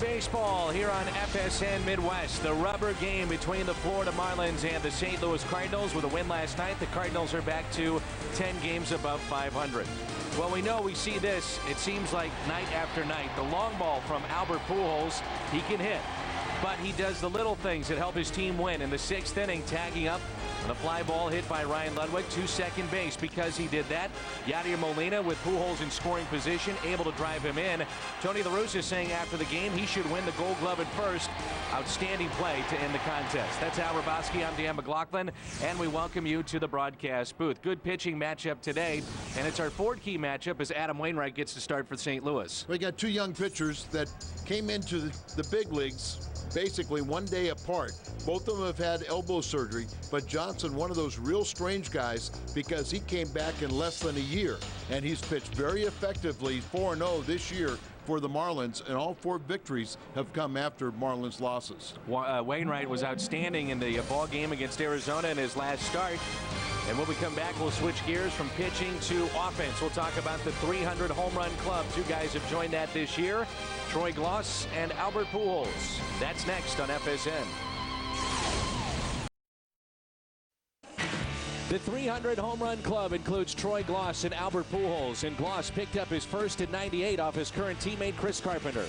baseball here on FSN Midwest. The rubber game between the Florida Marlins and the St. Louis Cardinals. With a win last night, the Cardinals are back to 10 games above 500. Well, we see this. It seems like night after night. The long ball from Albert Pujols, he can hit. But he does the little things that help his team win. In the 6th inning, tagging up on a fly ball hit by Ryan Ludwig to second base. Because he did that, Yadier Molina with Pujols in scoring position, able to drive him in. Tony La Russa saying after the game he should win the Gold Glove at first. Outstanding play to end the contest. That's Al Hrabosky. I'm Dan McLaughlin, and we welcome you to the broadcast booth. Good pitching matchup today, and it's our Ford Key matchup as Adam Wainwright gets to start for St. Louis. We got two young pitchers that came into the big leagues basically one day apart. Both of them have had elbow surgery, but Johnson, one of those real strange guys, because he came back in less than a year, and he's pitched very effectively. 4-0 this year for the Marlins, and all 4 victories have come after Marlins losses. Wainwright was outstanding in the ball game against Arizona in his last start. And when we come back, we'll switch gears from pitching to offense. We'll talk about the 300 home run club. 2 guys have joined that this year, Troy Glaus and Albert Pujols. That's next on FSN. The 300 home run club includes Troy Glaus and Albert Pujols, and Glaus picked up his first in '98 off his current teammate Chris Carpenter.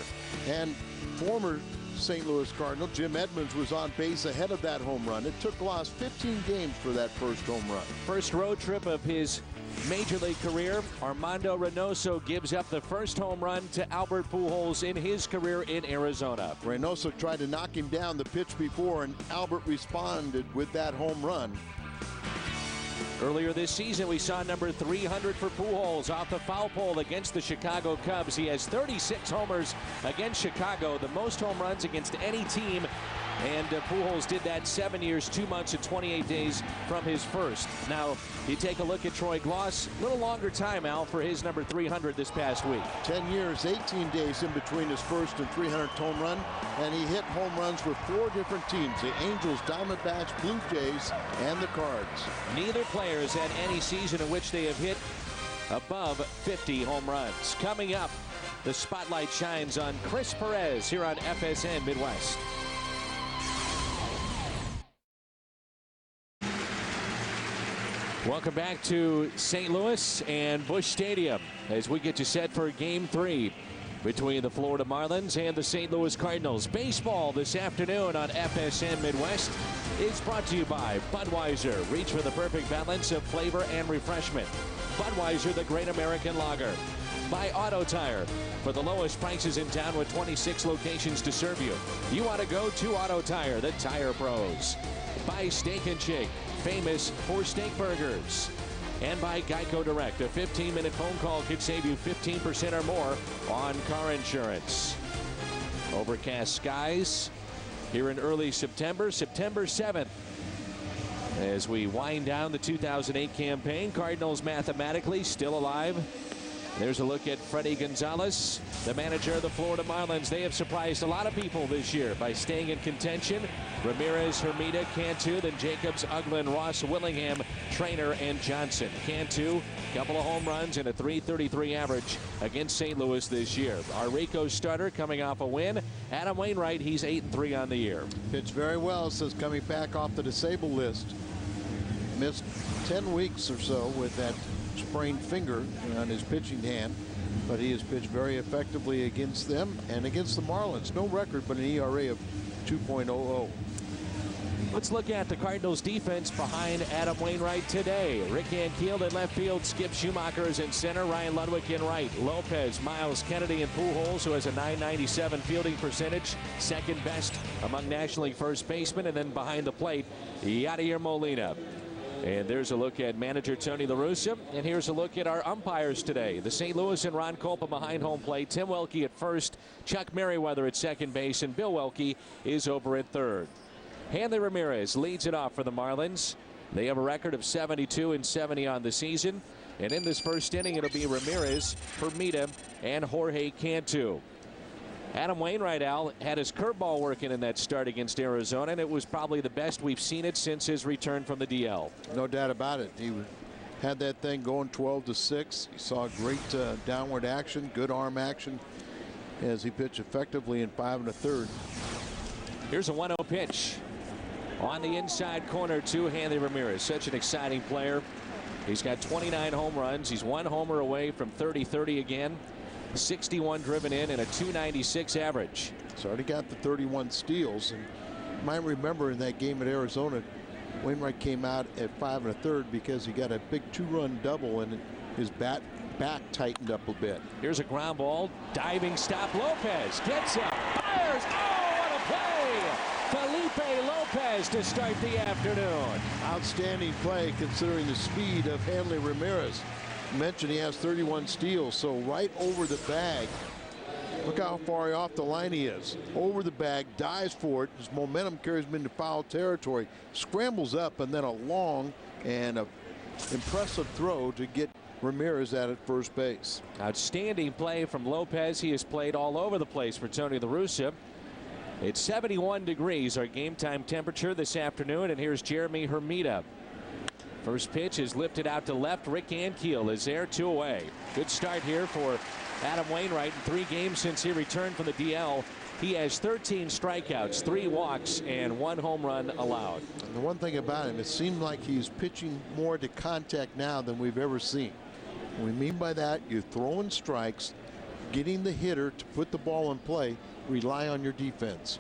And former St. Louis Cardinal Jim Edmonds was on base ahead of that home run. It took Glaus 15 games for that first home run. First road trip of his Major League career, Armando Reynoso gives up the first home run to Albert Pujols in his career in Arizona. Reynoso tried to knock him down the pitch before, and Albert responded with that home run. Earlier this season, we saw number 300 for Pujols off the foul pole against the Chicago Cubs. He has 36 homers against Chicago, the most home runs against any team. And Pujols did that 7 years, 2 months, and 28 days from his first. Now, you take a look at Troy Glaus. A little longer time, Al, for his number 300 this past week. 10 years, 18 days in between his first and 300th home run. And he hit home runs with 4 different teams: the Angels, Diamondbacks, Blue Jays, and the Cards. Neither players had any season in which they have hit above 50 home runs. Coming up, the spotlight shines on Chris Perez here on FSN Midwest. Welcome back to St. Louis and Busch Stadium as we get you set for Game 3 between the Florida Marlins and the St. Louis Cardinals. Baseball this afternoon on FSN Midwest is brought to you by Budweiser. Reach for the perfect balance of flavor and refreshment. Budweiser, the great American lager. By Auto Tire. For the lowest prices in town with 26 locations to serve you, you want to go to Auto Tire, the tire pros. By Steak and Shake, famous for steak burgers. And by Geico Direct, a 15-minute phone call could save you 15% or more on car insurance. Overcast skies here in early September, September 7th. As we wind down the 2008 campaign, Cardinals mathematically still alive. There's a look at Freddie Gonzalez, the manager of the Florida Marlins. They have surprised a lot of people this year by staying in contention. Ramirez, Hermida, Cantu, then Jacobs, Uglin, Ross, Willingham, Trainer, and Johnson. Cantu, couple of home runs and a .333 average against St. Louis this year. Our Rico starter coming off a win. Adam Wainwright, he's 8-3 on the year. Pitched very well since coming back off the disabled list. Missed 10 weeks or so with that sprained finger on his pitching hand, but he has pitched very effectively against them and against the Marlins. No record, but an ERA of 2.00. Let's look at the Cardinals defense behind Adam Wainwright today. Rick Ankiel in left field, Skip Schumacher is in center, Ryan Ludwig in right. Lopez, Miles Kennedy, and Pujols, who has a .997 fielding percentage, second best among National League first basemen. And then behind the plate, Yadier Molina. And there's a look at manager Tony La Russa. And here's a look at our umpires today. The St. Louis and Ron Kolpa behind home plate. Tim Welke at first. Chuck Merriweather at second base. And Bill Welke is over at third. Hanley Ramirez leads it off for the Marlins. They have a record of 72-70 on the season. And in this first inning, it'll be Ramirez, Hermida, and Jorge Cantu. Adam Wainwright, Al, had his curveball working in that start against Arizona, and it was probably the best we've seen it since his return from the DL. No doubt about it. He had that thing going 12-6. He saw great downward action, good arm action. as he pitched effectively in 5 1/3. Here's a 1-0 pitch on the inside corner to Hanley Ramirez. Such an exciting player. He's got 29 home runs. He's 1 homer away from 30-30 again. 61 driven in and a 296 average. He's already got the 31 steals. And you might remember in that game at Arizona, Wainwright came out at 5 1/3 because he got a big 2-run double and his back tightened up a bit. Here's a ground ball. Diving stop. Lopez gets up. Fires. Oh, what a play! Felipe Lopez to start the afternoon. Outstanding play considering the speed of Hanley Ramirez. Mentioned he has 31 steals, so right over the bag. Look how far off the line he is. Over the bag, dives for it. His momentum carries him into foul territory. Scrambles up, and then a long and impressive throw to get Ramirez at first base. Outstanding play from Lopez. He has played all over the place for Tony La Russa. It's 71 degrees, our game time temperature this afternoon, and here's Jeremy Hermida. First pitch is lifted out to left. Rick Ankiel is there, 2 away. Good start here for Adam Wainwright in 3 games since he returned from the DL. He has 13 strikeouts, 3 walks, and 1 home run allowed. And the one thing about him, it seemed like he's pitching more to contact now than we've ever seen. What we mean by that, you're throwing strikes, getting the hitter to put the ball in play, rely on your defense.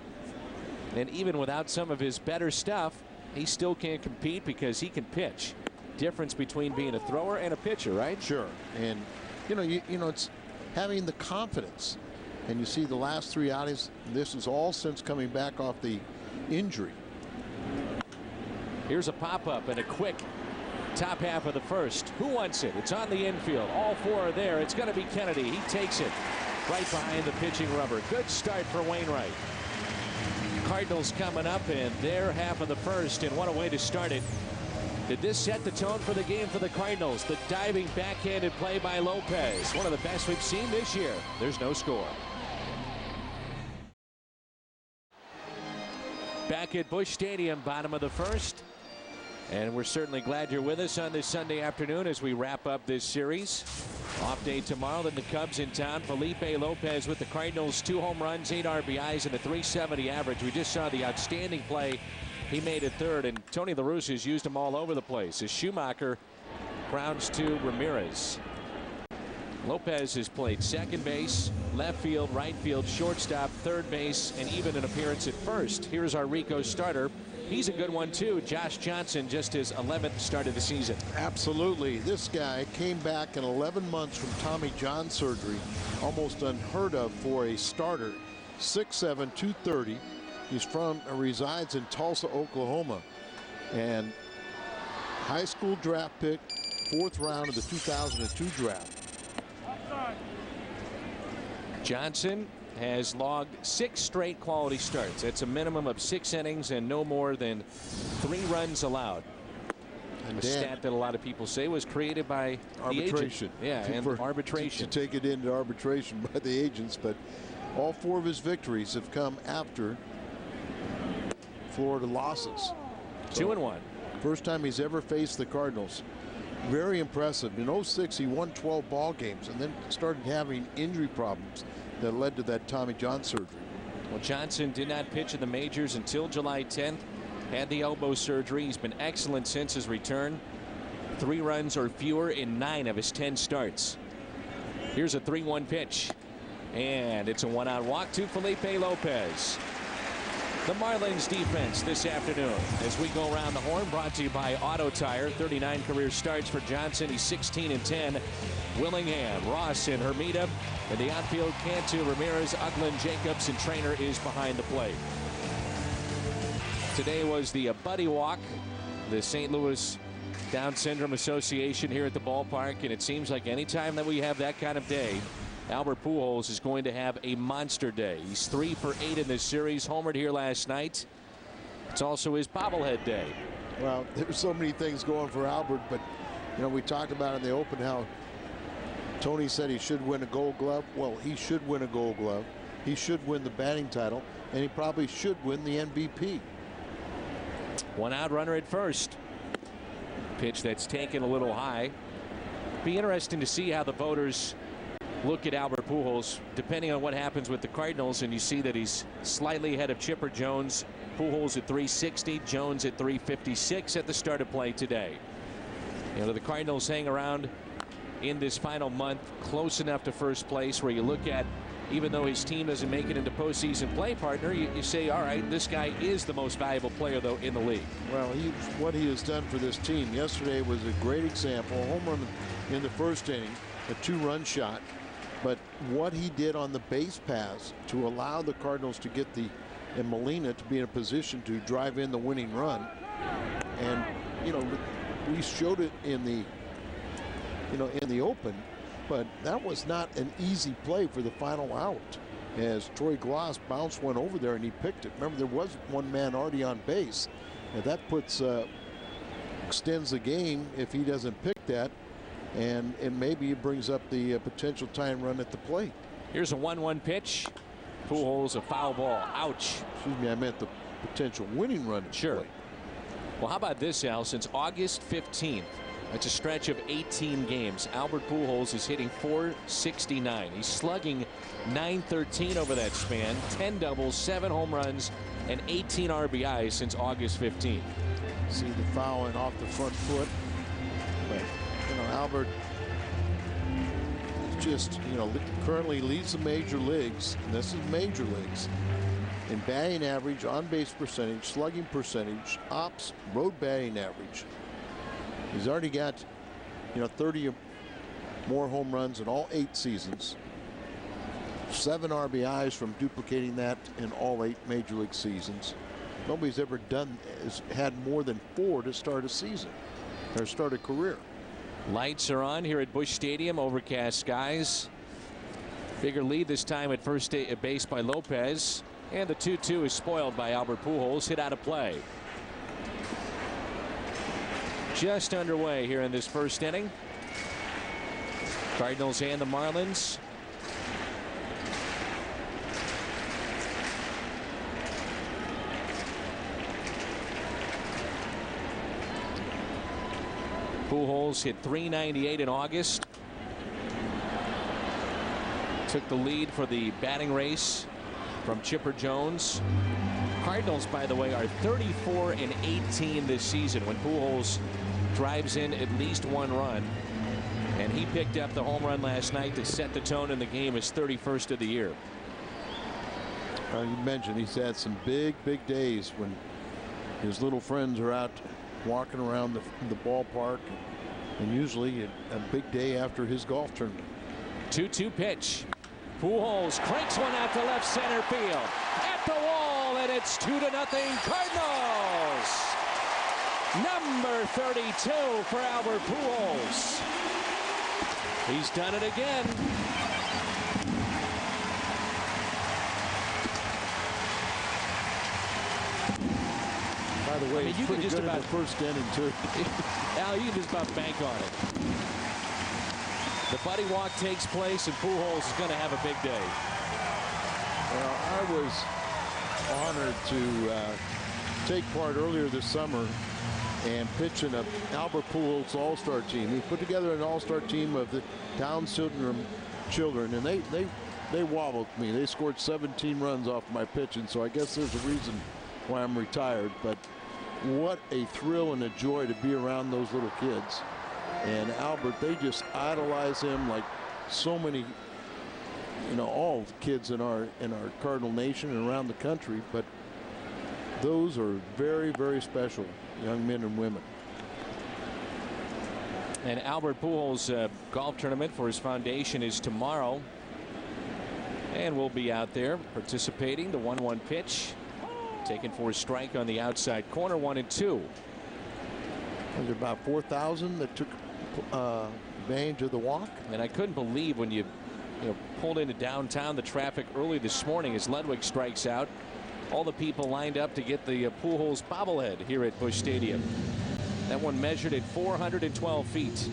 And even without some of his better stuff, he still can't compete because he can pitch. Difference between being a thrower and a pitcher, right? Sure. And you know it's having the confidence. And you see the last 3 outings, this is all since coming back off the injury. Here's a pop-up and a quick top half of the first. Who wants it? It's on the infield. All 4 are there. It's going to be Kennedy. He takes it right behind the pitching rubber. Good start for Wainwright. Cardinals coming up in their half of the first, and what a way to start it. Did this set the tone for the game for the Cardinals? The diving backhanded play by Lopez. One of the best we've seen this year. There's no score. Back at Busch Stadium, bottom of the first. And we're certainly glad you're with us on this Sunday afternoon as we wrap up this series. Off day tomorrow, then the Cubs in town. Felipe Lopez with the Cardinals, 2 home runs, 8 RBIs, and a .370 average. We just saw the outstanding play he made at third, and Tony La Russa has used him all over the place as Schumacher grounds to Ramirez. Lopez has played second base, left field, right field, shortstop, third base, and even an appearance at first. Here's our Rico starter. He's a good one too. Josh Johnson, just his 11th start of the season. Absolutely. This guy came back in 11 months from Tommy John surgery. Almost unheard of for a starter. 6'7", 230. He's resides in Tulsa, Oklahoma. And high school draft pick, 4th round of the 2002 draft. Johnson has logged 6 straight quality starts. That's a minimum of 6 innings and no more than 3 runs allowed. And a stat that a lot of people say was created by arbitration. The agent. Yeah, and arbitration. To take it into arbitration by the agents. But all 4 of his victories have come after Florida losses. 2-1. First time he's ever faced the Cardinals. Very impressive. In 06, he won 12 ball games and then started having injury problems that led to that Tommy John surgery. Well, Johnson did not pitch in the majors until July 10th. Had the elbow surgery. He's been excellent since his return. 3 runs or fewer in 9 of his 10 starts. Here's a 3-1 pitch. And it's a 1-out walk to Felipe Lopez. The Marlins defense this afternoon as we go around the horn, brought to you by Auto Tire. 39 career starts for Johnson. He's 16-10. Willingham, Ross, and Hermida. In the outfield, Cantu, Ramirez, Uglin, Jacobs, and Trainer is behind the plate. Today was the Buddy Walk, the St. Louis Down Syndrome Association here at the ballpark, and it seems like anytime that we have that kind of day, Albert Pujols is going to have a monster day. He's 3 for 8 in this series, homered here last night. It's also his bobblehead day. Well, there's so many things going for Albert, but you know, we talked about in the open how Tony said he should win a Gold Glove. Well, he should win a Gold Glove. He should win the batting title, and he probably should win the MVP. 1-out runner at first. Pitch that's taken a little high. Be interesting to see how the voters look at Albert Pujols, depending on what happens with the Cardinals, and you see that he's slightly ahead of Chipper Jones. Pujols at 360, Jones at 356 at the start of play today. You know, the Cardinals hang around in this final month close enough to first place where you look at, even though his team doesn't make it into postseason play, partner, you say, all right, this guy is the most valuable player, though, in the league. Well, what he has done for this team yesterday was a great example. A home run in the first inning, a 2-run shot. But what he did on the base pass to allow the Cardinals to get and Molina to be in a position to drive in the winning run. And, you know, we showed it in the open, but that was not an easy play for the final out, as Troy Glaus bounced one over there and he picked it. Remember, there was one man already on base, and that extends the game if he doesn't pick that, and maybe it brings up the potential tying run at the plate. Here's a 1-1 pitch. Pujols, a foul ball. Ouch. Excuse me, I meant the potential winning run at the plate. Well, how about this, Al? Since August 15th, that's a stretch of 18 games. Albert Pujols is hitting .469. He's slugging .913 over that span. 10 doubles, 7 home runs, and 18 RBIs since August 15th. See the foul and off the front foot. But, you know, Albert just, you know, currently leads the major leagues, and this is major leagues, in batting average, on base percentage, slugging percentage, ops, road batting average. He's already got, you know, 30 more home runs in all 8 seasons. 7 RBIs from duplicating that in all 8 major league seasons. Nobody's ever had more than 4 to start a season or start a career. Lights are on here at Busch Stadium. Overcast skies. Bigger lead this time at first base by Lopez. And the 2-2 is spoiled by Albert Pujols, hit out of play. Just underway here in this first inning. Cardinals and the Marlins. Pujols hit .398 in August. Took the lead for the batting race from Chipper Jones. Cardinals, by the way, are 34-18 this season when Pujols drives in at least 1 run. And he picked up the home run last night to set the tone in the game, his 31st of the year. You mentioned he's had some big days when his little friends are out walking around the ballpark, and usually a big day after his golf tournament. 2-2 pitch. Pujols cranks one out to left center field. At the wall, and it's 2-0 Cardinals. Number 32 for Albert Pujols. He's done it again. By the way, you can just good about in the first inning too. Al, you can just about bank on it. The buddy walk takes place, and Pujols is going to have a big day. Well, I was honored to take part earlier this summer and pitch in a Albert Pujols All-Star team. He put together an All-Star team of the Down syndrome children, and they wobbled me. They scored 17 runs off my pitching, so I guess there's a reason why I'm retired. But what a thrill and a joy to be around those little kids. And Albert, they just idolize him like so many, you know, all kids in our Cardinal Nation and around the country. But those are very special young men and women. And Albert Pujols' golf tournament for his foundation is tomorrow, and we'll be out there participating. The 1-1 pitch taken for a strike on the outside corner. 1-2. There's about 4,000 that took advantage of the walk. And I couldn't believe when you pulled into downtown, the traffic early this morning as Ludwig strikes out. All the people lined up to get the Pujols bobblehead here at Busch Stadium. That one measured at 412 feet.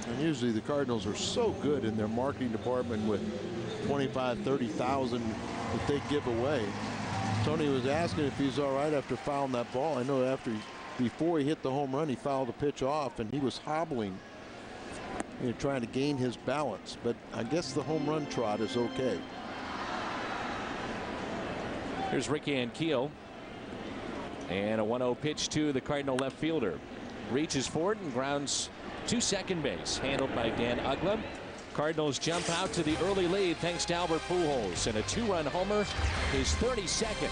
And usually the Cardinals are so good in their marketing department with 25,000, 30,000 that they give away. Tony was asking if he's all right after fouling that ball. I know before he hit the home run, he fouled the pitch off, and he was hobbling trying to gain his balance. But I guess the home run trot is okay. Here's Ricky Ankiel. And a 1-0 pitch to the Cardinal left fielder. Reaches forward and grounds to second base. Handled by Dan Uggla. Cardinals jump out to the early lead thanks to Albert Pujols. And a 2-run homer, his 32nd.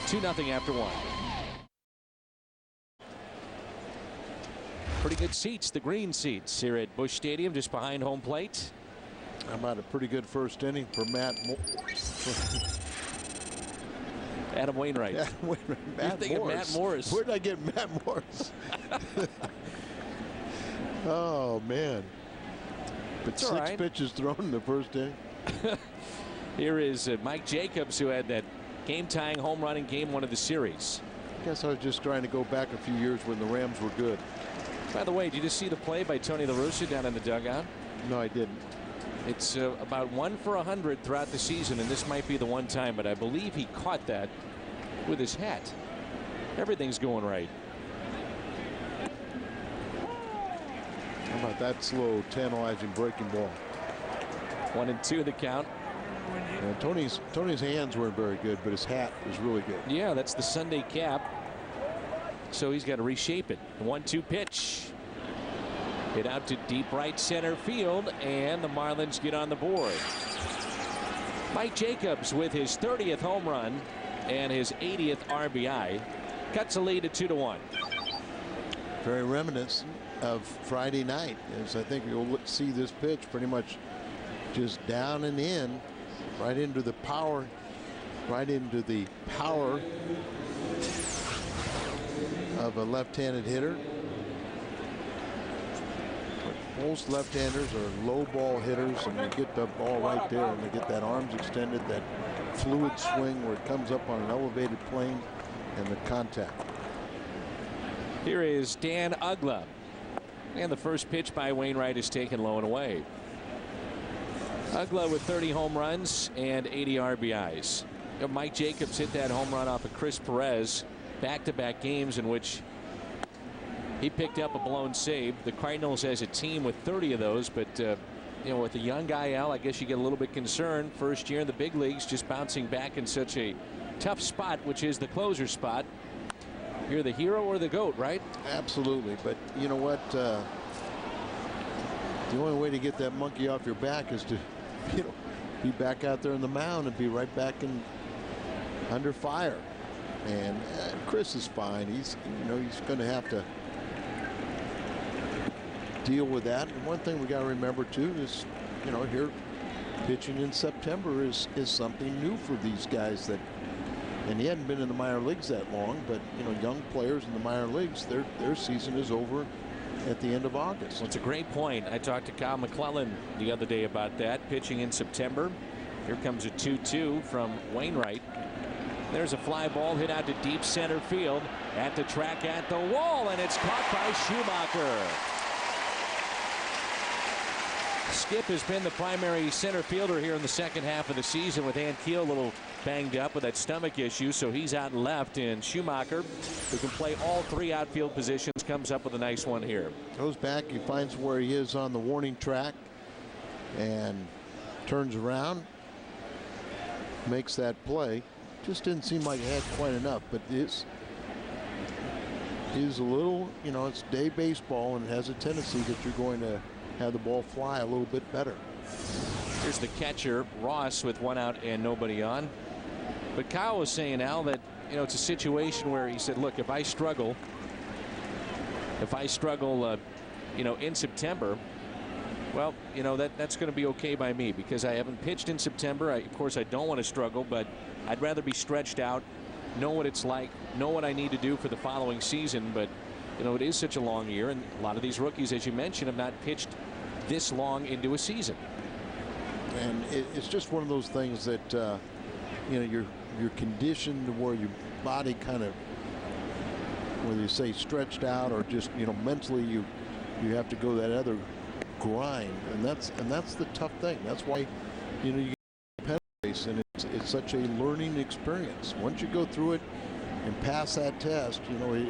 2-0 after 1. Pretty good seats, the green seats here at Busch Stadium, just behind home plate. How about a pretty good first inning for Adam Wainwright. Yeah, Matt Morris. Where did I get Matt Morris? Oh, man. But it's 6 pitches thrown in the first inning. Here is Mike Jacobs, who had that game-tying home run in Game 1 of the series. I guess I was just trying to go back a few years when the Rams were good. By the way, did you just see the play by Tony La Russa down in the dugout? No, I didn't. It's about 1 for 100 throughout the season, and this might be the one time, but I believe he caught that with his hat. Everything's going right. How about that slow, tantalizing breaking ball? 1-2 the count. And Tony's hands weren't very good, but his hat was really good. Yeah, that's the Sunday cap. So he's got to reshape it. 1-2 pitch. Hit out to deep right center field, and the Marlins get on the board. Mike Jacobs with his 30th home run and his 80th RBI cuts a lead at 2-1. Very reminiscent of Friday night, as I think you'll see this pitch pretty much just down and in, right into the power of a left-handed hitter. Most left-handers are low ball hitters, and they get the ball right there, and they get that arms extended, that fluid swing where it comes up on an elevated plane, and the contact. Here is Dan Uggla, and the first pitch by Wainwright is taken low and away. Uggla with 30 home runs and 80 RBIs. Mike Jacobs hit that home run off of Chris Perez, back-to-back games in which he picked up a blown save. The Cardinals as a team with 30 of those, but with a young guy, Al, I guess you get a little bit concerned. First year in the big leagues, just bouncing back in such a tough spot, which is the closer spot. You're the hero or the GOAT, right? Absolutely, but you know what? The only way to get that monkey off your back is to, be back out there on the mound and be right back in under fire. And Chris is fine. He's going to have to deal with that. And one thing we got to remember too is, here pitching in September is something new for these guys that. And he hadn't been in the minor leagues that long, but young players in the minor leagues, their season is over at the end of August. Well, it's a great point. I talked to Kyle McClellan the other day about that. Pitching in September. Here comes a 2-2 from Wainwright. There's a fly ball hit out to deep center field, at the track, at the wall, and it's caught by Schumacher. Skip has been the primary center fielder here in the second half of the season, with Ankiel a little banged up with that stomach issue, so he's out left, and Schumacher, who can play all 3 outfield positions, comes up with a nice one here. Goes back, he finds where he is on the warning track and turns around, makes that play. Just didn't seem like it had quite enough, but this is a little, it's day baseball, and it has a tendency that you're going to have the ball fly a little bit better. Here's the catcher, Ross, with 1 out and nobody on. But Kyle was saying, Al, that it's a situation where he said, look, if I struggle in September, well, that's going to be okay by me, because I haven't pitched in September. Of course, I don't want to struggle, but I'd rather be stretched out, know what it's like, know what I need to do for the following season. But it is such a long year, and a lot of these rookies, as you mentioned, have not pitched this long into a season. And it's just one of those things that you're conditioned to where your body kind of, whether you say stretched out or just mentally you have to go that other grind, and that's the tough thing. That's why you get penalty base, and it's such a learning experience. Once you go through it and pass that test,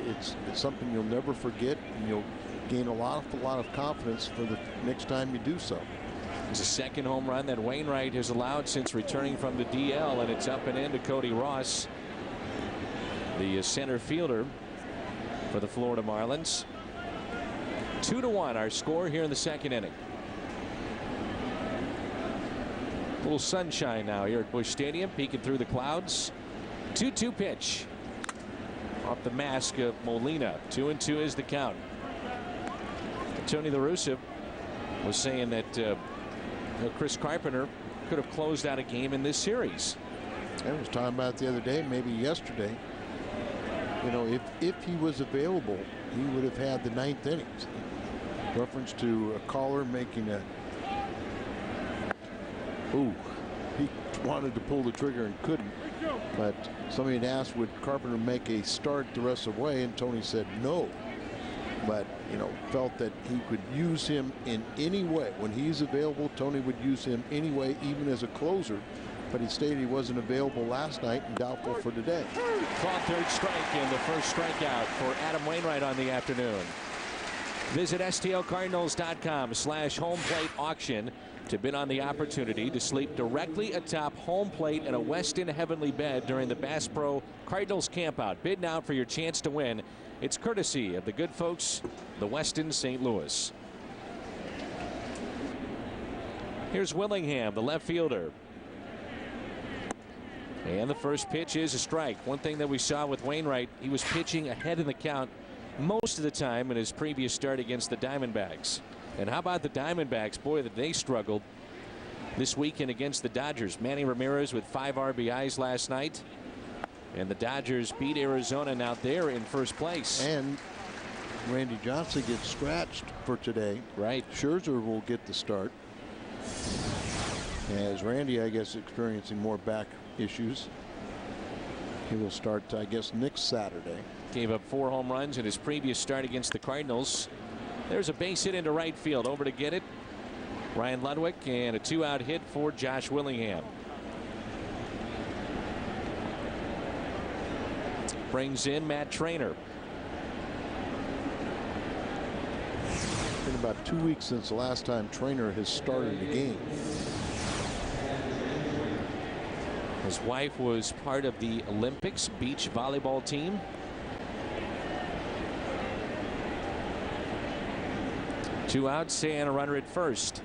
it's something you'll never forget, and gain a lot of confidence for the next time you do so. It's a second home run that Wainwright has allowed since returning from the DL, and it's up and in to Cody Ross, the center fielder for the Florida Marlins. 2-1 our score here in the second inning. A little sunshine now here at Busch Stadium, peeking through the clouds. 2-2 pitch off the mask of Molina. 2-2 is the count. Tony La Russa was saying that Chris Carpenter could have closed out a game in this series. I was talking about it the other day, maybe yesterday. You know, if he was available, he would have had the 9th inning. Reference to a caller making a. Ooh, he wanted to pull the trigger and couldn't. But somebody had asked, would Carpenter make a start the rest of the way, and Tony said no. But, you know, felt that he could use him in any way. When he's available, Tony would use him anyway, even as a closer. But he stated he wasn't available last night and doubtful for today. Caught third strike and the first strikeout for Adam Wainwright on the afternoon. Visit STLCardinals.com/home plate auction to bid on the opportunity to sleep directly atop home plate in a Westin Heavenly bed during the Bass Pro Cardinals campout. Bid now for your chance to win. It's courtesy of the good folks, the Westin St. Louis. Here's Willingham, the left fielder. And the first pitch is a strike. One thing that we saw with Wainwright, he was pitching ahead in the count most of the time in his previous start against the Diamondbacks. And how about the Diamondbacks? Boy, that they struggled this weekend against the Dodgers. Manny Ramirez with 5 RBIs last night. And the Dodgers beat Arizona. Now they're in first place. And Randy Johnson gets scratched for today. Right. Scherzer will get the start. As Randy, I guess, experiencing more back issues. He will start, I guess, next Saturday. Gave up 4 home runs in his previous start against the Cardinals. There's a base hit into right field. Over to get it, Ryan Ludwig, and a 2-out hit for Josh Willingham. Brings in Matt Trainer. It's been about 2 weeks since the last time Trainer has started a game. His wife was part of the Olympics beach volleyball team. Two outs and a runner at first.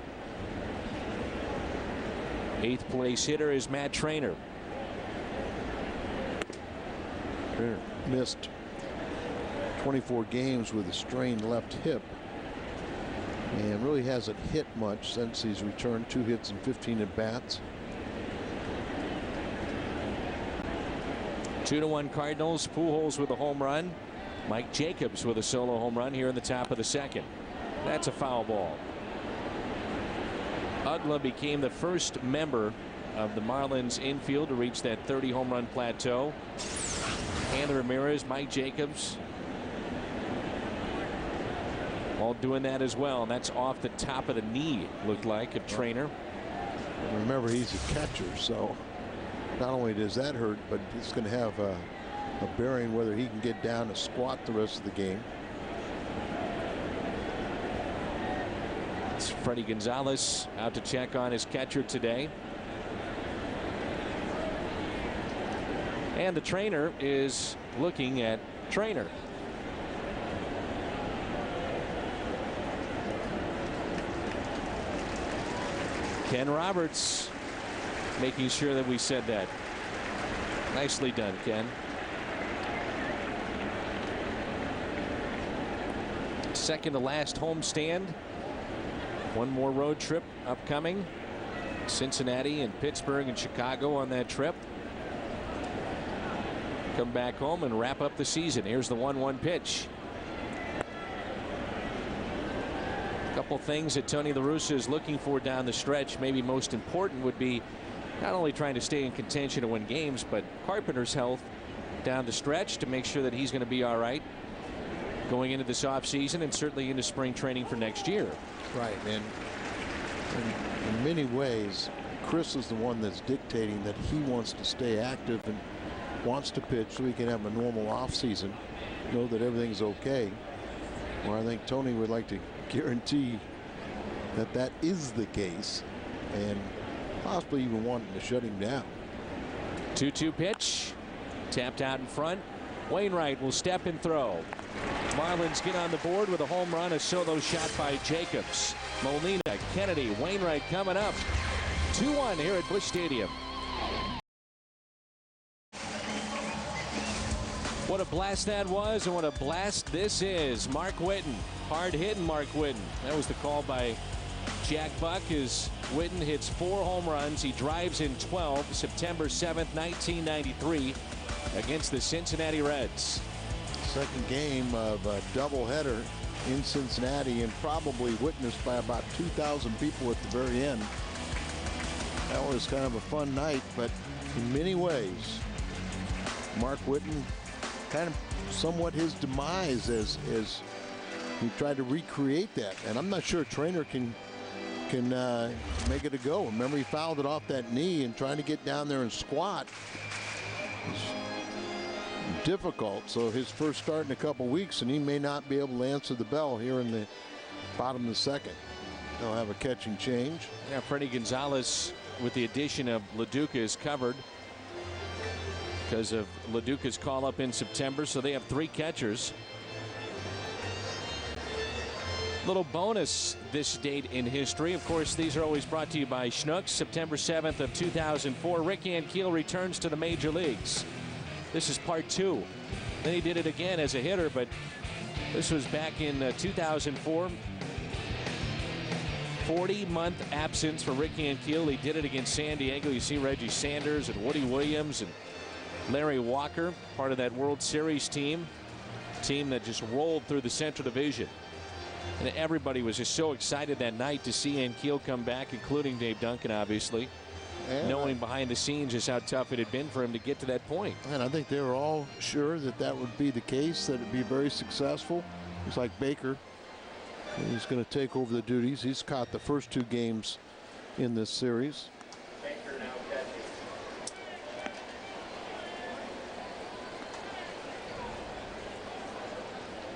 8th place hitter is Matt Trainer. Trainer missed 24 games with a strained left hip and really hasn't hit much since he's returned. 2 hits and 15 at bats. 2-1 Cardinals. Pujols with a home run. Mike Jacobs with a solo home run here in the top of the second. That's a foul ball. Ugla became the first member of the Marlins infield to reach that 30 home run plateau. And Ramirez, Mike Jacobs, all doing that as well. And that's off the top of the knee, looked like, of Trainer. And remember, he's a catcher, so not only does that hurt, but it's going to have a bearing whether he can get down and squat the rest of the game. It's Freddie Gonzalez out to check on his catcher today. And the trainer is looking at Trainer. Ken Roberts making sure that we said that. Nicely done, Ken. Second to last homestand. One more road trip upcoming. Cincinnati and Pittsburgh and Chicago on that trip. Come back home and wrap up the season. Here's the 1-1 pitch. A couple things that Tony La Russa is looking for down the stretch. Maybe most important would be not only trying to stay in contention to win games, but Carpenter's health down the stretch to make sure that he's going to be all right going into this offseason and certainly into spring training for next year. Right, and in many ways, Chris is the one that's dictating that he wants to stay active and wants to pitch so he can have a normal offseason, know that everything's okay. Well, I think Tony would like to guarantee that that is the case, and possibly even wanting to shut him down. 2-2 pitch. Tapped out in front. Wainwright will step and throw. Marlins get on the board with a home run, a solo shot by Jacobs. Molina, Kennedy, Wainwright coming up. 2-1 here at Busch Stadium. What a blast that was, and what a blast this is. Mark Whitten, hard hitting Mark Whitten. That was the call by Jack Buck as Whitten hits 4 home runs. He drives in 12, September 7th, 1993, against the Cincinnati Reds. Second game of a doubleheader in Cincinnati, and probably witnessed by about 2,000 people at the very end. That was kind of a fun night, but in many ways, Mark Whitten kind of somewhat his demise as he tried to recreate that. And I'm not sure a trainer can make it a go. Remember, he fouled it off that knee, and trying to get down there and squat is difficult. So his first start in a couple weeks, and he may not be able to answer the bell here in the bottom of the second. They'll have a catching change. Yeah, Freddie Gonzalez, with the addition of LaDuca, is covered because of LaDuca's call up in September. So they have 3 catchers. Little bonus this date in history. Of course, these are always brought to you by Schnucks. September 7th of 2004, Rick Ankiel returns to the major leagues. This is part 2. Then he did it again as a hitter, but this was back in 2004. 40-month absence for Rick Ankiel. He did it against San Diego. You see Reggie Sanders and Woody Williams and Larry Walker, part of that World Series team that just rolled through the Central Division. And everybody was just so excited that night to see Ankiel come back, including Dave Duncan, obviously, knowing behind the scenes just how tough it had been for him to get to that point. And I think they were all sure that that would be the case, that it'd be very successful. It's like Baker. He's going to take over the duties. He's caught the first 2 games in this series.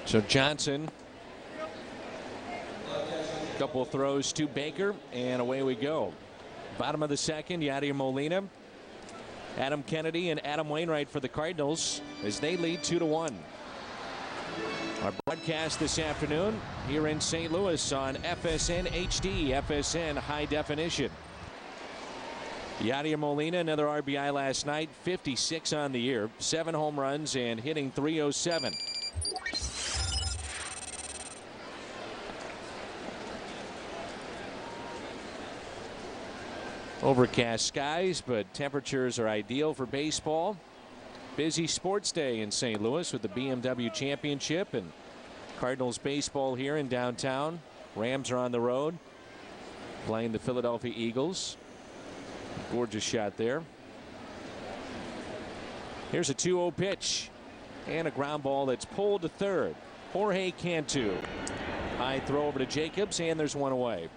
So Johnson, a couple of throws to Baker, and away we go. Bottom of the second, Yadier Molina, Adam Kennedy, and Adam Wainwright for the Cardinals as they lead 2-1. Our broadcast this afternoon here in St. Louis on FSN HD, FSN High Definition. Yadier Molina, another RBI last night, 56 on the year, 7 home runs and hitting .307. Overcast skies, but temperatures are ideal for baseball. Busy sports day in St. Louis with the BMW Championship and Cardinals baseball here in downtown. Rams are on the road playing the Philadelphia Eagles. Gorgeous shot there. Here's a 2-0 pitch and a ground ball that's pulled to third. Jorge Cantu. High throw over to Jacobs, and there's one away.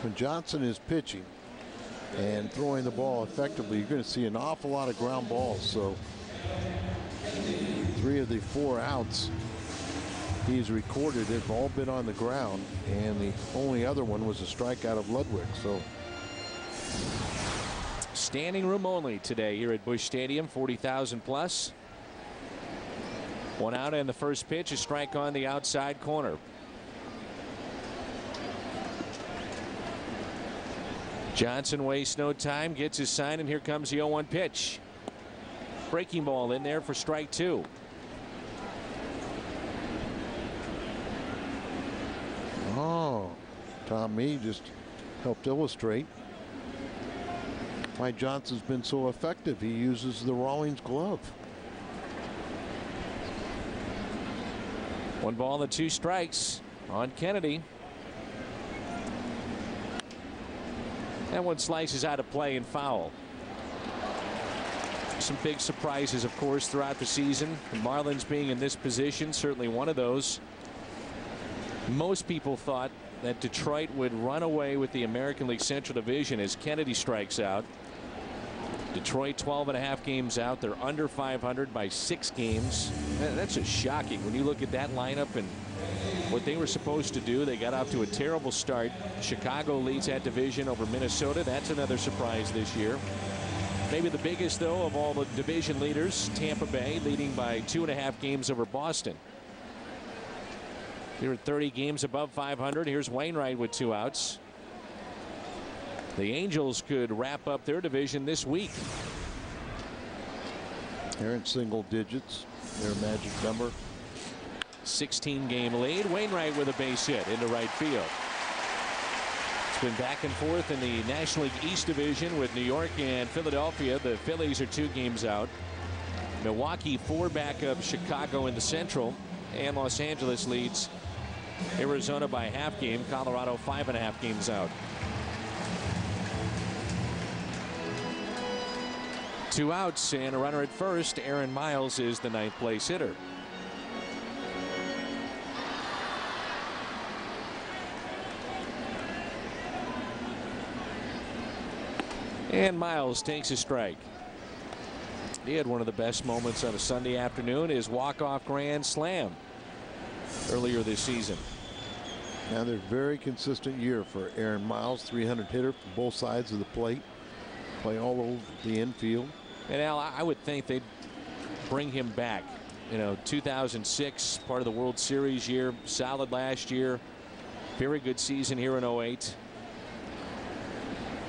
When Johnson is pitching and throwing the ball effectively, you're going to see an awful lot of ground balls. So 3 of the 4 outs he's recorded have all been on the ground, and the only other one was a strikeout of Ludwig. So standing room only today here at Busch Stadium, 40,000 plus. 1 out, and the first pitch, a strike on the outside corner. Johnson wastes no time, gets his sign, and here comes the 0-1 pitch. Breaking ball in there for strike 2. Oh, Tom Mee just helped illustrate why Johnson's been so effective. He uses the Rawlings glove. 1 ball and 2 strikes on Kennedy. That one slices out of play and foul. Some big surprises, of course, throughout the season. The Marlins being in this position, certainly one of those. Most people thought that Detroit would run away with the American League Central Division as Kennedy strikes out. Detroit 12.5 games out. They're under 500 by 6 games. That's just shocking when you look at that lineup and what they were supposed to do. They got off to a terrible start. Chicago leads that division over Minnesota. That's another surprise this year. Maybe the biggest, though, of all the division leaders, Tampa Bay leading by 2.5 games over Boston. They're 30 games above 500. Here's Wainwright with 2 outs. The Angels could wrap up their division this week. They're in single digits, their magic number. 16-game lead. Wainwright with a base hit into right field. It's been back and forth in the National League East division with New York and Philadelphia. The Phillies are 2 games out. Milwaukee 4 back of Chicago in the Central, and Los Angeles leads Arizona by a half game. Colorado 5.5 games out. 2 outs and a runner at first. Aaron Miles is the 9th place hitter. And Miles takes a strike. He had one of the best moments on a Sunday afternoon, his walk-off grand slam earlier this season. Now they're very consistent year for Aaron Miles, 300 hitter from both sides of the plate. Play all over the infield. And Al, I would think they'd bring him back. You know, 2006, part of the World Series year, solid last year. Very good season here in 08.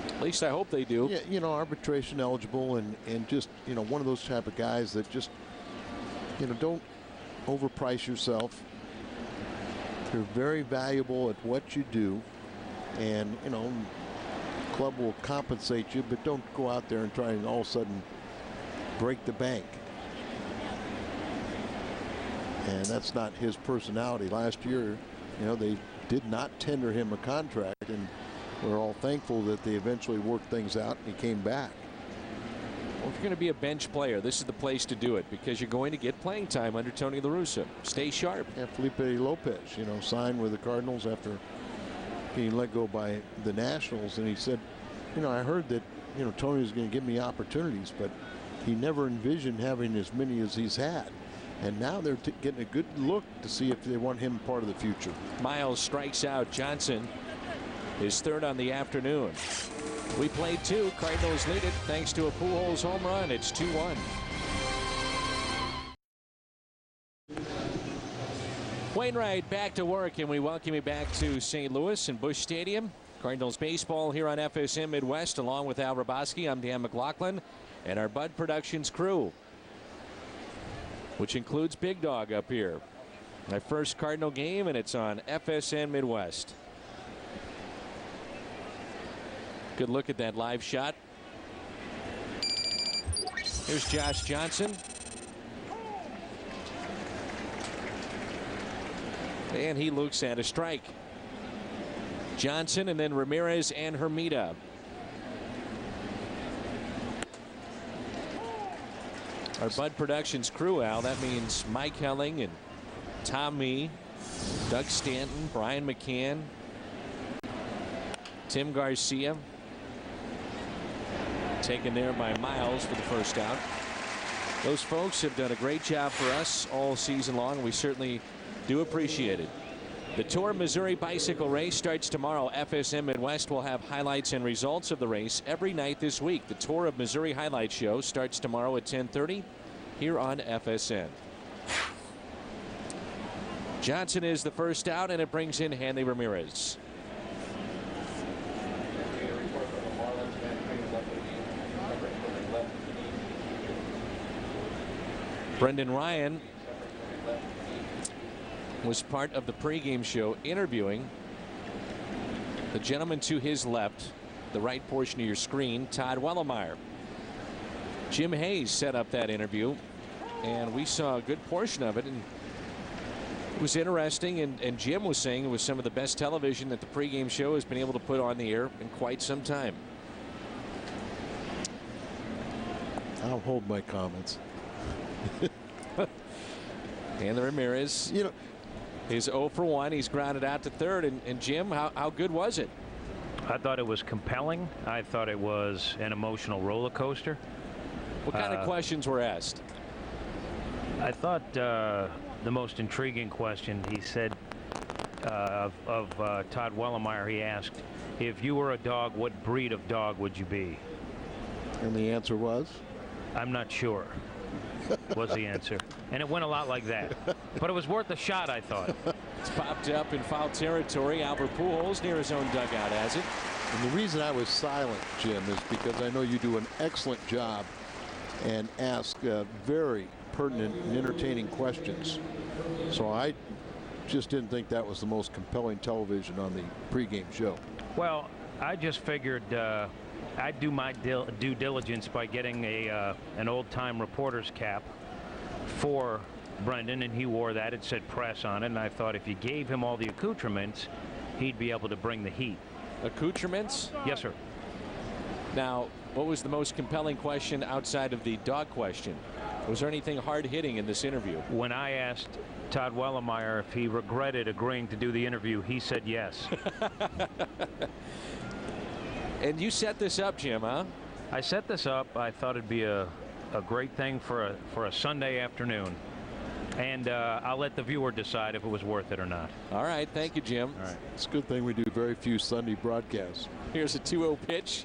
At least I hope they do. Yeah, you know, arbitration eligible and just, you know, one of those type of guys that just, you know, don't overprice yourself. You're very valuable at what you do, and, you know, club will compensate you, but don't go out there and try and all of a sudden break the bank. And that's not his personality. Last year, you know, they did not tender him a contract, and we're all thankful that they eventually worked things out and he came back. Well, if you're going to be a bench player, this is the place to do it, because you're going to get playing time under Tony La Russa. Stay sharp. Yeah, Felipe Lopez, you know, signed with the Cardinals after being let go by the Nationals, and he said, you know, I heard that, you know, Tony was going to give me opportunities, but he never envisioned having as many as he's had. And now they're getting a good look to see if they want him part of the future. Miles strikes out. Johnson is 3rd on the afternoon. We played 2. Cardinals lead it thanks to a Pujols home run. It's 2-1. Wainwright back to work, and we welcome you back to St. Louis and Busch Stadium. Cardinals baseball here on FSM Midwest, along with Al Raboski. I'm Dan McLaughlin and our Bud Productions crew, which includes Big Dog up here. My first Cardinal game, and it's on FSN Midwest. Good look at that live shot. Here's Josh Johnson. And he looks at a strike. Johnson, and then Ramirez and Hermida. Our Bud Productions crew, Al, that means Mike Helling and Tom Mee, Doug Stanton, Brian McCann, Tim Garcia. Taken there by Miles for the first out. Those folks have done a great job for us all season long. We certainly do appreciate it. The Tour of Missouri Bicycle Race starts tomorrow. FSM Midwest will have highlights and results of the race every night this week. The Tour of Missouri Highlight Show starts tomorrow at 10:30 here on FSN. Johnson is the first out, and it brings in Hanley Ramirez. Brendan Ryan was part of the pregame show interviewing the gentleman to his left, the right portion of your screen, Todd Wellemeyer. Jim Hayes set up that interview, and we saw a good portion of it, and it was interesting, and Jim was saying it was some of the best television that the pregame show has been able to put on the air in quite some time. I'll hold my comments. And the Ramirez, you know, is 0 for 1. He's grounded out to 3rd. And Jim, how good was it? I thought it was compelling. I thought it was an emotional roller coaster. What kind of questions were asked? I thought the most intriguing question, he said, of Todd Wellemeyer, he asked, if you were a dog, what breed of dog would you be? And the answer was? I'm not sure, was the answer. And it went a lot like that. But it was worth a shot, I thought. It's popped up in foul territory. Albert Pujols near his own dugout has it. And the reason I was silent, Jim, is because I know you do an excellent job and ask very pertinent and entertaining questions. So I just didn't think that was the most compelling television on the pregame show. Well, I just figured I'd do my due diligence by getting an old-time reporter's cap for Brendan, and he wore that. It said press on it, and I thought if you gave him all the accoutrements, he'd be able to bring the heat. Accoutrements? Yes, sir. Now, what was the most compelling question outside of the dog question? Was there anything hard-hitting in this interview? When I asked Todd Wellemeyer if he regretted agreeing to do the interview, he said yes. And you set this up, Jim, huh? I set this up. I thought it'd be a great thing for a Sunday afternoon. And I'll let the viewer decide if it was worth it or not. All right. Thank you, Jim. All right. It's a good thing we do very few Sunday broadcasts. Here's a 2-0 pitch.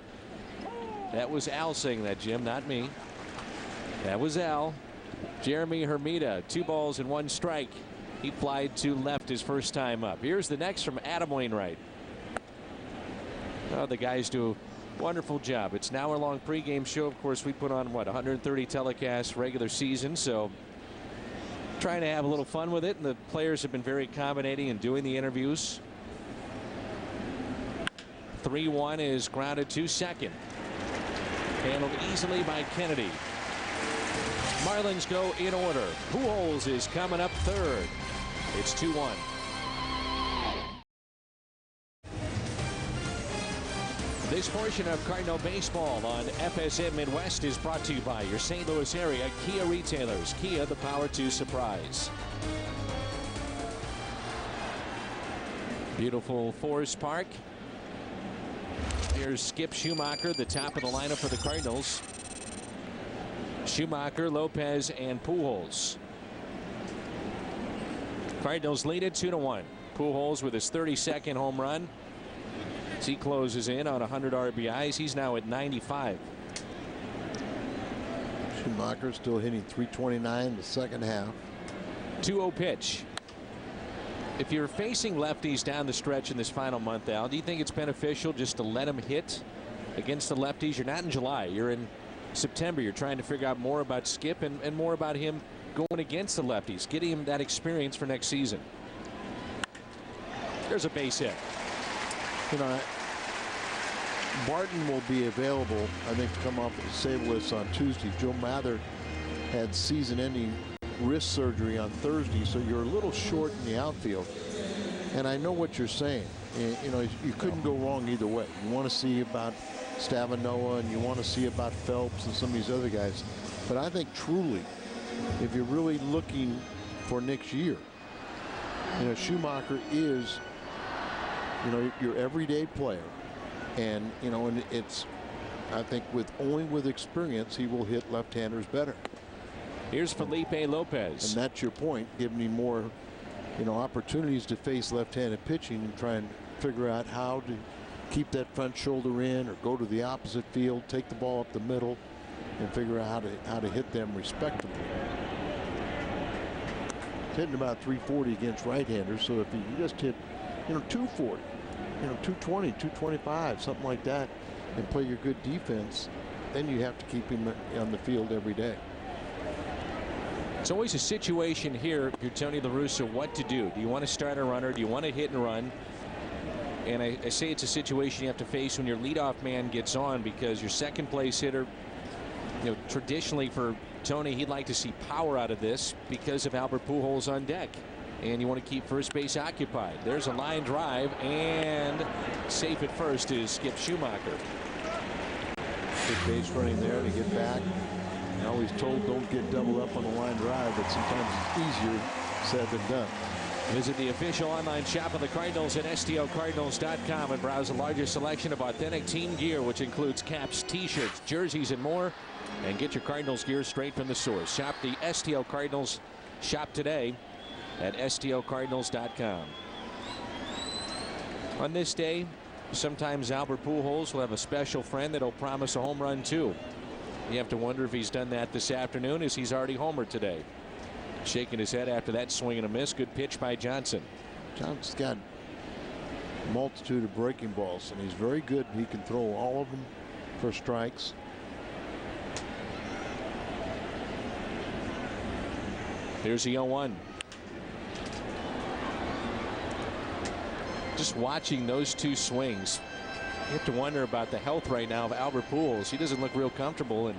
That was Al saying that, Jim, not me. That was Al. Jeremy Hermida, 2 balls and 1 strike. He flied to left his first time up. Here's the next from Adam Wainwright. Oh, the guys do a wonderful job. It's an hour-long pregame show. Of course, we put on, what, 130 telecasts regular season, so trying to have a little fun with it, and the players have been very accommodating in doing the interviews. 3-1 is grounded to second. Handled easily by Kennedy. Marlins go in order. Pujols is coming up third. It's 2-1. This portion of Cardinal baseball on FSM Midwest is brought to you by your St. Louis area Kia retailers. Kia, the power to surprise. Beautiful Forest Park. Here's Skip Schumacher, the top of the lineup for the Cardinals. Schumacher, Lopez, and Pujols. Cardinals lead it 2-1. Pujols with his 32nd home run. As he closes in on 100 RBIs, he's now at 95. Schumacher still hitting .329 in the second half. 2-0 pitch. If you're facing lefties down the stretch in this final month, Al, do you think it's beneficial just to let them hit against the lefties? You're not in July. You're in September. You're trying to figure out more about Skip and more about him going against the lefties, getting him that experience for next season. There's a base hit. You know, Barton will be available, I think, to come off the disabled list on Tuesday. Joe Mather had season-ending wrist surgery on Thursday, so you're a little short in the outfield. And I know what you're saying. You know, you couldn't go wrong either way. You want to see about Stavanoa, and you want to see about Phelps and some of these other guys. But I think truly, if you're really looking for next year, you know, Schumacher is, you know, your everyday player. And, you know, and it's, I think only with experience, he will hit left-handers better. Here's Felipe Lopez. And that's your point, giving him more, you know, opportunities to face left-handed pitching and try and figure out how to keep that front shoulder in or go to the opposite field, take the ball up the middle, and figure out how to hit them respectively. He's hitting about .340 against right-handers, so if you just hit, you know, .240, you know, .220, .225, something like that, and play your good defense, then you have to keep him on the field every day. It's always a situation here, if you're Tony La Russa, what to do. Do you want to start a runner? Do you want to hit and run? And I say it's a situation you have to face when your leadoff man gets on, because your second place hitter, you know, traditionally for Tony, he'd like to see power out of this because of Albert Pujols on deck. And you want to keep first base occupied. There's a line drive, and safe at first is Skip Schumacher. Good base running there to get back. I always told don't get doubled up on the line drive, but sometimes it's easier said than done. Visit the official online shop of the Cardinals at STLCardinals.com and browse the largest selection of authentic team gear, which includes caps, t-shirts, jerseys, and more. and get your Cardinals gear straight from the source. Shop the STL Cardinals shop today at stlcardinals.com. On this day, sometimes Albert Pujols will have a special friend that'll promise a home run too. You have to wonder if he's done that this afternoon, as he's already homered today. Shaking his head after that swing and a miss. Good pitch by Johnson. Johnson's got a multitude of breaking balls, and he's very good. He can throw all of them for strikes. Here's the 0-1. Just watching those two swings, you have to wonder about the health right now of Albert Pujols. He doesn't look real comfortable, and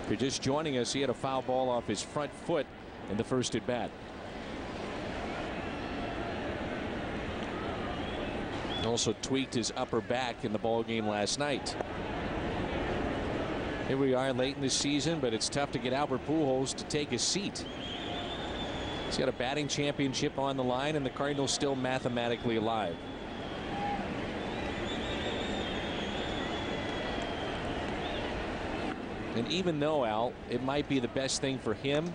if you're just joining us, he had a foul ball off his front foot in the first at bat. Also tweaked his upper back in the ball game last night. Here we are late in the season, but it's tough to get Albert Pujols to take his seat. He's got a batting championship on the line, and the Cardinals still mathematically alive. And even though, Al, it might be the best thing for him,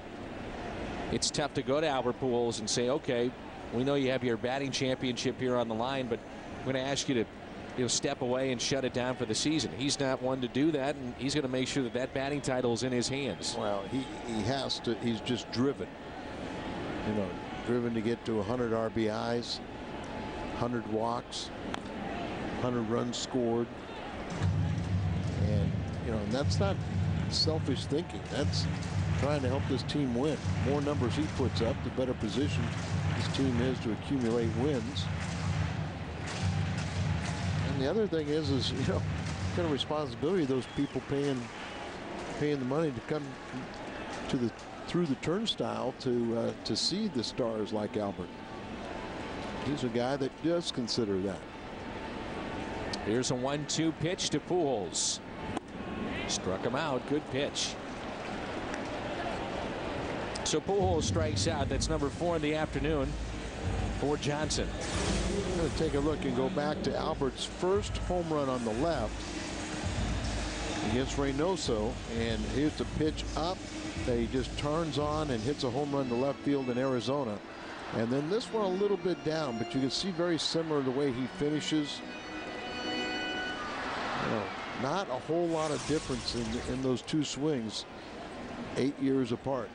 it's tough to go to Albert Pujols and say, okay, we know you have your batting championship here on the line, but I'm going to ask you to step away and shut it down for the season. He's not one to do that, and he's going to make sure that that batting title is in his hands. Well, he has to. He's just driven. Driven to get to 100 RBIs, 100 walks, 100 runs scored. And, and that's not selfish thinking. That's trying to help this team win. The more numbers he puts up, the better position this team is to accumulate wins. And the other thing is kind of responsibility of those people paying the money to come to through the turnstile to see the stars like Albert. He's a guy that does consider that. Here's a 1-2 pitch to Pujols. Struck him out. Good pitch. So Pujols strikes out. That's number 4 in the afternoon for Johnson. I'm going to take a look and go back to Albert's first home run on the left against Reynoso, and here's the pitch up that he just turns on and hits a home run to left field in Arizona. And then this one a little bit down, but you can see very similar the way he finishes. Not a whole lot of difference in those two swings, 8 years apart.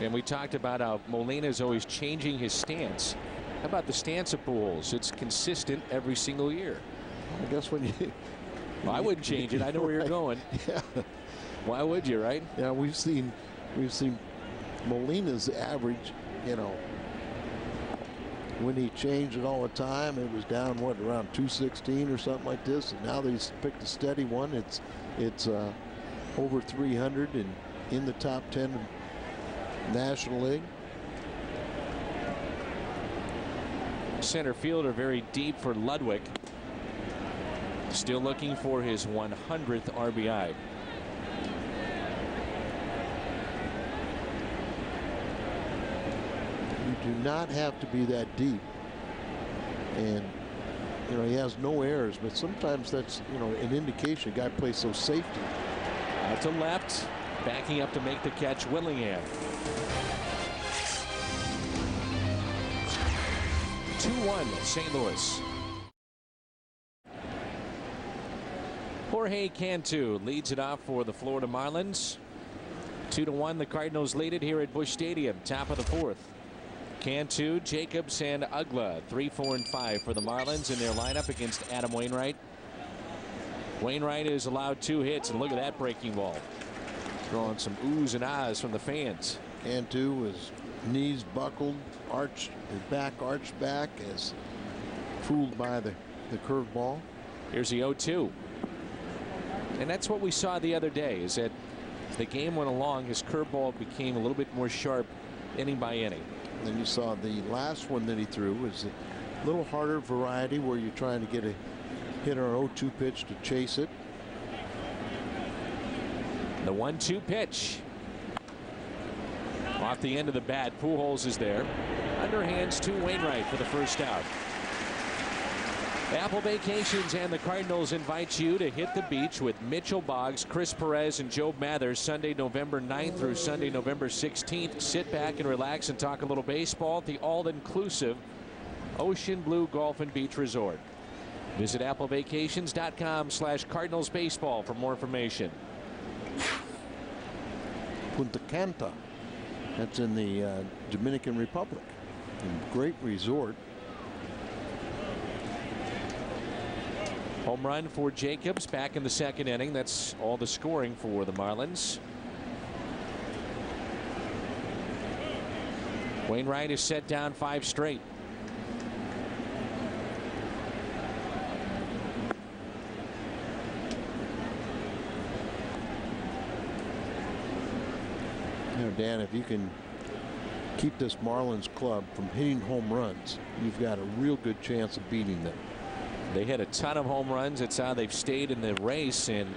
And we talked about how Molina is always changing his stance. How about the stance of Pujols? It's consistent every single year. I guess when you... Well, I wouldn't change it. I know where you're going. Yeah. Why would you, right? Yeah, we've seen Molina's average, when he changed it all the time, it was down around 216 or something like this, and now that he's picked a steady one, it's over 300 and in the top 10 National League. Center fielder very deep for Ludwig. Still looking for his 100th RBI. You do not have to be that deep, and he has no errors, but sometimes that's an indication a guy plays so safety. Out to left, backing up to make the catch, Willingham. 2-1 St. Louis. Jorge Cantu leads it off for the Florida Marlins. 2-1 the Cardinals lead it here at Busch Stadium, top of the 4th. Cantu, Jacobs, and Ugla 3, 4, and 5 for the Marlins in their lineup against Adam Wainwright. Wainwright is allowed 2 hits, and look at that breaking ball. Drawing some oohs and ahs from the fans. Cantu was knees buckled, his back arched back, as fooled by the curve ball. Here's the 0-2. And that's what we saw the other day, is that the game went along, his curveball became a little bit more sharp inning by inning. And then you saw the last one that he threw was a little harder variety, where you're trying to get a hitter 0-2 pitch to chase it. The 1-2 pitch. Off the end of the bat, Pujols is there. Underhands to Wainwright for the first out. Apple Vacations and the Cardinals invite you to hit the beach with Mitchell Boggs, Chris Perez, and Joe Mathers Sunday, November 9th through Sunday, November 16th. Sit back and relax and talk a little baseball at the all-inclusive Ocean Blue Golf and Beach Resort. Visit applevacations.com/Cardinals Baseball for more information. Punta Cana, that's in the Dominican Republic. A great resort. Home run for Jacobs back in the second inning. That's all the scoring for the Marlins. Wainwright is set down 5 straight. You know, Dan, if you can keep this Marlins club from hitting home runs, you've got a real good chance of beating them. They hit a ton of home runs. It's how they've stayed in the race, and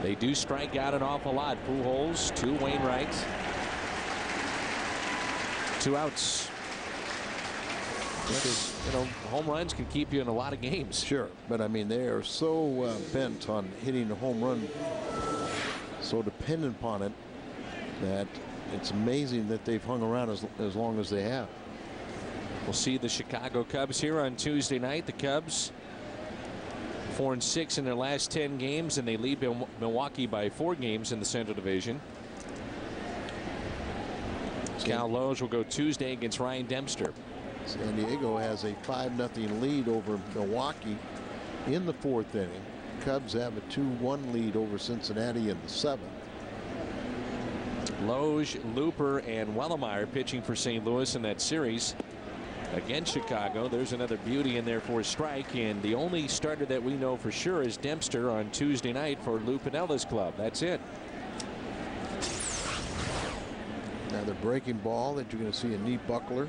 they do strike out an awful lot. Pujols, 2 Wainwright, 2 outs. Because, you know, home runs can keep you in a lot of games. Sure, but I mean, they are so bent on hitting a home run, so dependent upon it, that it's amazing that they've hung around as long as they have. We'll see the Chicago Cubs here on Tuesday night. The Cubs 4-6 in their last 10 games, and they lead Milwaukee by 4 games in the Central Division. Cal Loge will go Tuesday against Ryan Dempster. San Diego has a 5-0 lead over Milwaukee in the 4th inning. Cubs have a 2-1 lead over Cincinnati in the 7th. Loge, Looper, and Wellemeyer pitching for St. Louis in that series against Chicago. There's another beauty in there for a strike, and the only starter that we know for sure is Dempster on Tuesday night for Lou Piniella's club. That's it. Now the breaking ball that you're going to see a knee buckler.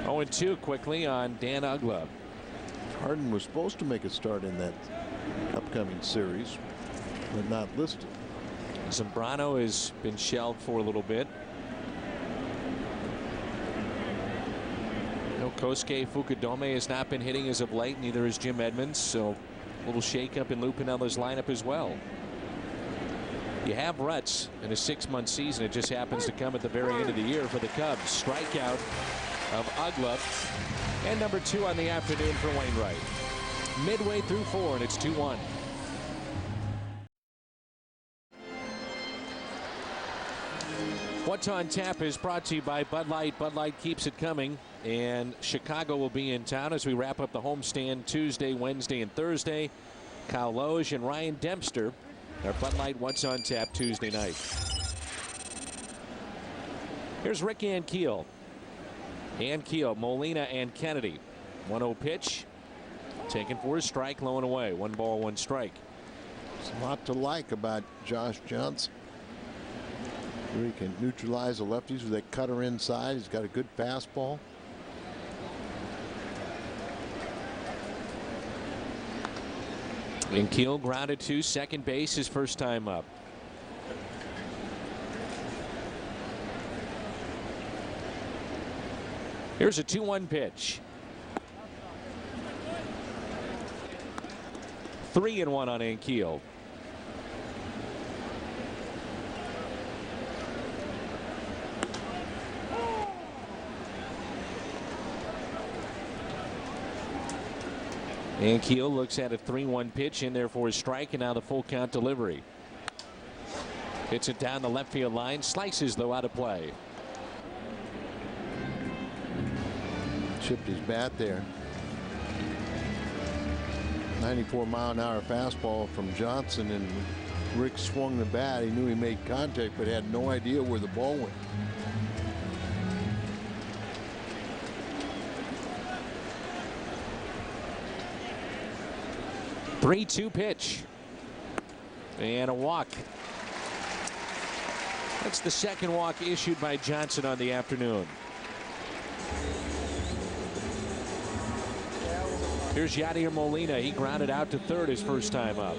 0-2 quickly on Dan Uggla. Harden was supposed to make a start in that upcoming series, but not listed. Zambrano has been shelved for a little bit. Kosuke Fukudome has not been hitting as of late. Neither has Jim Edmonds. So a little shakeup in Lou Piniella's lineup as well. You have ruts in a 6-month season. It just happens to come at the very end of the year for the Cubs. Strikeout of Uggla, and number 2 on the afternoon for Wainwright. Midway through 4, and it's 2-1. What's on Tap is brought to you by Bud Light. Bud Light keeps it coming, and Chicago will be in town as we wrap up the homestand Tuesday, Wednesday, and Thursday. Kyle Loge and Ryan Dempster are Bud Light What's on Tap Tuesday night. Here's Rick Ankiel. Ankiel, Molina, and Kennedy. 1-0 pitch. Taken for a strike, low and away. 1 ball, 1 strike. There's a lot to like about Josh Johnson. He can neutralize the lefties with that cutter inside. He's got a good fastball. Ankiel grounded to second base his first time up. Here's a 2-1 pitch. 3-1 on Ankiel. Ankiel looks at a 3-1 pitch in there for a strike, and now the full count delivery. Hits it down the left field line, slices though out of play. Chipped his bat there. 94-mile-an-hour fastball from Johnson, and Rick swung the bat. He knew he made contact, but had no idea where the ball went. Three-2 pitch. And a walk. That's the second walk issued by Johnson on the afternoon. Here's Yadier Molina. He grounded out to third his first time up.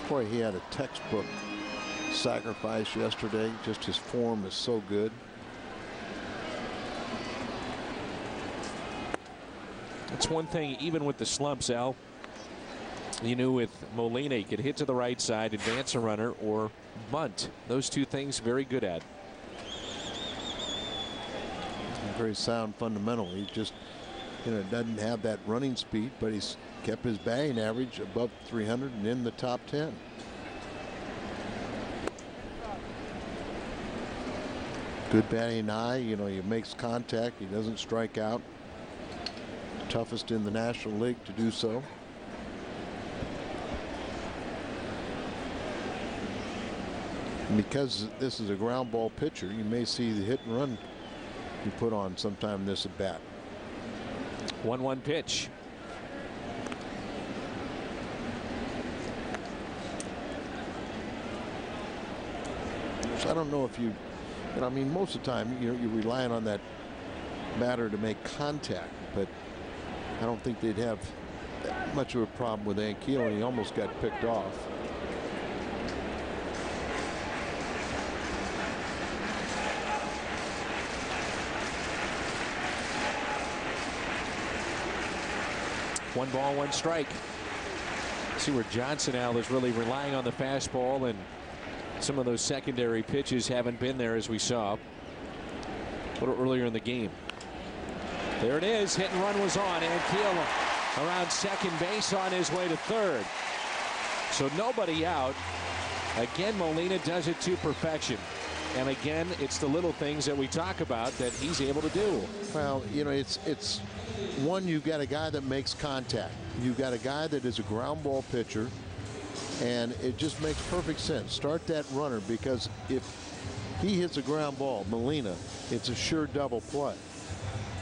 Boy, he had a textbook sacrifice yesterday. Just his form is so good. That's one thing, even with the slumps, Al. You knew with Molina, he could hit to the right side, advance a runner, or bunt. Those two things very good at. Very sound fundamental. He just, doesn't have that running speed, but he's kept his batting average above 300 and in the top 10. Good batting eye. He makes contact. He doesn't strike out. Toughest in the National League to do so. And because this is a ground ball pitcher, you may see the hit and run be put on sometime this at bat. 1-1 pitch. So I don't know if I mean, most of the time you're relying on that batter to make contact, but I don't think they'd have that much of a problem with Ankiel, and he almost got picked off. One ball, one strike. See where Johnson now is really relying on the fastball, and some of those secondary pitches haven't been there as we saw a little earlier in the game. There it is. Hit and run was on. Ankiel around second base on his way to third. So nobody out. Again, Molina does it to perfection. And again, it's the little things that we talk about that he's able to do. Well, it's one, you've got a guy that makes contact. You've got a guy that is a ground ball pitcher, and it just makes perfect sense. Start that runner, because if he hits a ground ball, Molina, it's a sure double play.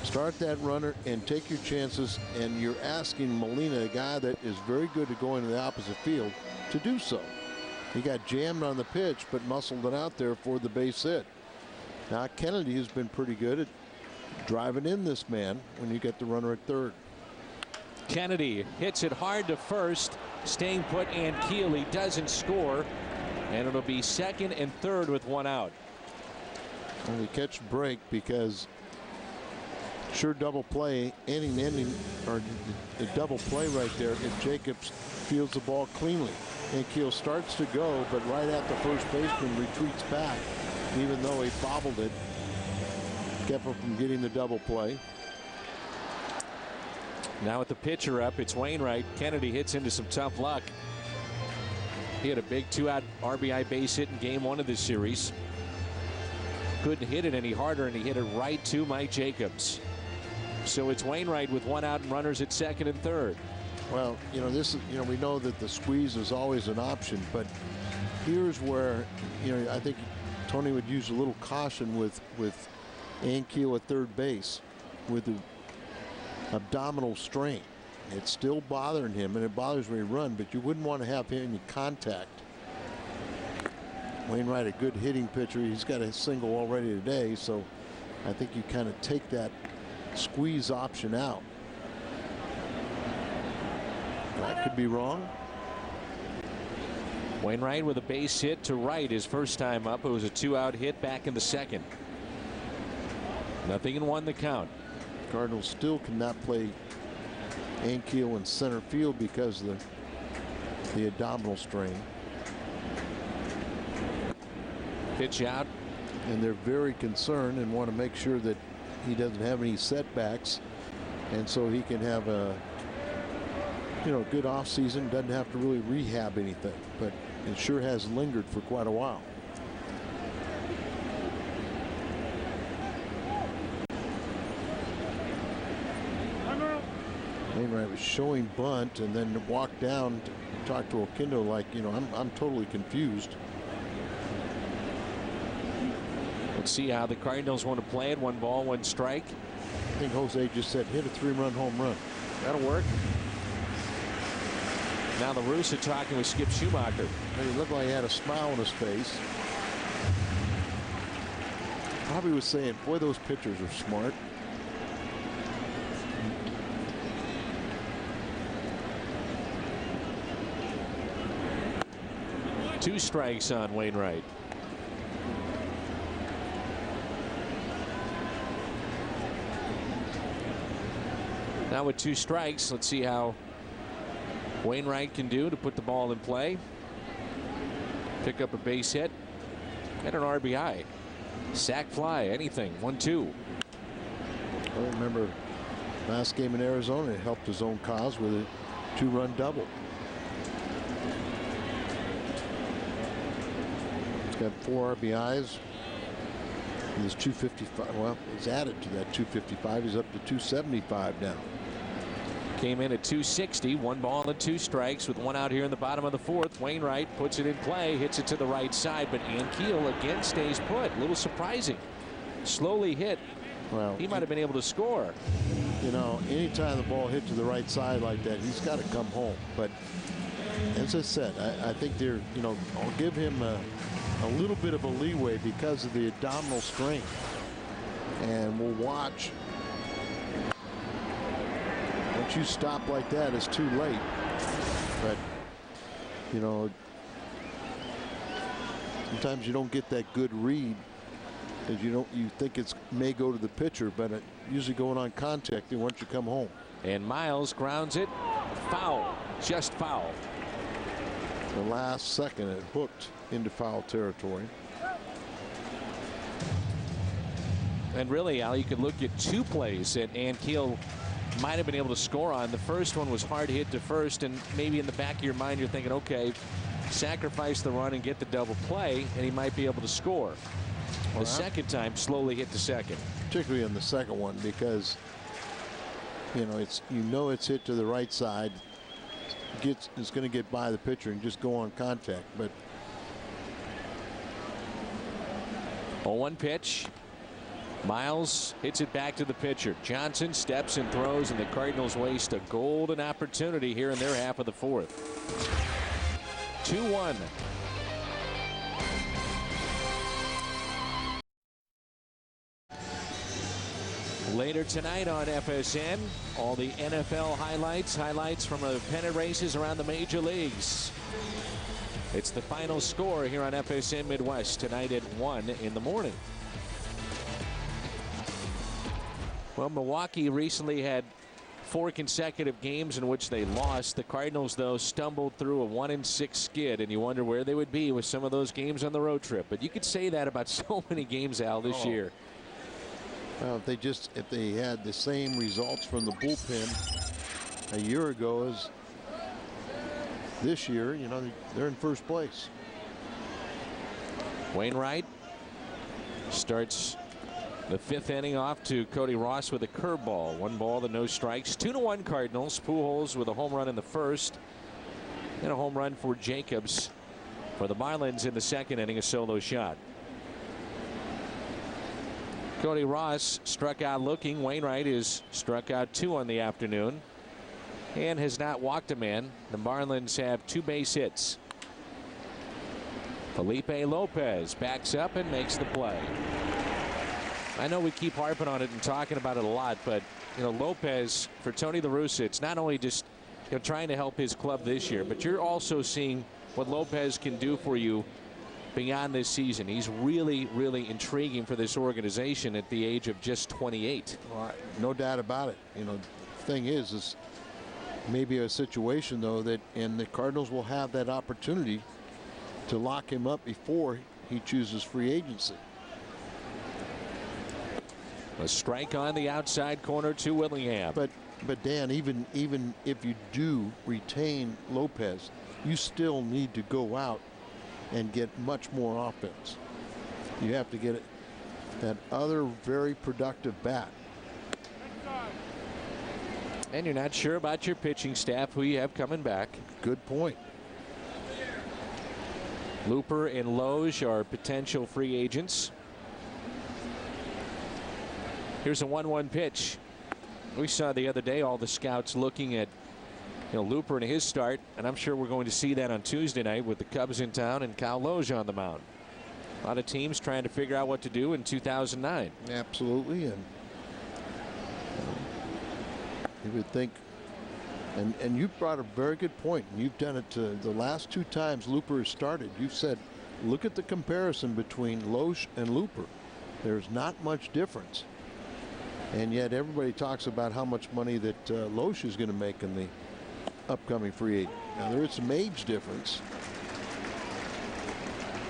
Start that runner and take your chances, and you're asking Molina, a guy that is very good at going to the opposite field, to do so. He got jammed on the pitch, but muscled it out there for the base hit. Now Kennedy has been pretty good at driving in this man when you get the runner at third. Kennedy hits it hard to first, staying put, and Keeley doesn't score, and it'll be second and third with one out. And we catch a break, because sure double play, ending, or the double play right there if Jacobs fields the ball cleanly. And Keel starts to go, but right at the first baseman retreats back, even though he bobbled it, kept him from getting the double play. Now with the pitcher up, it's Wainwright. Kennedy hits into some tough luck. He had a big 2-out RBI base hit in game 1 of this series. Couldn't hit it any harder, and he hit it right to Mike Jacobs. So it's Wainwright with 1 out and runners at second and third. Well, this is, we know that the squeeze is always an option, but here's where, I think Tony would use a little caution with Ankiel at third base with the abdominal strain. It's still bothering him, and it bothers when he runs, but you wouldn't want to have any contact. Wainwright, a good hitting pitcher. He's got a single already today, so I think you kind of take that squeeze option out. That could be wrong. Wainwright with a base hit to right his first time up. It was a 2-out hit back in the second. 0-1 the count. Cardinals still cannot play Ankiel in center field because of the abdominal strain. Pitch out. And they're very concerned and want to make sure that he doesn't have any setbacks, and so he can have a good off season, doesn't have to really rehab anything, but it sure has lingered for quite a while. Wainwright was showing bunt and then walked down to talk to Oquendo like, I'm totally confused. Let's see how the Cardinals want to play it. 1 ball, 1 strike. I think Jose just said hit a 3-run home run. That'll work. Now the Russa talking with Skip Schumacher. He looked like he had a smile on his face. Probably was saying, boy, those pitchers are smart. 2 strikes on Wainwright. Now with 2 strikes, let's see how Wainwright can do to put the ball in play. Pick up a base hit and an RBI. Sac fly, anything. 1-2. I remember last game in Arizona, he helped his own cause with a 2-run double. He's got 4 RBIs. He's 255. Well, he's added to that 255. He's up to 275 now. Came in at 260, 1 ball and 2 strikes with 1 out here in the bottom of the 4th. Wainwright puts it in play, hits it to the right side, but Ankiel again stays put. A little surprising. Slowly hit. Well, he might have been able to score. You know, anytime the ball hit to the right side like that, he's got to come home. But as I said, I think they're, you know, I'll give him a little bit of a leeway because of the abdominal strength. And we'll watch. Once you stop like that, it's too late. But, you know, sometimes you don't get that good read because you think it's may go to the pitcher, but it usually going on contact once you come home. And Miles grounds it foul, just foul. The last second it hooked into foul territory. And really, Al, you could look at 2 plays that Ankiel might have been able to score on. The first one was hard hit to first, and maybe in the back of your mind you're thinking, okay, sacrifice the run and get the double play and he might be able to score. The second time slowly hit to second. Particularly in the second one, because it's hit to the right side, it's going to get by the pitcher and just go on contact. But 0-1 pitch. Miles hits it back to the pitcher. Johnson steps and throws, and the Cardinals waste a golden opportunity here in their half of the 4th. 2-1. Later tonight on FSN, all the NFL highlights from the pennant races around the major leagues. It's the final score here on FSN Midwest tonight at 1 in the morning. Well, Milwaukee recently had 4 consecutive games in which they lost. The Cardinals, though, stumbled through a 1-6 skid, and you wonder where they would be with some of those games on the road trip. But you could say that about so many games, Al, this year. Well, if they had the same results from the bullpen a year ago as this year, you know, they're in first place. Wainwright starts the 5th inning off to Cody Ross with a curveball. 1 ball to no strikes. 2-1 Cardinals. Pujols with a home run in the 1st and a home run for Jacobs for the Marlins in the 2nd inning, a solo shot. Cody Ross struck out looking. Wainwright is struck out 2 on the afternoon and has not walked a man. The Marlins have 2 base hits. Felipe Lopez backs up and makes the play. I know we keep harping on it and talking about it a lot, but you know, Lopez, for Tony La Russa, it's not only just trying to help his club this year, but you're also seeing what Lopez can do for you beyond this season. He's really, really intriguing for this organization at the age of just 28. Well, no doubt about it. You know, the thing is maybe a situation though that, and the Cardinals will have that opportunity to lock him up before he chooses free agency. A strike on the outside corner to Willingham. But Dan, even if you do retain Lopez, you still need to go out and get much more offense. You have to get that other very productive bat. And you're not sure about your pitching staff, who you have coming back. Good point. Looper and Loge are potential free agents. Here's a 1-1 pitch. We saw the other day all the scouts looking at Looper and his start, and I'm sure we're going to see that on Tuesday night with the Cubs in town and Kyle Loge on the mound. A lot of teams trying to figure out what to do in 2009. Absolutely, and you would think And you brought a very good point, and you've done it to the last 2 times Looper has started. You've said, look at the comparison between Loesch and Looper. There's not much difference. And yet everybody talks about how much money that Loesch is going to make in the upcoming free agent. Now there is some age difference,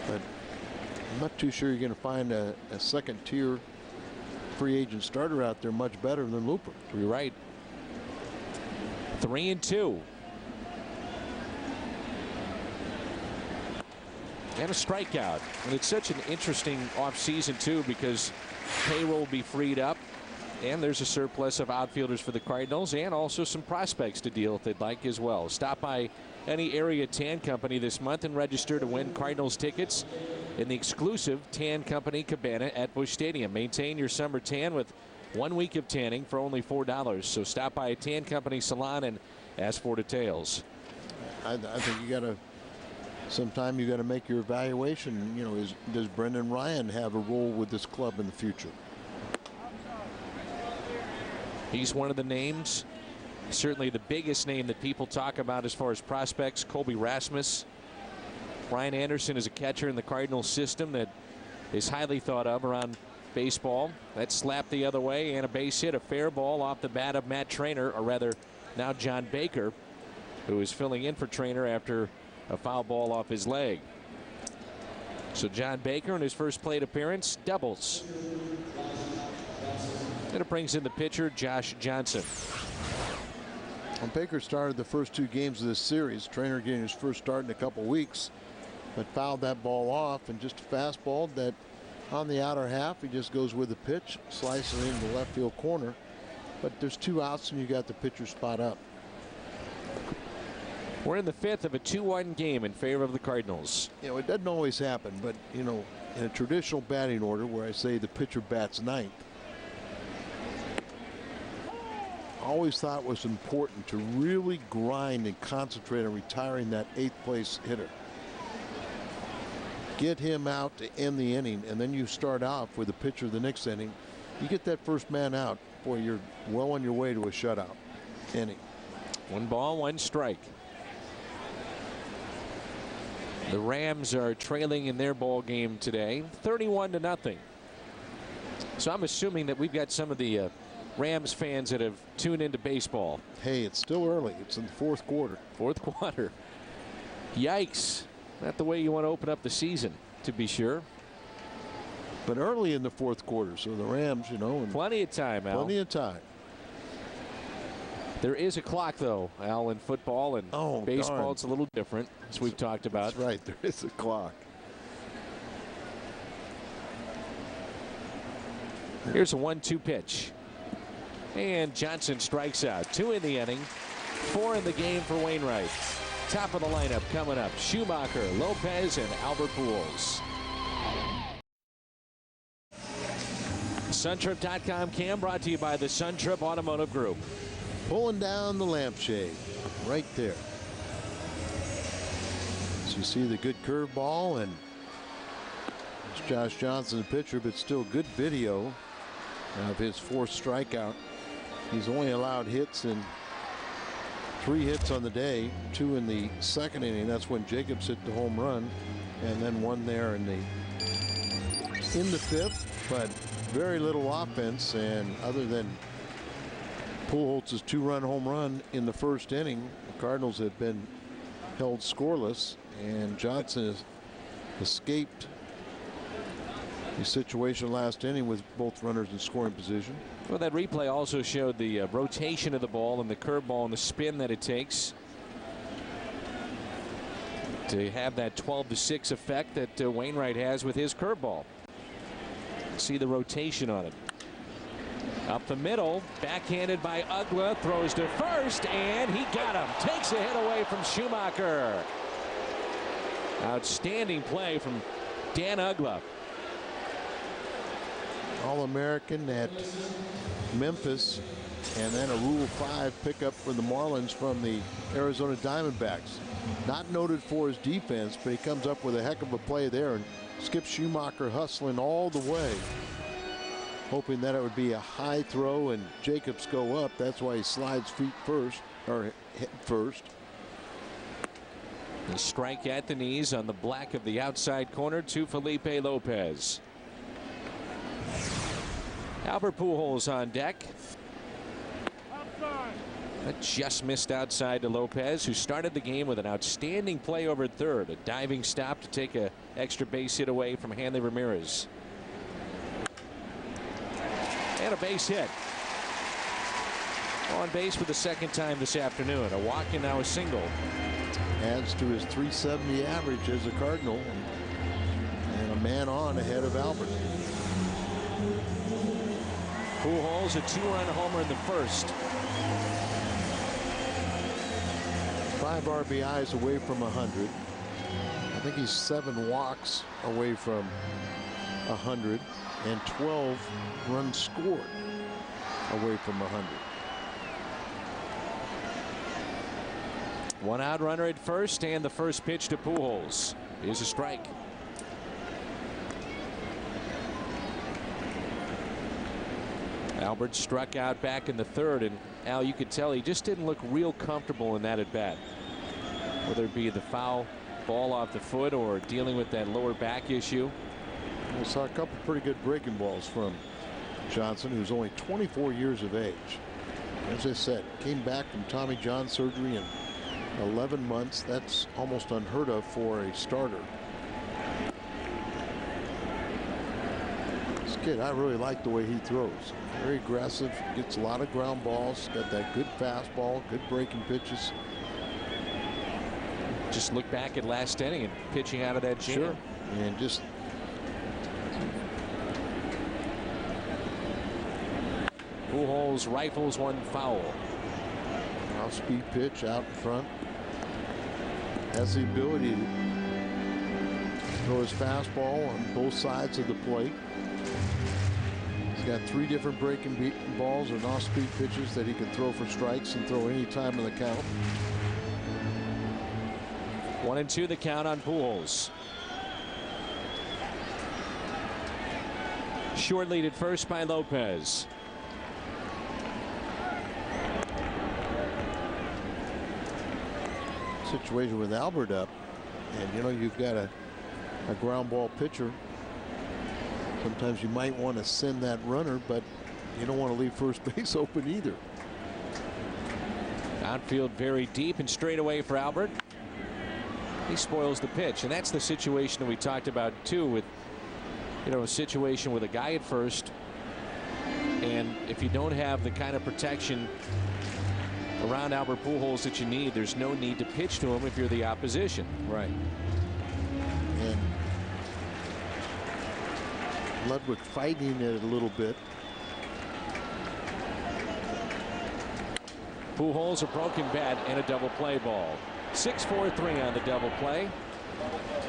but I'm not too sure you're going to find a second-tier free agent starter out there much better than Looper. You're right. 3-2. And a strikeout. And it's such an interesting offseason, too, because payroll will be freed up. And there's a surplus of outfielders for the Cardinals and also some prospects to deal if they'd like as well. Stop by any area tan company this month and register to win Cardinals tickets in the exclusive Tan Company Cabana at Busch Stadium. Maintain your summer tan with 1 week of tanning for only $4. So stop by a Tan Company salon and ask for details. I think you got to sometime you got to make your evaluation. You know, does Brendan Ryan have a role with this club in the future? He's one of the names, certainly the biggest name that people talk about as far as prospects. Colby Rasmus. Ryan Anderson is a catcher in the Cardinals system that is highly thought of around baseball. That slapped the other way and a base hit, a fair ball off the bat of Matt Trainer, or rather now John Baker, who is filling in for Trainer after a foul ball off his leg. So John Baker in his first plate appearance doubles. And it brings in the pitcher, Josh Johnson. When Baker started the first 2 games of this series, Trainer getting his first start in a couple weeks, but fouled that ball off, and just a fastball that on the outer half, he just goes with the pitch, slices it into the left field corner. But there's 2 outs and you got the pitcher spot up. We're in the 5th of a 2-1 game in favor of the Cardinals. You know, it doesn't always happen, but you know, in a traditional batting order where I say the pitcher bats 9th, always thought it was important to really grind and concentrate on retiring that 8th place hitter. Get him out to end the inning, and then you start off with the pitcher the next inning. You get that first man out, boy, you're well on your way to a shutout inning. 1 ball, 1 strike. The Rams are trailing in their ball game today, 31-0. So I'm assuming that we've got some of the Rams fans that have tuned into baseball. Hey, it's still early. It's in the 4th quarter. 4th quarter. Yikes. Not the way you want to open up the season, to be sure. But early in the 4th quarter, so the Rams, you know. Plenty of time, Al. Plenty of time. There is a clock, though, Al, in football, and baseball, darn. it's a little different, as we've talked about. That's right. There is a clock. Here's a 1-2 pitch. And Johnson strikes out. 2 in the inning, 4 in the game for Wainwright. Top of the lineup coming up: Schumacher, Lopez, and Albert Pujols. Suntrip.com Cam brought to you by the Suntrip Automotive Group. Pulling down the lampshade right there. So you see the good curveball, and it's Josh Johnson, the pitcher, but still good video of his 4th strikeout. He's only allowed hits in 3 hits on the day, 2 in the 2nd inning. That's when Jacobs hit the home run, and then 1 there in the 5th. But very little offense, and other than Pujols' 2-run home run in the 1st inning, the Cardinals have been held scoreless, and Johnson has escaped the situation last inning with both runners in scoring position. Well, that replay also showed the rotation of the ball and the curveball and the spin that it takes to have that 12-6 effect that Wainwright has with his curveball. See the rotation on it. Up the middle, backhanded by Ugla, throws to first, and he got him. Takes a hit away from Schumacher. Outstanding play from Dan Ugla. All-American at Memphis, and then a Rule 5 pickup for the Marlins from the Arizona Diamondbacks. Not noted for his defense, but he comes up with a heck of a play there, and Skip Schumacher hustling all the way, hoping that it would be a high throw and Jacobs go up. That's why he slides feet first. or hit first. The strike at the knees on the black of the outside corner to Felipe Lopez. Albert Pujols on deck. That just missed outside to Lopez, who started the game with an outstanding play over at third. A diving stop to take an extra base hit away from Hanley Ramirez. And a base hit. On base for the second time this afternoon. A walk and now a single. Adds to his .370 average as a Cardinal. And a man on ahead of Albert. Pujols a 2-run homer in the first. 5 RBIs away from 100. I think he's 7 walks away from 100 and 12 runs scored away from 100. 1 out runner at first, and the first pitch to Pujols is a strike. Albert struck out back in the third, and Al, you could tell he just didn't look real comfortable in that at bat. Whether it be the foul ball off the foot or dealing with that lower back issue. We saw a couple pretty good breaking balls from Johnson, who's only 24 years of age. As I said, came back from Tommy John surgery in 11 months. That's almost unheard of for a starter. This kid, I really like the way he throws. Very aggressive, gets a lot of ground balls, got that good fastball, good breaking pitches. Just look back at last inning and pitching out of that jam. Sure. And just Pujols rifles one foul. Off-speed pitch out in front. Has the ability to throw his fastball on both sides of the plate. He's got 3 different breaking balls and off-speed pitches that he can throw for strikes and throw any time in the count. 1-2 the count on Pujols. Short lead at first by Lopez. Situation with Albert up, and you know you've got a ground ball pitcher. Sometimes you might want to send that runner, but you don't want to leave first base open either. Outfield very deep and straight away for Albert. He spoils the pitch, and that's the situation that we talked about too, with a situation with a guy at first, and if you don't have the kind of protection around Albert Pujols that you need, there's no need to pitch to him if you're the opposition. Right. And Ludwig fighting it a little bit. Pujols a broken bat and a double play ball. 6-4-3 on the double play,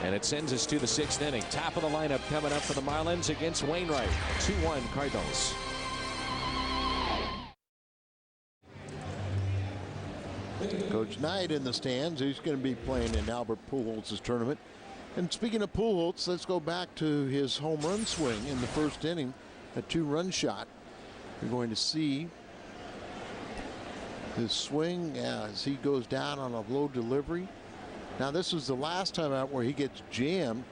and it sends us to the 6th inning. Top of the lineup coming up for the Marlins against Wainwright. 2-1 Cardinals. Coach Knight in the stands. He's going to be playing in Albert Pujols' tournament. And speaking of Pujols, let's go back to his home run swing in the first inning. A 2-run shot. You're going to see his swing as he goes down on a low delivery. Now this is the last time out where he gets jammed,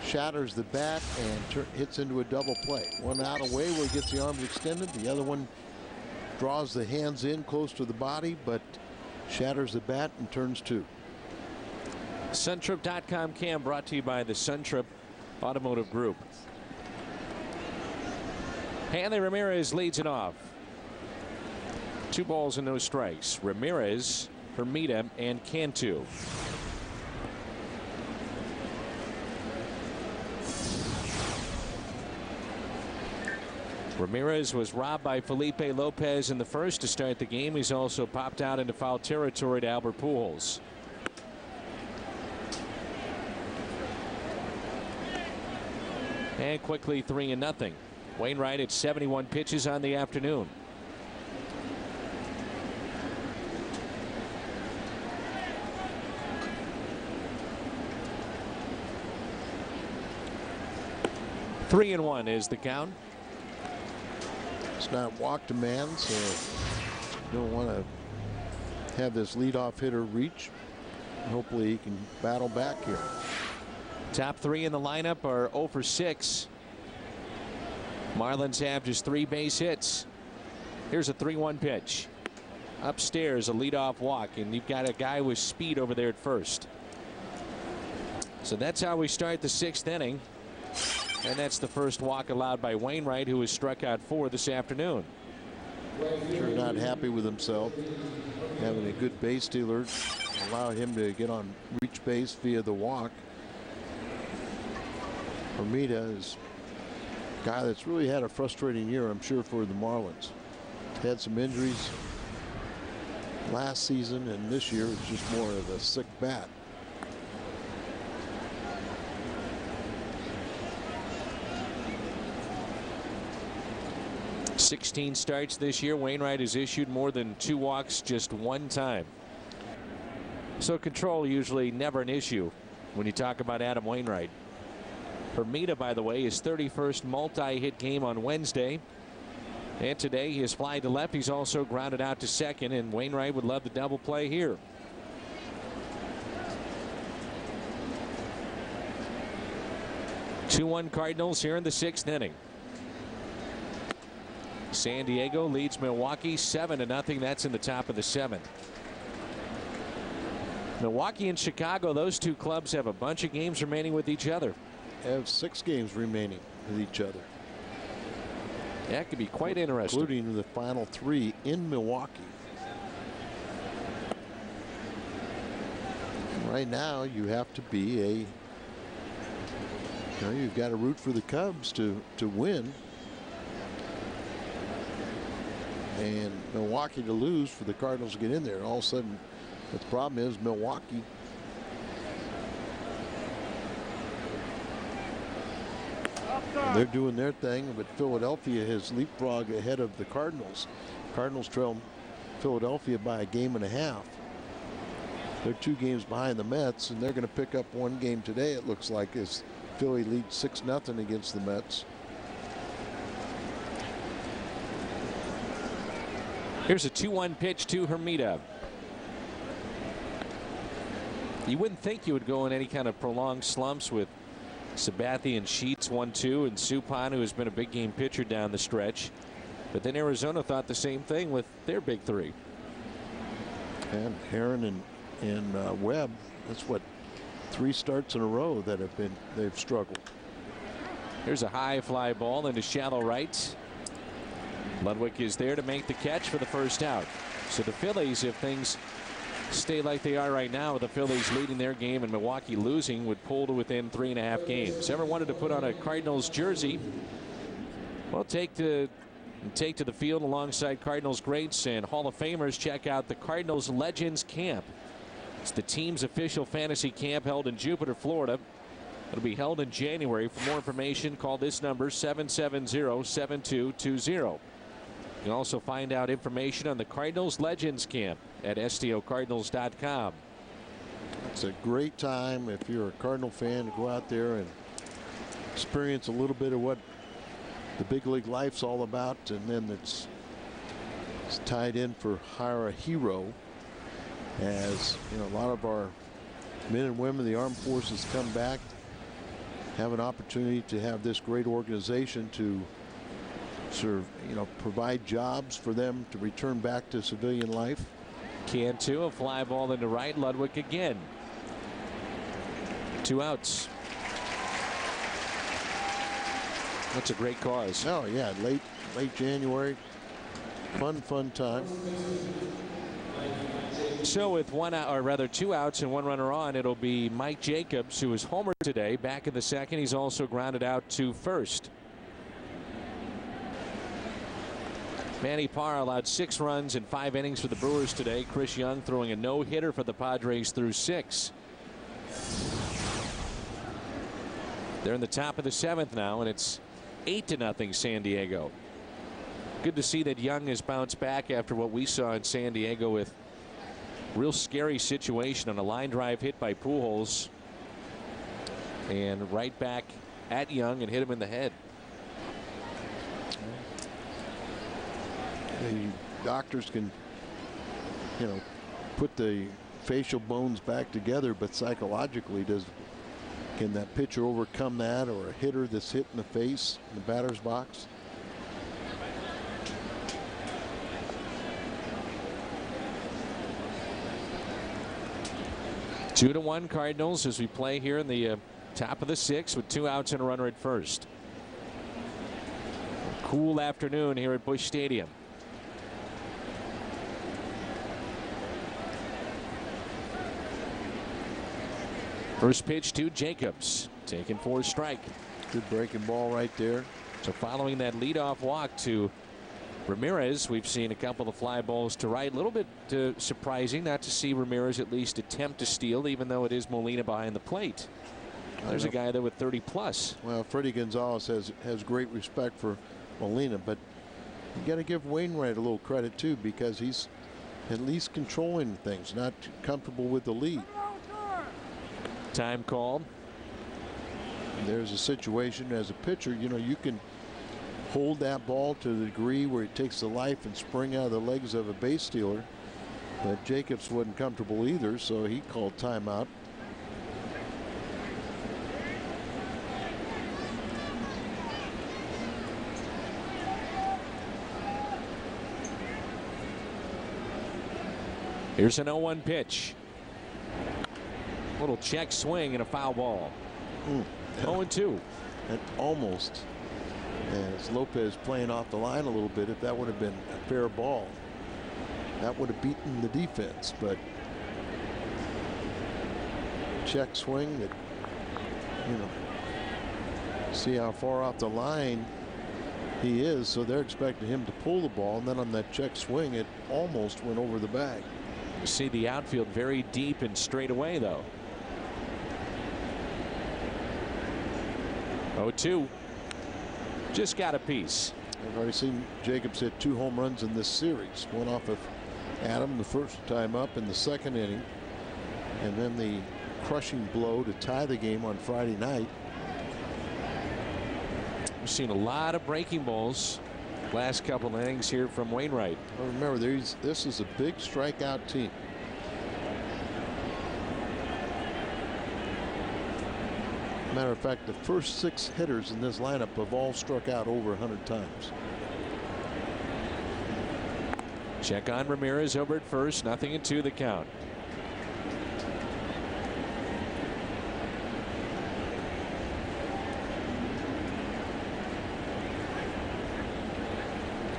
shatters the bat, and hits into a double play. One out away where he gets the arms extended. The other one draws the hands in close to the body, but shatters the bat and turns 2. Suntrip.com cam brought to you by the Suntrip Automotive Group. Hanley Ramirez leads it off. 2 balls and no strikes. Ramirez, Hermida, and Cantu. Ramirez was robbed by Felipe Lopez in the first to start the game. He's also popped out into foul territory to Albert Pujols. And quickly 3-0. Wainwright at 71 pitches on the afternoon. Three and 1 is the count. It's not walk to man, so you don't want to have this leadoff hitter reach. Hopefully he can battle back here. Top three in the lineup are 0 for 6. Marlins have just 3 base hits. Here's a 3-1 pitch. Upstairs, a leadoff walk, and you've got a guy with speed over there at first. So that's how we start the 6th inning. And that's the first walk allowed by Wainwright, who has struck out 4 this afternoon. Sure not happy with himself. Having a good base stealer allowed him to get on reach base via the walk. Hermida is a guy that's really had a frustrating year, I'm sure, for the Marlins. Had some injuries last season, and this year it's just more of a sick bat. "16 starts this year. Wainwright has issued more than 2 walks just 1 time. So control usually never an issue when you talk about Adam Wainwright. Hermida, by the way, his 31st multi-hit game on Wednesday. And today he has fly to left. He's also grounded out to second, and Wainwright would love the double play here. "2-1 Cardinals here in the 6th inning. San Diego leads Milwaukee 7-0. That's in the top of the 7th. Milwaukee and Chicago, those 2 clubs have a bunch of games remaining with each other. Have 6 games remaining with each other. That could be quite interesting. Including the final 3 in Milwaukee. Right now you have to be you've got to root for the Cubs to win. And Milwaukee to lose for the Cardinals to get in there. And all of a sudden, the problem is Milwaukee. They're doing their thing, but Philadelphia has leapfrogged ahead of the Cardinals. Cardinals trail Philadelphia by 1.5 games. They're 2 games behind the Mets, and they're going to pick up 1 game today, it looks like, as Philly leads 6-0 against the Mets. Here's a 2-1 pitch to Hermida. You wouldn't think you would go in any kind of prolonged slumps with Sabathia and Sheets 1-2, and Suppan, who has been a big game pitcher down the stretch. But then Arizona thought the same thing with their big 3. And Heron and Webb, that's what, 3 starts in a row that they've struggled. Here's a high fly ball into shallow right. Ludwig is there to make the catch for the first out. So the Phillies, if things stay like they are right now, with the Phillies leading their game and Milwaukee losing, would pull to within 3.5 games. Ever wanted to put on a Cardinals jersey? Well, take to the field alongside Cardinals greats and Hall of Famers. Check out the Cardinals Legends Camp. It's the team's official fantasy camp held in Jupiter, Florida. It'll be held in January. For more information, call this number, 770-7220. You can also find out information on the Cardinals Legends Camp at stocardinals.com. It's a great time if you're a Cardinal fan to go out there and experience a little bit of what the big league life's all about, and then it's tied in for Hire a Hero, as you know, a lot of our men and women of the armed forces come back, have an opportunity to have this great organization to serve, provide jobs for them to return back to civilian life. Cantu, a fly ball into right. Ludwig again. 2 outs. That's a great cause. Oh yeah, late January, fun time. So with 1 out, or rather 2 outs and 1 runner on, it'll be Mike Jacobs, who is homered today, back in the 2nd. He's also grounded out to 1st. Manny Parr allowed 6 runs in 5 innings for the Brewers today. Chris Young throwing a no-hitter for the Padres through 6. They're in the top of the 7th now, and it's 8-0 San Diego. Good to see that Young has bounced back after what we saw in San Diego with real scary situation on a line drive hit by Pujols, and right back at Young and hit him in the head. The doctors can, put the facial bones back together, but psychologically, can that pitcher overcome that, or a hitter that's hit in the face in the batter's box? Two to one Cardinals as we play here in the top of the sixth with 2 outs and a runner at first. A cool afternoon here at Busch Stadium. First pitch to Jacobs, taken for a strike. Good breaking ball right there. So following that leadoff walk to Ramirez, we've seen a couple of fly balls to right. A little bit surprising not to see Ramirez at least attempt to steal, even though it is Molina behind the plate. There's a guy there with 30 plus. Well, Freddie Gonzalez has great respect for Molina, but you got to give Wainwright a little credit too, because he's at least controlling things, not comfortable with the lead. Time called. There's a situation as a pitcher, you can hold that ball to the degree where it takes the life and spring out of the legs of a base stealer. But Jacobs wasn't comfortable either, so he called timeout. Here's an 0-1 pitch. Little check swing and a foul ball. 0-2. And almost. As Lopez playing off the line a little bit, if that would have been a fair ball, that would have beaten the defense. But check swing that, see how far off the line he is. So they're expecting him to pull the ball, and then on that check swing, it almost went over the bag. You see the outfield very deep and straight away, though. 0-2. Just got a piece. I've already seen Jacobs hit 2 home runs in this series. One off of Adam the first time up in the second inning, and then the crushing blow to tie the game on Friday night. We've seen a lot of breaking balls last couple innings here from Wainwright. Well, remember, this is a big strikeout team. Matter of fact, the first 6 hitters in this lineup have all struck out over 100 times. Check on Ramirez over at first. 0-2 the count.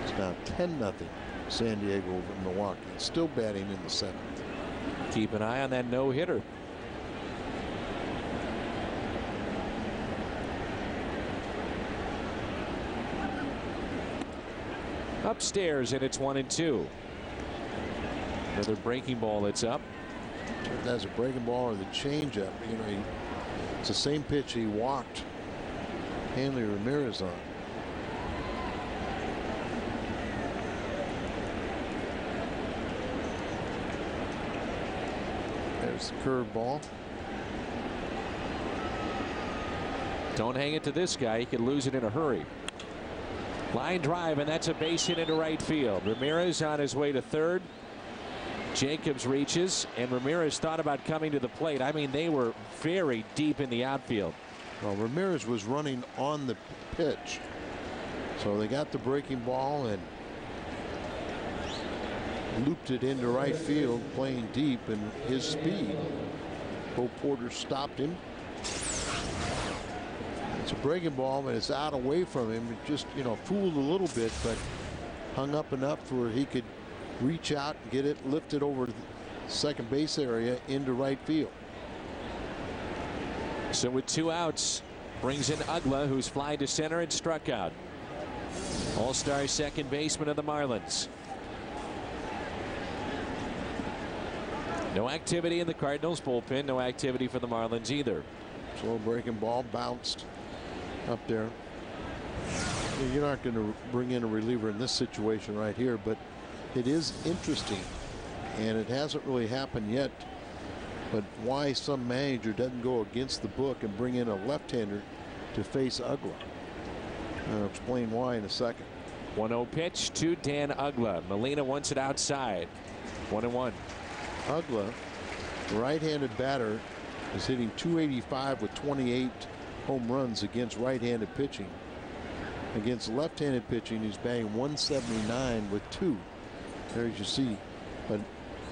It's now 10-0 San Diego over Milwaukee. Still batting in the 7th. Keep an eye on that no-hitter. Upstairs, and it's 1-2. Another breaking ball that's up. That's a breaking ball or the changeup. It's the same pitch he walked Hanley Ramirez on. There's the curve ball. Don't hang it to this guy. He could lose it in a hurry. Line drive, and that's a base hit into right field. Ramirez on his way to third. Jacobs reaches, and Ramirez thought about coming to the plate. I mean, they were very deep in the outfield. Well, Ramirez was running on the pitch, so they got the breaking ball and looped it into right field, playing deep, and his speed. Bo Porter stopped him. It's a breaking ball, and it's out away from him. It just, fooled a little bit, but hung up enough where he could reach out and get it lifted over the second base area into right field. So with 2 outs, brings in Ugla, who's flying to center and struck out. All-star second baseman of the Marlins. No activity in the Cardinals bullpen. No activity for the Marlins either. Slow breaking ball, bounced up there. You're not going to bring in a reliever in this situation right here, but it is interesting, and it hasn't really happened yet. But why some manager doesn't go against the book and bring in a left-hander to face Ugla? I'll explain why in a second. 1-0 pitch to Dan Ugla. Molina wants it outside. 1-1. Ugla, right-handed batter, is hitting .285 with 28 home runs against right-handed pitching. Against left-handed pitching, he's batting .179 with 2. There you see. But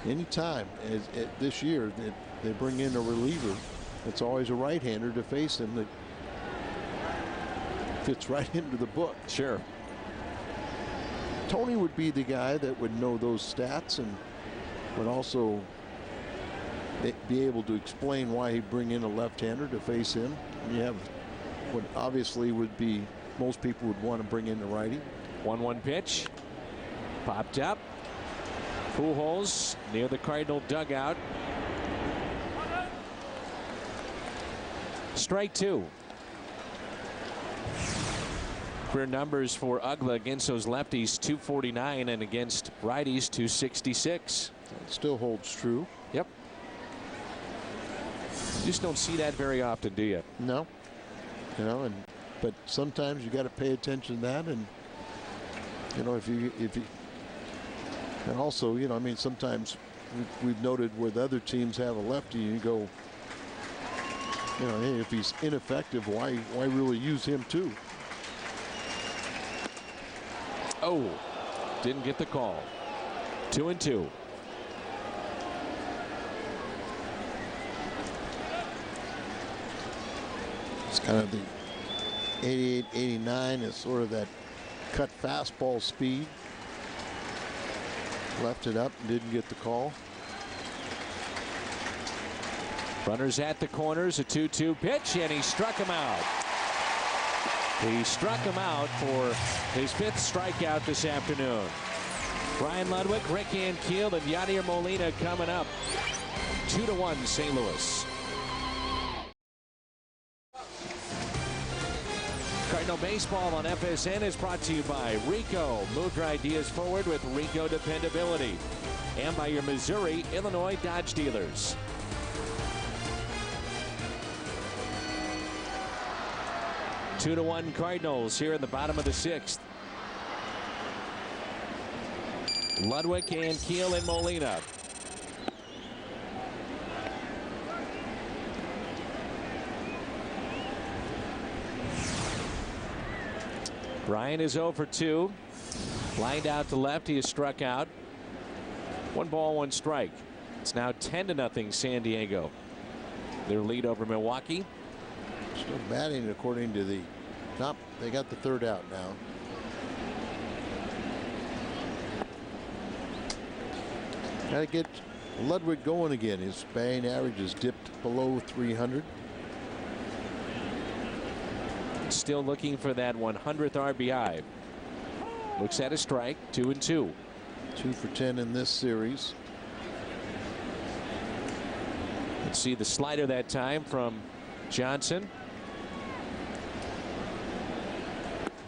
anytime this year they bring in a reliever, it's always a right-hander to face him that fits right into the book. Sure. Tony would be the guy that would know those stats and would also be able to explain why he'd bring in a left-hander to face him. And you have what obviously would be most people would want to bring in the righty. 1-1 pitch. Popped up. Pujols near the Cardinal dugout. Strike 2. Career numbers for Ugla against those lefties, .249, and against righties, .266. It still holds true. Yep. You just don't see that very often, do you? No. You know, but sometimes you got to pay attention to that, and you know, if you and also, you know, I mean, sometimes we've noted where the other teams have a lefty, you go, you know, hey, if he's ineffective, why really use him too? Oh, didn't get the call. 2-2. It's kind of the 88, 89 is sort of that cut fastball speed. Left it up and didn't get the call. Runners at the corners, a 2-2 pitch, and he struck him out. He struck him out for his 5th strikeout this afternoon. Brian Ludwig, Rick Ankiel, and Yadier Molina coming up. 2-1 St. Louis. Cardinal Baseball on FSN is brought to you by Rico. Move your ideas forward with Rico dependability. And by your Missouri, Illinois Dodge dealers. Two to 1 Cardinals here in the bottom of the 6th. Ludwig, Ankiel, and Molina. Ryan is 0 for 2. Lined out to left. He is struck out. 1 ball, 1 strike. It's now 10-0 San Diego. Their lead over Milwaukee. Still batting according to the. Nope, they got the 3rd out now. Got to get Ludwig going again. His batting average has dipped below 300. Still looking for that 100th RBI. Looks at a strike. 2-2. 2 for 10 in this series. Let's see the slider that time from Johnson.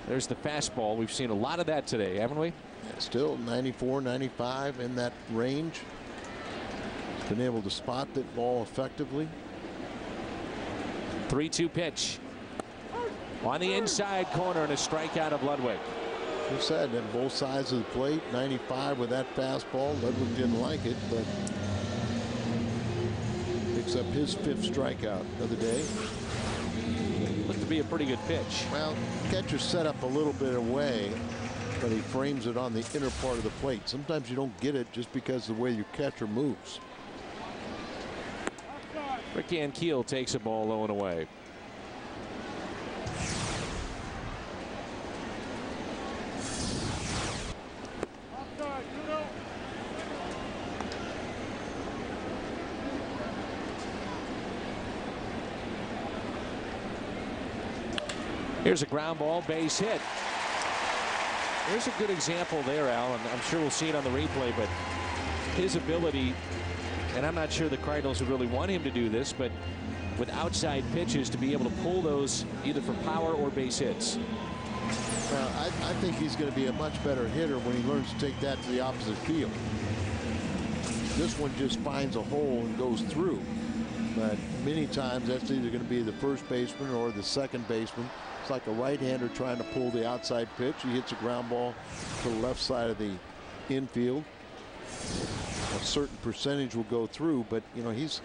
There's the fastball. We've seen a lot of that today, haven't we? Yeah, still 94, 95 in that range. Been able to spot that ball effectively. 3-2 pitch. On the inside corner and a strikeout of Ludwig. He said on both sides of the plate, 95 with that fastball. Ludwig didn't like it, but picks up his 5th strikeout of the day. Looked to be a pretty good pitch. Well, catcher set up a little bit away, but he frames it on the inner part of the plate. Sometimes you don't get it just because of the way your catcher moves. Rick Ankiel takes a ball low and away. Here's a ground ball, base hit. There's a good example there, Al, and I'm sure we'll see it on the replay, but his ability, and I'm not sure the Cardinals would really want him to do this, but with outside pitches to be able to pull those either for power or base hits. Well, I think he's going to be a much better hitter when he learns to take that to the opposite field. This one just finds a hole and goes through. But many times that's either going to be the first baseman or the second baseman. It's like a right-hander trying to pull the outside pitch. He hits a ground ball to the left side of the infield. A certain percentage will go through, but he's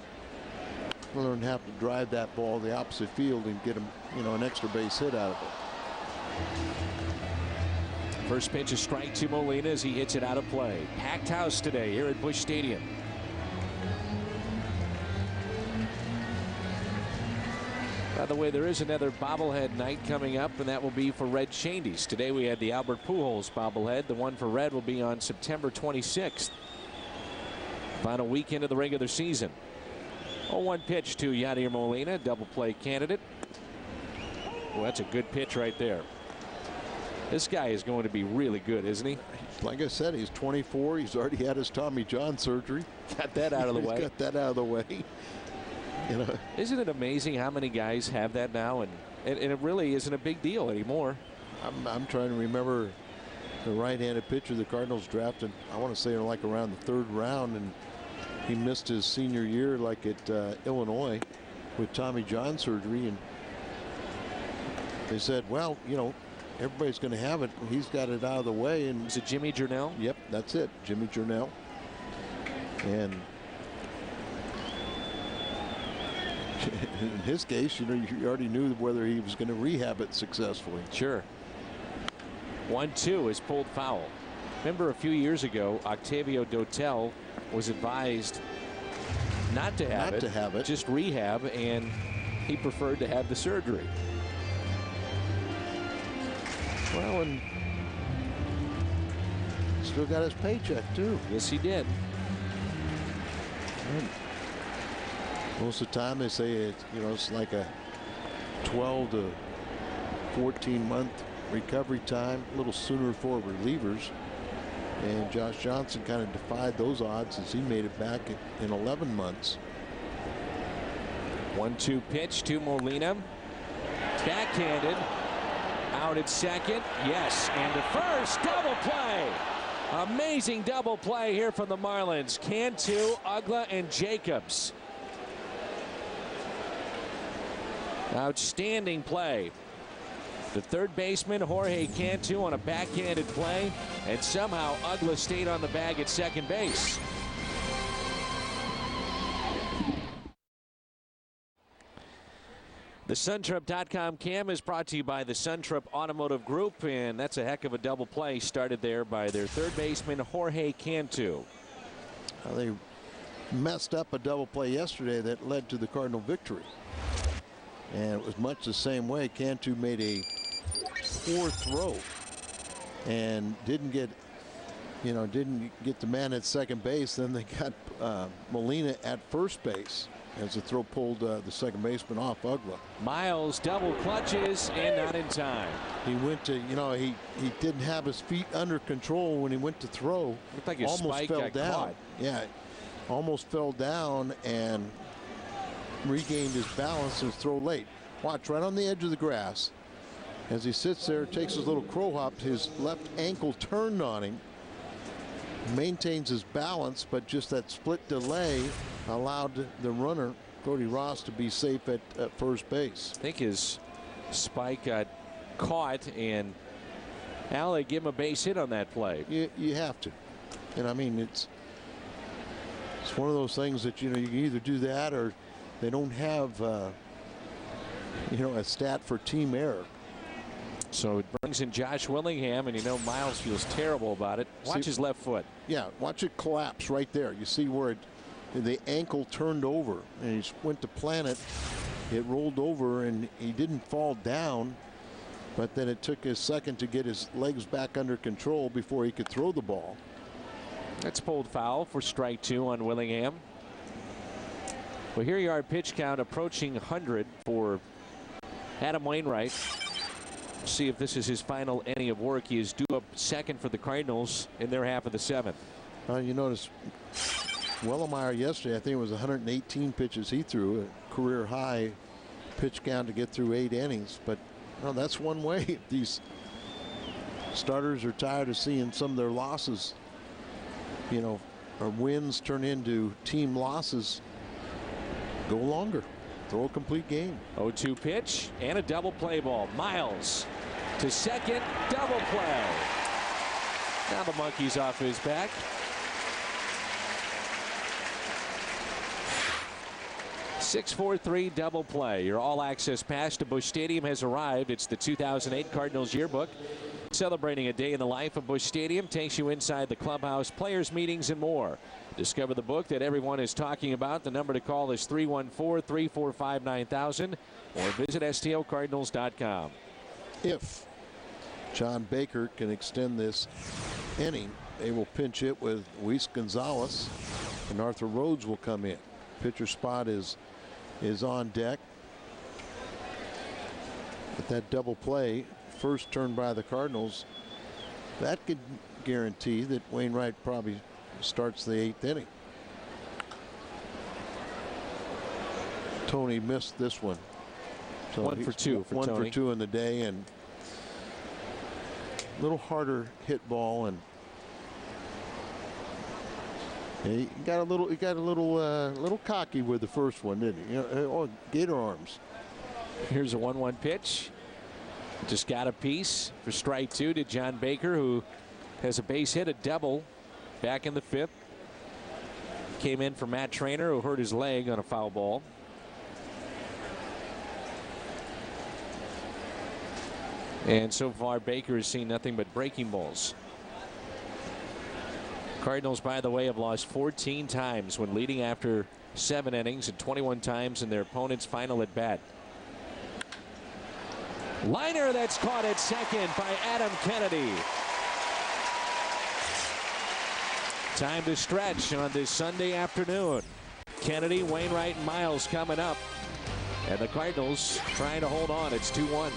going to have to drive that ball the opposite field and get him an extra base hit out of it. First pitch, a strike to Molina as he hits it out of play. Packed house today here at Busch Stadium. By the way, there is another bobblehead night coming up, and that will be for Red Shandy's. Today we had the Albert Pujols bobblehead. The one for Red will be on September 26th. Final weekend of the regular season. 0-1 pitch to Yadier Molina, double play candidate. Well, that's a good pitch right there. This guy is going to be really good, isn't he? Like I said, he's 24. He's already had his Tommy John surgery. Got that out of the way. Got that out of the way. Isn't it amazing how many guys have that now, and it really isn't a big deal anymore. I'm trying to remember the right-handed pitcher the Cardinals drafted. I want to say like around the 3rd round, and he missed his senior year like at Illinois with Tommy John surgery, and they said, well, everybody's going to have it. He's got it out of the way. And is it Jimmy Jurnell? Yep, that's it, Jimmy Jurnell. And in his case, you already knew whether he was going to rehab it successfully. Sure. 1-2 is pulled foul. Remember a few years ago, Octavio Dotel was advised not to have it, just rehab, and he preferred to have the surgery. Well, and still got his paycheck too. Yes, he did. Most of the time they say it's like a 12 to 14 month recovery time, a little sooner for relievers. And Josh Johnson kind of defied those odds as he made it back in 11 months. 1-2 pitch to Molina. Backhanded. Out at second. Yes. And to first. Double play. Amazing double play here from the Marlins. Cantu, Ugla, and Jacobs. Outstanding play. The third baseman, Jorge Cantu, on a backhanded play, and somehow Ugla stayed on the bag at second base. The SunTrip.com cam is brought to you by the SunTrip Automotive Group, and that's a heck of a double play started there by their third baseman, Jorge Cantu. They messed up a double play yesterday that led to the Cardinal victory. And it was much the same way. Cantu made a poor throw and didn't get the man at second base. Then they got Molina at first base as the throw pulled the second baseman off Ugla. Miles double clutches and not in time. He went to, he didn't have his feet under control when he went to throw. Looked like his almost spike fell got down. Caught. Yeah, almost fell down and regained his balance and throw late. Watch, right on the edge of the grass as he sits there, takes his little crow hop, his left ankle turned on him, maintains his balance, but just that split delay allowed the runner Cody Ross to be safe at first base. I think his spike got caught, and they give him a base hit on that play. You have to, and I mean it's one of those things that you can either do that or they don't have a stat for team error. So it brings in Josh Willingham, and Miles feels terrible about it. Watch his left foot. Yeah, watch it collapse right there. You see where the ankle turned over, and he went to plant it. It rolled over, and he didn't fall down, but then it took a second to get his legs back under control before he could throw the ball. That's pulled foul for strike 2 on Willingham. Well, here you are, pitch count approaching 100 for Adam Wainwright. See if this is his final inning of work. He is due up second for the Cardinals in their half of the 7th. You notice Wellemeyer yesterday, I think it was 118 pitches he threw, a career high pitch count to get through 8 innings. But that's one way. These starters are tired of seeing some of their losses, or wins turn into team losses. Go longer. Throw a complete game. 0-2 pitch and a double play ball. Miles to second, double play. Now the monkey's off his back. 6-4-3 double play. Your all-access pass to Busch Stadium has arrived. It's the 2008 Cardinals yearbook. Celebrating a day in the life of Busch Stadium takes you inside the clubhouse, players' meetings, and more. Discover the book that everyone is talking about. The number to call is 314-345-9000 or visit STLCardinals.com. If John Baker can extend this inning, they will pinch it with Luis Gonzalez, and Arthur Rhodes will come in. Pitcher spot is on deck. But that double play, first turn by the Cardinals, that could guarantee that Wainwright probably starts the 8th inning. Tony missed this one. So 1 for 2 for Tony. 1 for 2 in the day, and a little harder hit ball, and he got a little cocky with the first one, didn't he? Oh, Gator arms. Here's a 1-1 pitch. Just got a piece for strike 2 to John Baker, who has a base hit, a double back in the 5th. Came in for Matt Trainer, who hurt his leg on a foul ball. And so far, Baker has seen nothing but breaking balls. Cardinals, by the way, have lost 14 times when leading after 7 innings and 21 times in their opponent's final at bat. Liner that's caught at second by Adam Kennedy. Time to stretch on this Sunday afternoon. Kennedy, Wainwright, and Miles coming up. And the Cardinals trying to hold on. It's 2-1.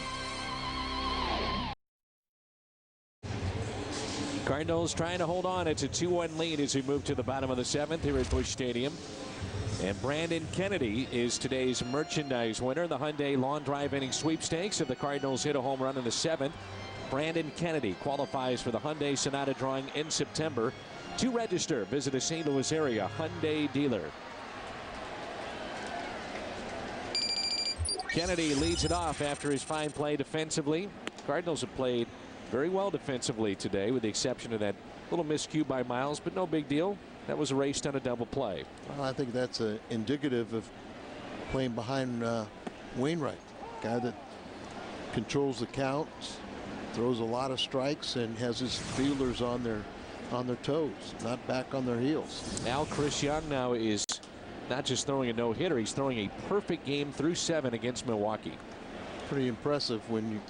Cardinals trying to hold on. It's a 2-1 lead as we move to the bottom of the 7th here at Busch Stadium. And Brandon Kennedy is today's merchandise winner. The Hyundai Lawn Drive Inning Sweepstakes. If the Cardinals hit a home run in the 7th, Brandon Kennedy qualifies for the Hyundai Sonata drawing in September. To register, visit a St. Louis area Hyundai dealer. Kennedy leads it off after his fine play defensively. Cardinals have played very well defensively today, with the exception of that little miscue by Miles, but no big deal. That was erased on a double play. Well, I think that's indicative of playing behind Wainwright, guy that controls the count, throws a lot of strikes, and has his fielders on their toes, not back on their heels. Now Chris Young now is not just throwing a no-hitter, he's throwing a perfect game through 7 against Milwaukee. Pretty impressive when you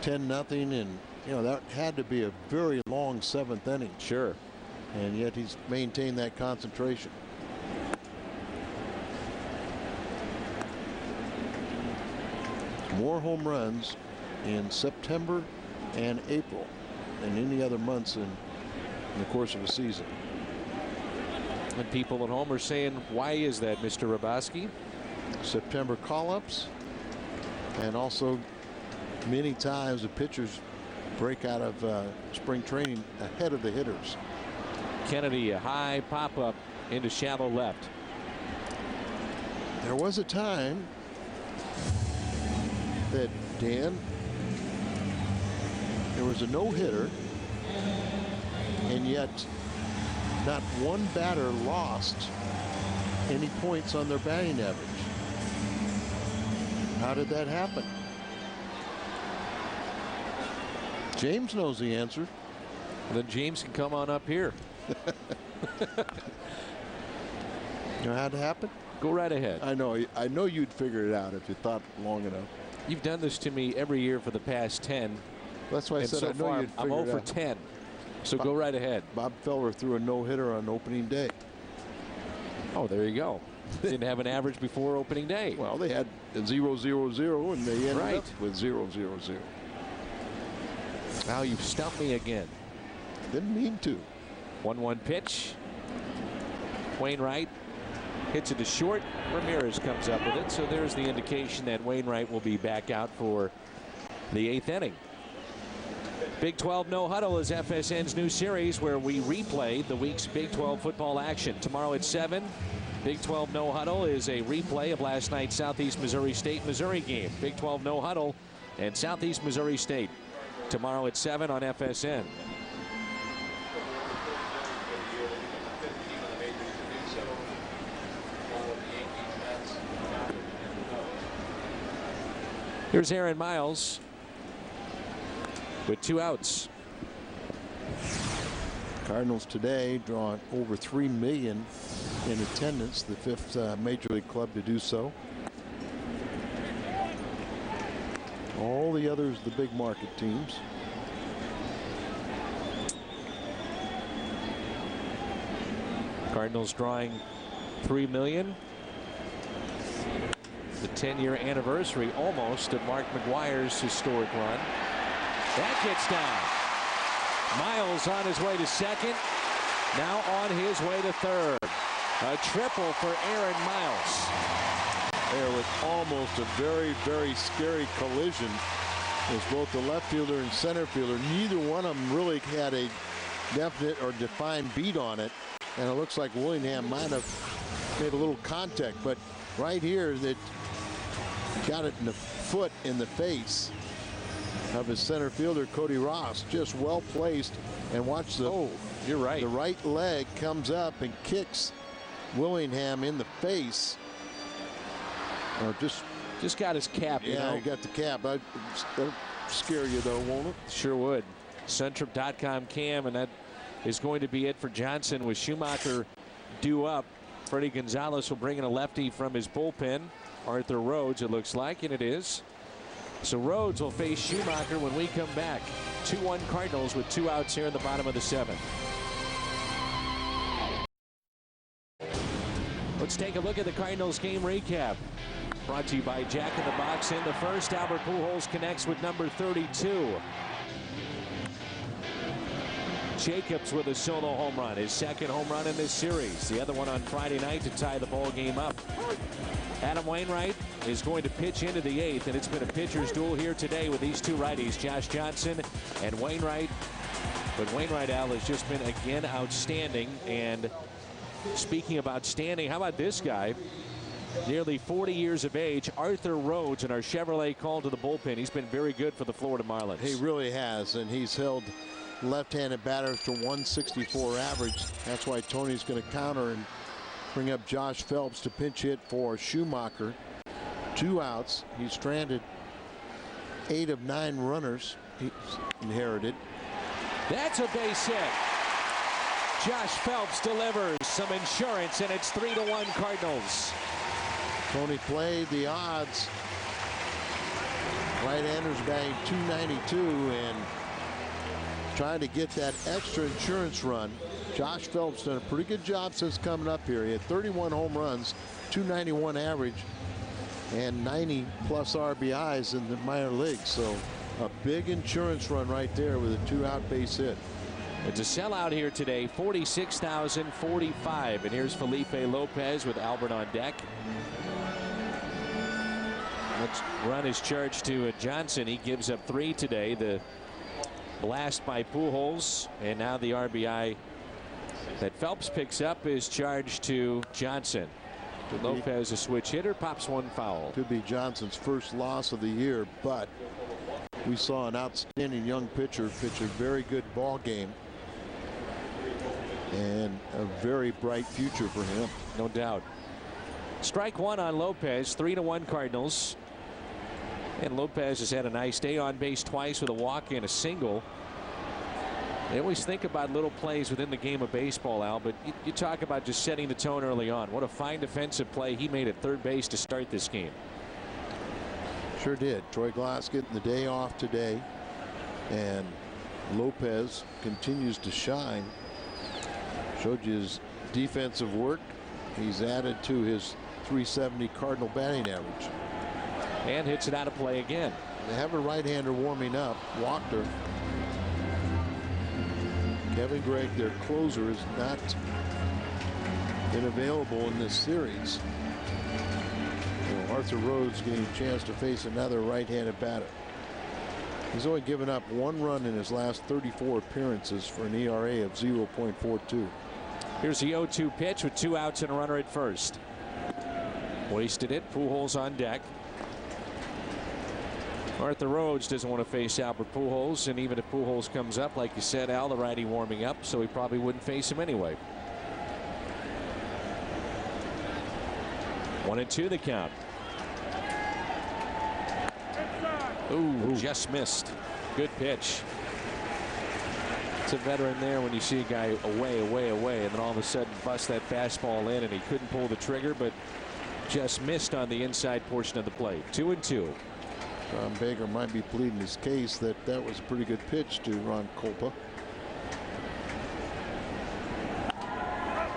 10-0, and that had to be a very long 7th inning. Sure. And yet he's maintained that concentration. More home runs in September and April than any other months in the course of a season. And people at home are saying, why is that, Mr. Raboski? September call-ups, and also many times the pitchers break out of spring training ahead of the hitters. Kennedy, a high pop-up into shallow left. There was a time that, Dan, there was a no-hitter, and yet not one batter lost any points on their batting average. How did that happen? James knows the answer. Then James can come on up here. You know how it happened? Go right ahead. I know you'd figure it out if you thought long enough. You've done this to me every year for the past 10. That's why I said so I know far, you'd figure I'm it 0 out. for 10. So go right ahead. Bob Feller threw a no-hitter on opening day. Oh, there you go. Didn't have an average before opening day. Well, they had a 0-0-0, and they ended up with 0-0-0. Now you've stumped me again. Didn't mean to. 1-1 pitch. Wainwright hits it to short. Ramirez comes up with it. So there's the indication that Wainwright will be back out for the 8th inning. Big 12 No Huddle is FSN's new series where we replay the week's Big 12 football action. Tomorrow at 7, Big 12 No Huddle is a replay of last night's Southeast Missouri State Missouri game. Big 12 No Huddle and Southeast Missouri State tomorrow at 7 on FSN. Here's Aaron Miles with 2 outs. Cardinals today drawing over 3 million in attendance, the 5th major league club to do so. All the others, the big market teams. Cardinals drawing 3 million. The 10-year anniversary almost of Mark McGwire's historic run. That gets down. Miles on his way to second. Now on his way to third. A triple for Aaron Miles. There was almost a very, very scary collision. It was both the left fielder and center fielder. Neither one of them really had a definite or defined beat on it. And it looks like Willingham might have made a little contact. But right here, that got it in the foot in the face of his center fielder, Cody Ross. Just well placed. And watch the, oh, you're right. The right leg comes up and kicks Willingham in the face. Or just got his cap. Yeah, you know? he got the cap. That'll scare you though, won't it? Sure would. Centrip.com Cam, and that is going to be it for Johnson with Schumacher due up. Freddie Gonzalez will bring in a lefty from his bullpen. Arthur Rhodes, it looks like, and it is. So Rhodes will face Schumacher when we come back. 2-1 Cardinals with 2 outs here in the bottom of the 7th. Let's take a look at the Cardinals game recap. Brought to you by Jack in the Box. In the first, Albert Pujols connects with number 32. Jacobs with a solo home run, his 2nd home run in this series. The other one on Friday night to tie the ball game up. Adam Wainwright is going to pitch into the 8th, and it's been a pitcher's duel here today with these 2 righties, Josh Johnson and Wainwright. But Wainwright, Al, has just been again outstanding. And speaking of outstanding, how about this guy? Nearly 40 years of age, Arthur Rhodes in our Chevrolet call to the bullpen. He's been very good for the Florida Marlins. He really has, and he's held left-handed batters to 164 average. That's why Tony's going to counter and bring up Josh Phelps to pinch hit for Schumacher. 2 outs. He's stranded 8 of 9 runners he's inherited. That's a base hit. Josh Phelps delivers some insurance, and it's 3-1 Cardinals. Tony played the odds. Right-handers batting .292 and trying to get that extra insurance run. Josh Phelps done a pretty good job since coming up here. He had 31 home runs, .291 average, and 90+ RBIs in the minor leagues. So a big insurance run right there with a 2-out base hit. It's a sellout here today, 46,045. And here's Felipe Lopez with Albert on deck. Let's run his charge to Johnson. He gives up 3 today. The blast by Pujols, and now the RBI that Phelps picks up is charged to Johnson. Lopez, a switch hitter, pops 1 foul. Could be Johnson's first loss of the year, but we saw an outstanding young pitcher pitch a very good ball game and a very bright future for him. No doubt. Strike 1 on Lopez. 3-1 Cardinals. And Lopez has had a nice day, on base twice with a walk and a single. They always think about little plays within the game of baseball, Al, but you talk about just setting the tone early on. What a fine defensive play he made at third base to start this game. Sure did. Troy Glass getting the day off today, and Lopez continues to shine. Showed you his defensive work. He's added to his .370 Cardinal batting average. And hits it out of play again. They have a right-hander warming up, Wachter. Kevin Gregg, their closer, has not been available in this series. So Arthur Rhodes getting a chance to face another right-handed batter. He's only given up 1 run in his last 34 appearances for an ERA of 0.42. Here's the 0-2 pitch with 2 outs and a runner at first. Wasted it. Pujols on deck. Arthur Rhodes doesn't want to face Albert Pujols, and even if Pujols comes up, like you said, Al, the righty warming up, so he probably wouldn't face him anyway. 1-2 the count. Ooh, just missed. Good pitch. It's a veteran there when you see a guy away, and then all of a sudden bust that fastball in, and he couldn't pull the trigger, but just missed on the inside portion of the plate. 2-2. Tom Baker might be pleading his case that that was a pretty good pitch to Ron Kolpa.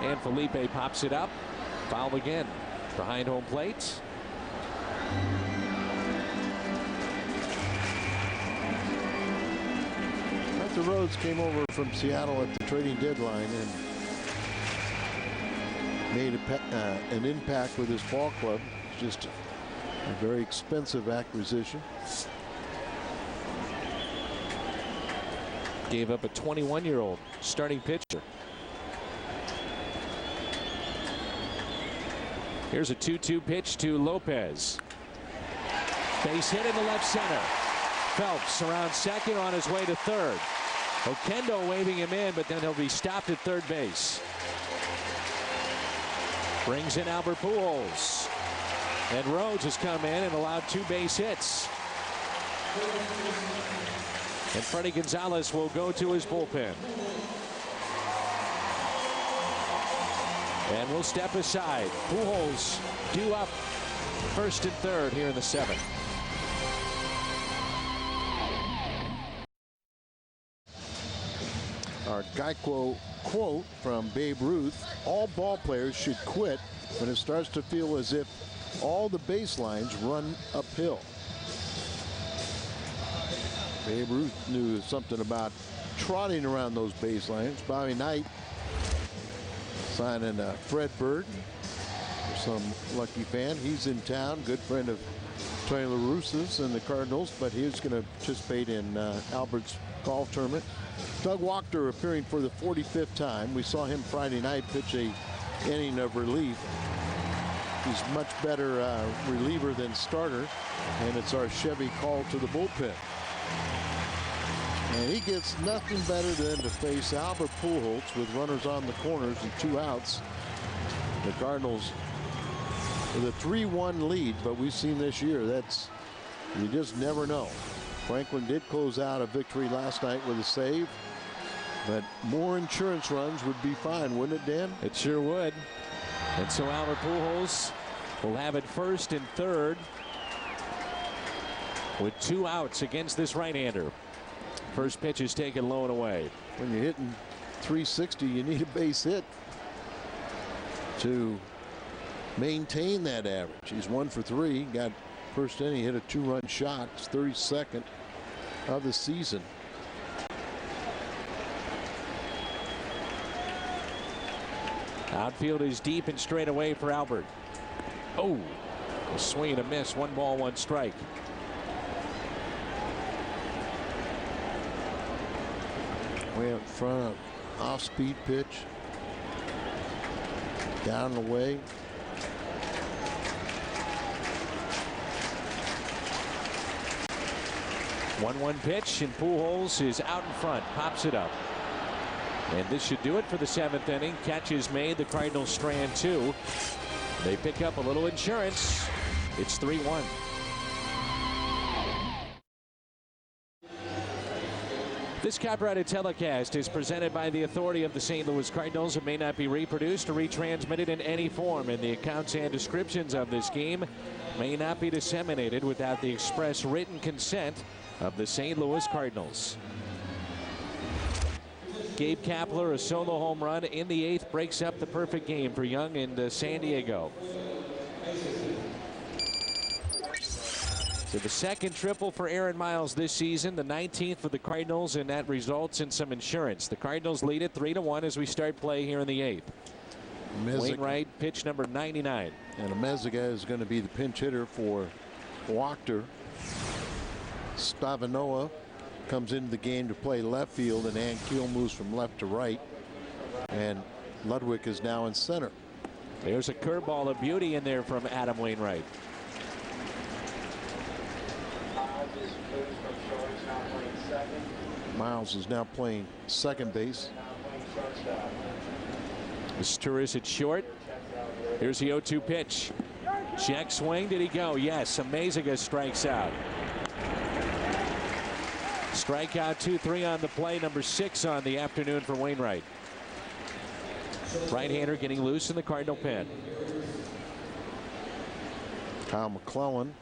And Felipe pops it up. Foul again. Behind home plate. Arthur Rhodes came over from Seattle at the trading deadline and made an impact with his ball club. It's just a very expensive acquisition. Gave up a 21-year-old starting pitcher. Here's a 2-2 pitch to Lopez. Base hit in the left center. Phelps around second, on his way to third. Oquendo waving him in, but then he'll be stopped at third base. Brings in Albert Pujols. And Rhodes has come in and allowed 2 base hits. And Freddie Gonzalez will go to his bullpen. And we'll step aside. Pujols due up first and third here in the 7th. Our Geico quote from Babe Ruth: all ball players should quit when it starts to feel as if all the baselines run uphill. Babe Ruth knew something about trotting around those baselines. Bobby Knight signing Fred Bird, for some lucky fan. He's in town, good friend of Tony La Russa's and the Cardinals, but he's going to participate in Albert's golf tournament. Doug Wachter appearing for the 45th time. We saw him Friday night pitch a inning of relief. He's much better reliever than starter, and it's our Chevy call to the bullpen. And he gets nothing better than to face Albert Pujols with runners on the corners and 2 outs. The Cardinals with a 3-1 lead, but we've seen this year that's, you just never know. Franklin did close out a victory last night with a save, but more insurance runs would be fine, wouldn't it, Dan? It sure would. And so Albert Pujols will have it first and third with 2 outs against this right-hander. First pitch is taken low and away. When you're hitting 360, you need a base hit to maintain that average. He's 1 for 3. Got first inning, hit a 2-run shot. It's 32nd of the season. Outfield is deep and straight away for Albert. Oh, a swing and a miss. 1 ball, 1 strike. Way up front, off-speed pitch. Down and away. One pitch, and Pujols is out in front, pops it up. And this should do it for the 7th inning. Catch is made. The Cardinals strand 2. They pick up a little insurance. It's 3-1. This copyrighted telecast is presented by the authority of the St. Louis Cardinals. It may not be reproduced or retransmitted in any form, and the accounts and descriptions of this game may not be disseminated without the express written consent of the St. Louis Cardinals. Gabe Kapler, a solo home run in the 8th, breaks up the perfect game for Young and San Diego. So the 2nd triple for Aaron Miles this season, the 19th for the Cardinals, and that results in some insurance. The Cardinals lead it 3-1 as we start play here in the 8th. Wainwright, pitch number 99. And Amezaga is going to be the pinch hitter for Wachter. Stavinoa comes into the game to play left field, and Ankiel moves from left to right. And Ludwig is now in center. There's a curveball of beauty in there from Adam Wainwright. Miles is now playing second base. Misturis at short. Here's the 0-2 pitch. Check swing. Did he go? Yes. Amezaga strikes out. Strikeout 2-3 on the play. Number 6 on the afternoon for Wainwright. Right-hander getting loose in the Cardinal pen. Kyle McClellan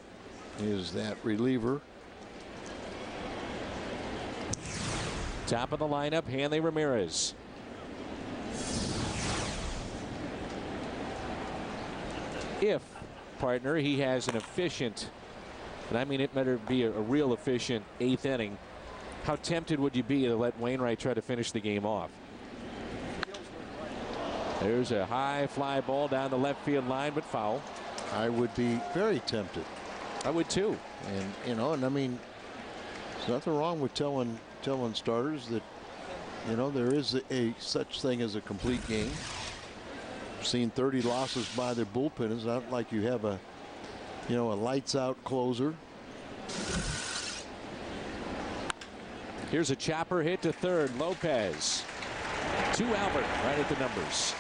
is that reliever. Top of the lineup, Hanley Ramirez. If, partner, he has an efficient, and I mean it better be a real efficient 8th inning, how tempted would you be to let Wainwright try to finish the game off? There's a high fly ball down the left field line, but foul. I would be very tempted. I would too. And you know, and I mean, there's nothing wrong with telling starters that, you know, there is a such thing as a complete game. I've seen 30 losses by their bullpen. It's not like you have a, you know, a lights out closer. Here's a chopper hit to third. Lopez to Albert right at the numbers.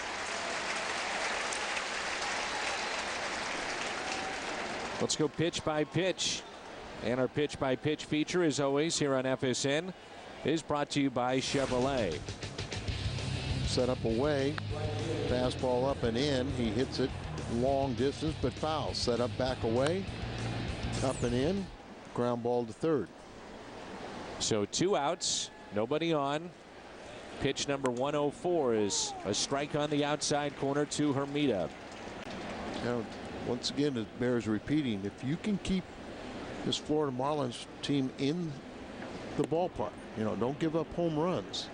Let's go pitch by pitch. And our pitch by pitch feature, as always, here on FSN is brought to you by Chevrolet. Set up away. Fastball up and in. He hits it long distance, but foul. Set up back away. Up and in. Ground ball to third. So 2 outs. Nobody on. Pitch number 104 is a strike on the outside corner to Hermida. Now, once again, it bears repeating. If you can keep this Florida Marlins team in the ballpark, you know, don't give up home runs.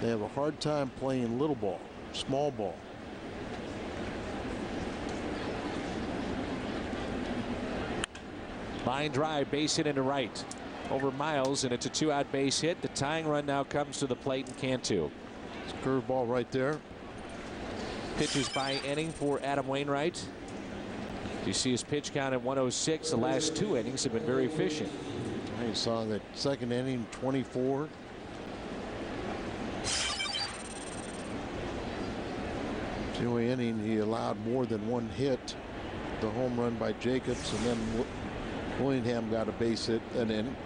They have a hard time playing little ball, small ball. Line drive, base hit into right over Miles, and it's a 2-out base hit. The tying run now comes to the plate in Cantu. It's a curveball right there. Pitches by inning for Adam Wainwright. You see his pitch count at 106. The last 2 innings have been very efficient. You saw that second inning, 24. The only inning he allowed more than 1 hit. The home run by Jacobs, and then Willingham got a base hit and in.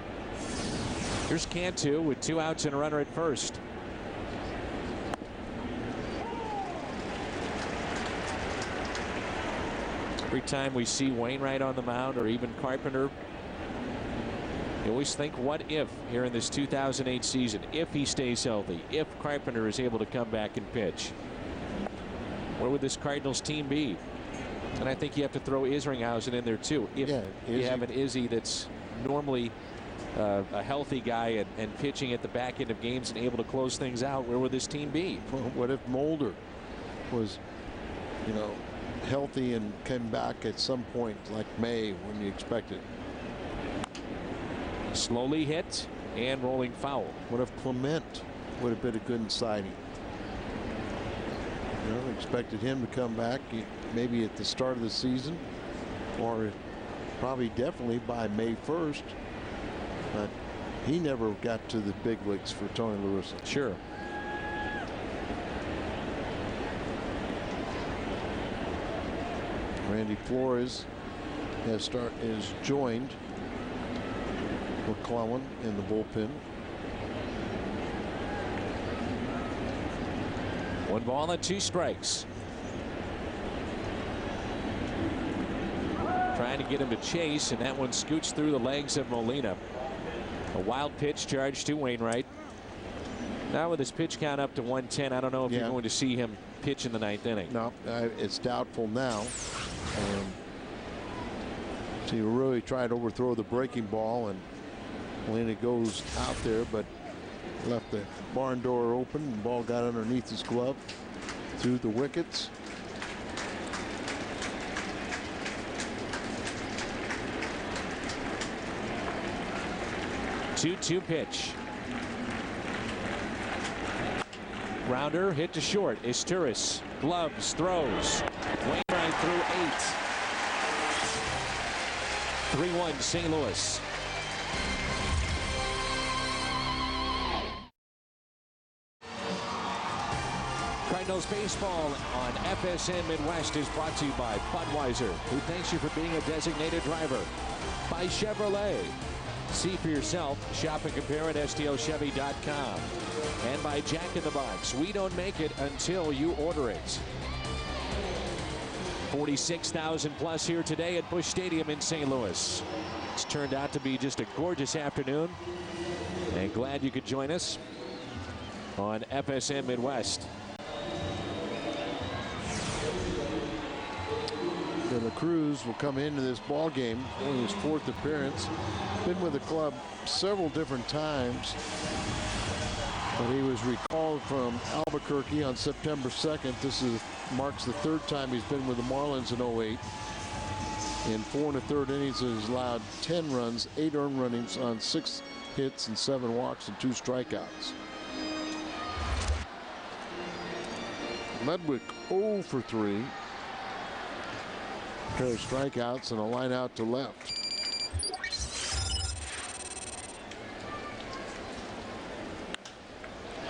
Here's Cantu with 2 outs and a runner at first. Every time we see Wainwright on the mound, or even Carpenter, you always think, what if, here in this 2008 season, if he stays healthy, if Carpenter is able to come back and pitch, where would this Cardinals team be? And I think you have to throw Isringhausen in there too. If you have an Izzy that's normally a healthy guy and pitching at the back end of games and able to close things out, where would this team be? Well, what if Mulder was, you know, healthy and came back at some point like May when you expect it? Slowly hit and rolling foul. What if Clement would have been a good signing? You know, expected him to come back maybe at the start of the season, or probably definitely by May 1st. But he never got to the big leagues for Tony La Russa. Sure. Randy Flores is joined McClellan in the bullpen. 1 ball and 2 strikes. Trying to get him to chase, and that one scoots through the legs of Molina. A wild pitch charge to Wainwright. Now with his pitch count up to 110, I don't know if you're going to see him pitch in the 9th inning. No, it's doubtful now. So you really tried to overthrow the breaking ball, and Molina goes out there, but left the barn door open, and the ball got underneath his glove through the wickets. Two pitch. Rounder hit to short. Isturis gloves, throws. Wainwright through 8. 3-1 St. Louis. Cardinals baseball on FSN Midwest is brought to you by Budweiser, who thanks you for being a designated driver. By Chevrolet. See for yourself. Shop and compare at STLchevy.com. And by Jack in the Box. We don't make it until you order it. 46,000 plus here today at Busch Stadium in St. Louis. It's turned out to be just a gorgeous afternoon. And glad you could join us on FSM Midwest. The Cruz will come into this ball game, only his 4th appearance. Been with the club several different times, but he was recalled from Albuquerque on September 2nd. This marks the 3rd time he's been with the Marlins in 08. In 4 1/3 innings, he's allowed 10 runs, 8 earned runs on 6 hits and 7 walks and 2 strikeouts. Ludwig 0 for 3. Pair of strikeouts and a line out to left.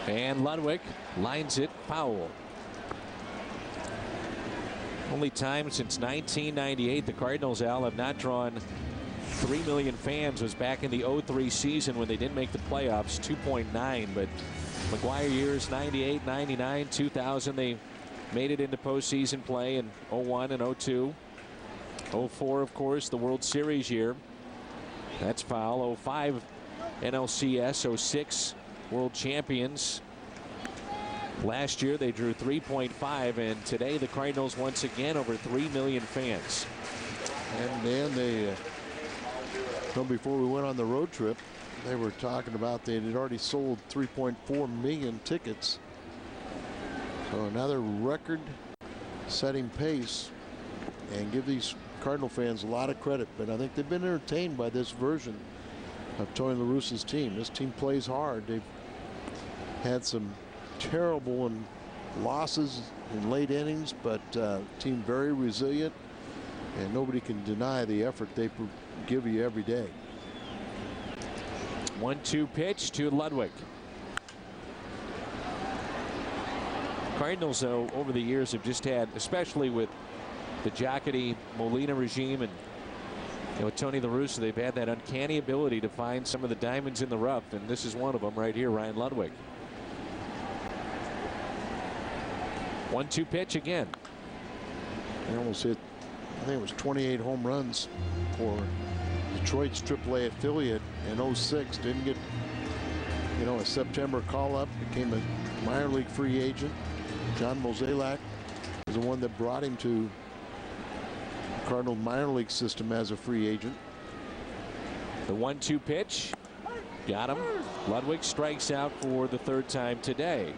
And Ludwig lines it foul. Only time since 1998 the Cardinals, Al, have not drawn 3 million fans was back in the 03 season when they didn't make the playoffs, 2.9. But McGuire years 98, 99, 2000 they made it into postseason play in 01 and 02. 04, of course, the World Series year. That's foul. 05 NLCS. 06 World Champions. Last year they drew 3.5, and today the Cardinals once again over 3 million fans. And Dan, they before we went on the road trip, they were talking about they had already sold 3.4 million tickets. So another record-setting pace, and give these Cardinal fans a lot of credit, but I think they've been entertained by this version of Tony La Russa's team. This team plays hard. They've had some terrible losses in late innings, but team very resilient, and nobody can deny the effort they give you every day. 1-2 pitch to Ludwig. Cardinals, though, over the years have just had, especially with the Jocketty Molina regime and Tony La Russa, they've had that uncanny ability to find some of the diamonds in the rough, and this is one of them right here, Ryan Ludwig. 1-2 pitch again. They almost hit, I think it was 28 home runs for Detroit's AAA affiliate in 06. Didn't get, a September call-up. Became a minor league free agent. John Mozeliak was the one that brought him to Cardinal minor league system as a free agent. The 1-2 pitch. Got him. Ludwig strikes out for the 3rd time today.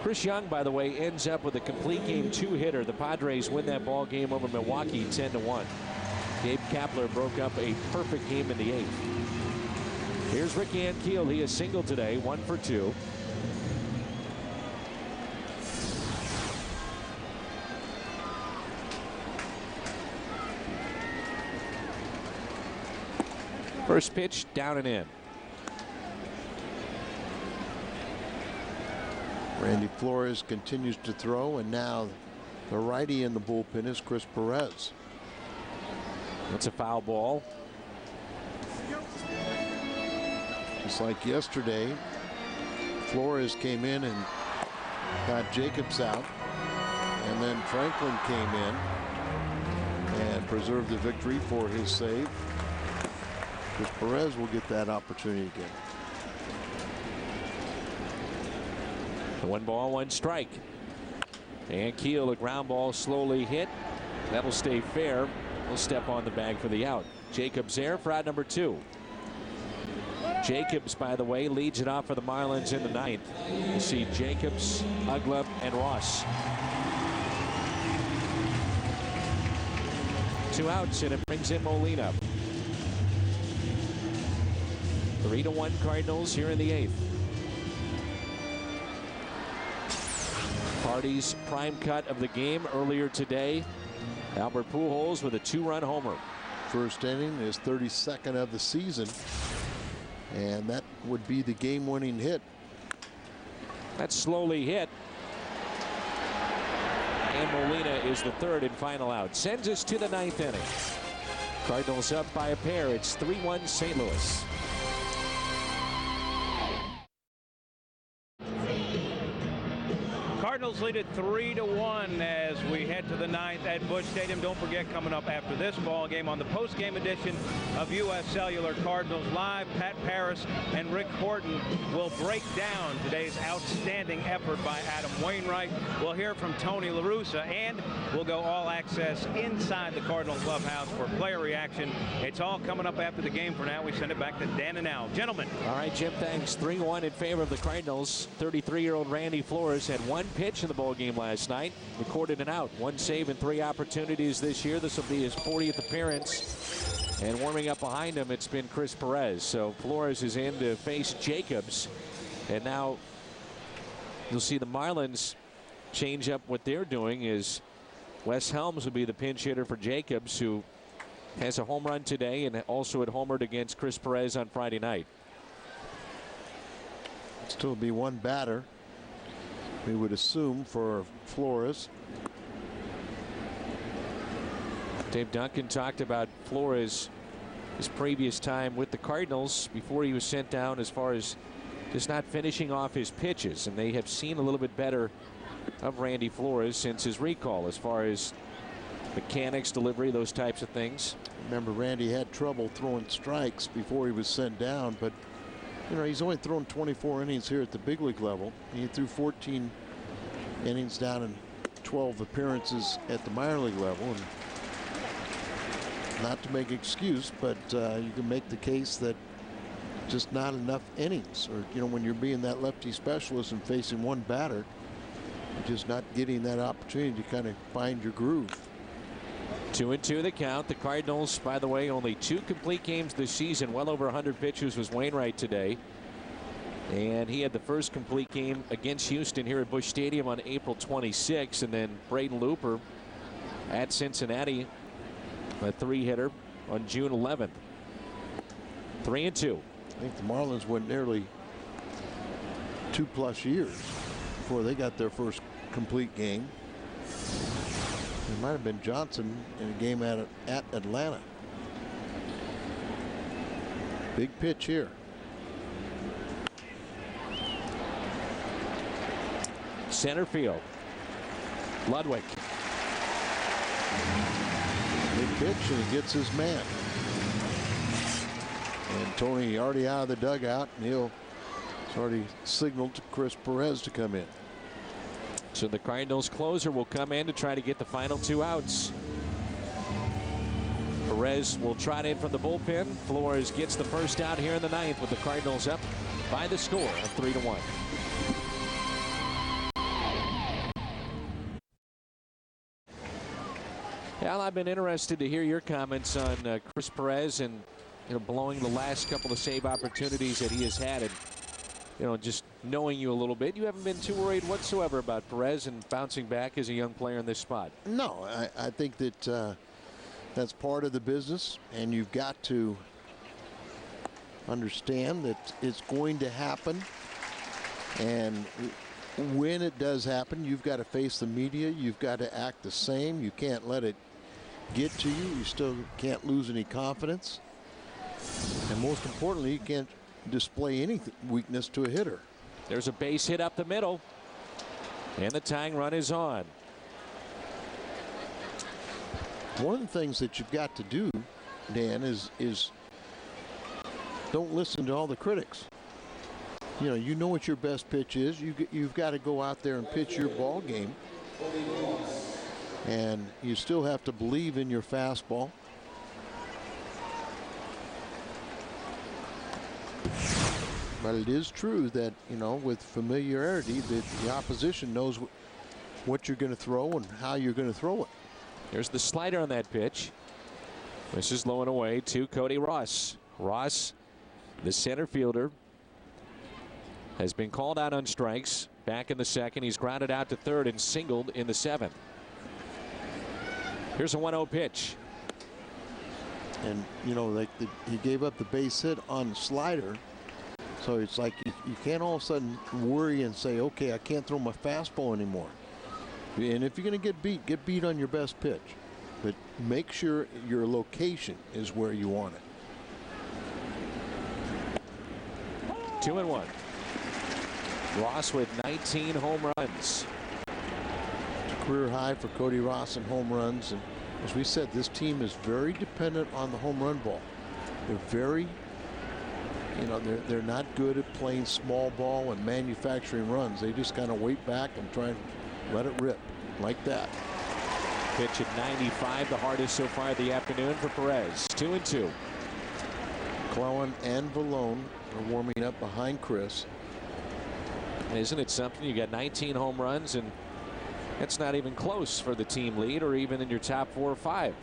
Chris Young, by the way, ends up with a complete game 2-hitter. The Padres win that ball game over Milwaukee 10-1. Gabe Kapler broke up a perfect game in the 8th. Here's Ricky Ankiel. He is single today, 1 for 2. First pitch down and in. Randy Flores continues to throw, and now the righty in the bullpen is Chris Perez. That's a foul ball. Just like yesterday, Flores came in and got Jacobs out, and then Franklin came in and preserved the victory for his save. Chris Perez will get that opportunity again. 1 ball, 1 strike. And Keel, a ground ball slowly hit. That'll stay fair. He'll step on the bag for the out. Jacobs there for out number 2. Jacobs, by the way, leads it off for the Marlins in the 9th. You see Jacobs, Uggla, and Ross. 2 outs, and it brings in Molina. 3-1 Cardinals here in the 8th. Party's prime cut of the game earlier today. Albert Pujols with a 2-run homer. First inning, his 32nd of the season, and that would be the game-winning hit. That's slowly hit. And Molina is the 3rd and final out. Sends us to the 9th inning. Cardinals up by a pair. It's 3-1 St. Louis. Cardinals lead it 3-1 as we head to the ninth at Busch Stadium. Don't forget, coming up after this ball game on the post-game edition of U.S. Cellular Cardinals Live, Pat Paris and Rick Horton will break down today's outstanding effort by Adam Wainwright. We'll hear from Tony La Russa, and we'll go all access inside the Cardinals clubhouse for player reaction. It's all coming up after the game. For now, we send it back to Dan and Al. Gentlemen. All right, Jim, thanks. 3-1 in favor of the Cardinals. 33-year-old Randy Flores had one pitch in the ball game last night, recorded an out, one save in 3 opportunities this year. This will be his 40th appearance. And warming up behind him, it's been Chris Perez. So Flores is in to face Jacobs. And now you'll see the Marlins change up what they're doing. Is Wes Helms will be the pinch hitter for Jacobs, who has a home run today and also had homered against Chris Perez on Friday night. Still be one batter, we would assume, for Flores. Dave Duncan talked about Flores his previous time with the Cardinals before he was sent down, as far as just not finishing off his pitches, and they have seen a little bit better of Randy Flores since his recall as far as mechanics, delivery, those types of things. Remember, Randy had trouble throwing strikes before he was sent down, but you know, he's only thrown 24 innings here at the big league level. He threw 14 innings down in 12 appearances at the minor league level. And not to make excuse, but you can make the case that just not enough innings, or you know, when you're being that lefty specialist and facing one batter, you're just not getting that opportunity to kind of find your groove. 2-2 the count. The Cardinals, by the way, only 2 complete games this season. Well over 100 pitches was Wainwright today. And he had the first complete game against Houston here at Busch Stadium on April 26. And then Braden Looper at Cincinnati, a 3-hitter on June 11th. 3-2. I think the Marlins went nearly 2+ years before they got their first complete game. It might have been Johnson in a game at Atlanta. Big pitch here. Center field. Ludwig. Big pitch, and he gets his man. And Tony already out of the dugout, and he's already signaled to Chris Perez to come in. So the Cardinals closer will come in to try to get the final 2 outs. Perez will trot in from the bullpen. Flores gets the first out here in the 9th, with the Cardinals up by the score of 3-1. Al, I've been interested to hear your comments on Chris Perez and, you know, blowing the last couple of save opportunities that he has had. And, you know, just knowing you a little bit, you haven't been too worried whatsoever about Perez and bouncing back as a young player in this spot. No, I think that that's part of the business, and you've got to understand that it's going to happen. And when it does happen, you've got to face the media. You've got to act the same. You can't let it get to you. You still can't lose any confidence. And most importantly, you can't display any weakness to a hitter. There's a base hit up the middle, and the tying run is on. One of the things that you've got to do, Dan, is don't listen to all the critics. You know what your best pitch is. You've got to go out there and pitch your ball game, and you still have to believe in your fastball. But it is true that, you know, with familiarity, that the opposition knows what you're going to throw and how you're going to throw it. There's the slider on that pitch. This is low and away to Cody Ross. Ross, the center fielder, has been called out on strikes. Back in the 2nd, he's grounded out to 3rd and singled in the 7th. Here's a 1-0 pitch. And, you know, he gave up the base hit on the slider. So it's like you can't all of a sudden worry and say, okay, I can't throw my fastball anymore. And if you're going to get beat on your best pitch. But make sure your location is where you want it. 2-1. Ross with 19 home runs. career high for Cody Ross in home runs. And as we said, this team is very dependent on the home run ball. They're very, they're not good at playing small ball and manufacturing runs. They just kind of wait back and try and let it rip like that. Pitch at 95, the hardest so far of the afternoon for Perez. 2-2. Clowan and Vallone are warming up behind Chris. Isn't it something? You got 19 home runs, and it's not even close for the team lead or even in your top 4 or 5.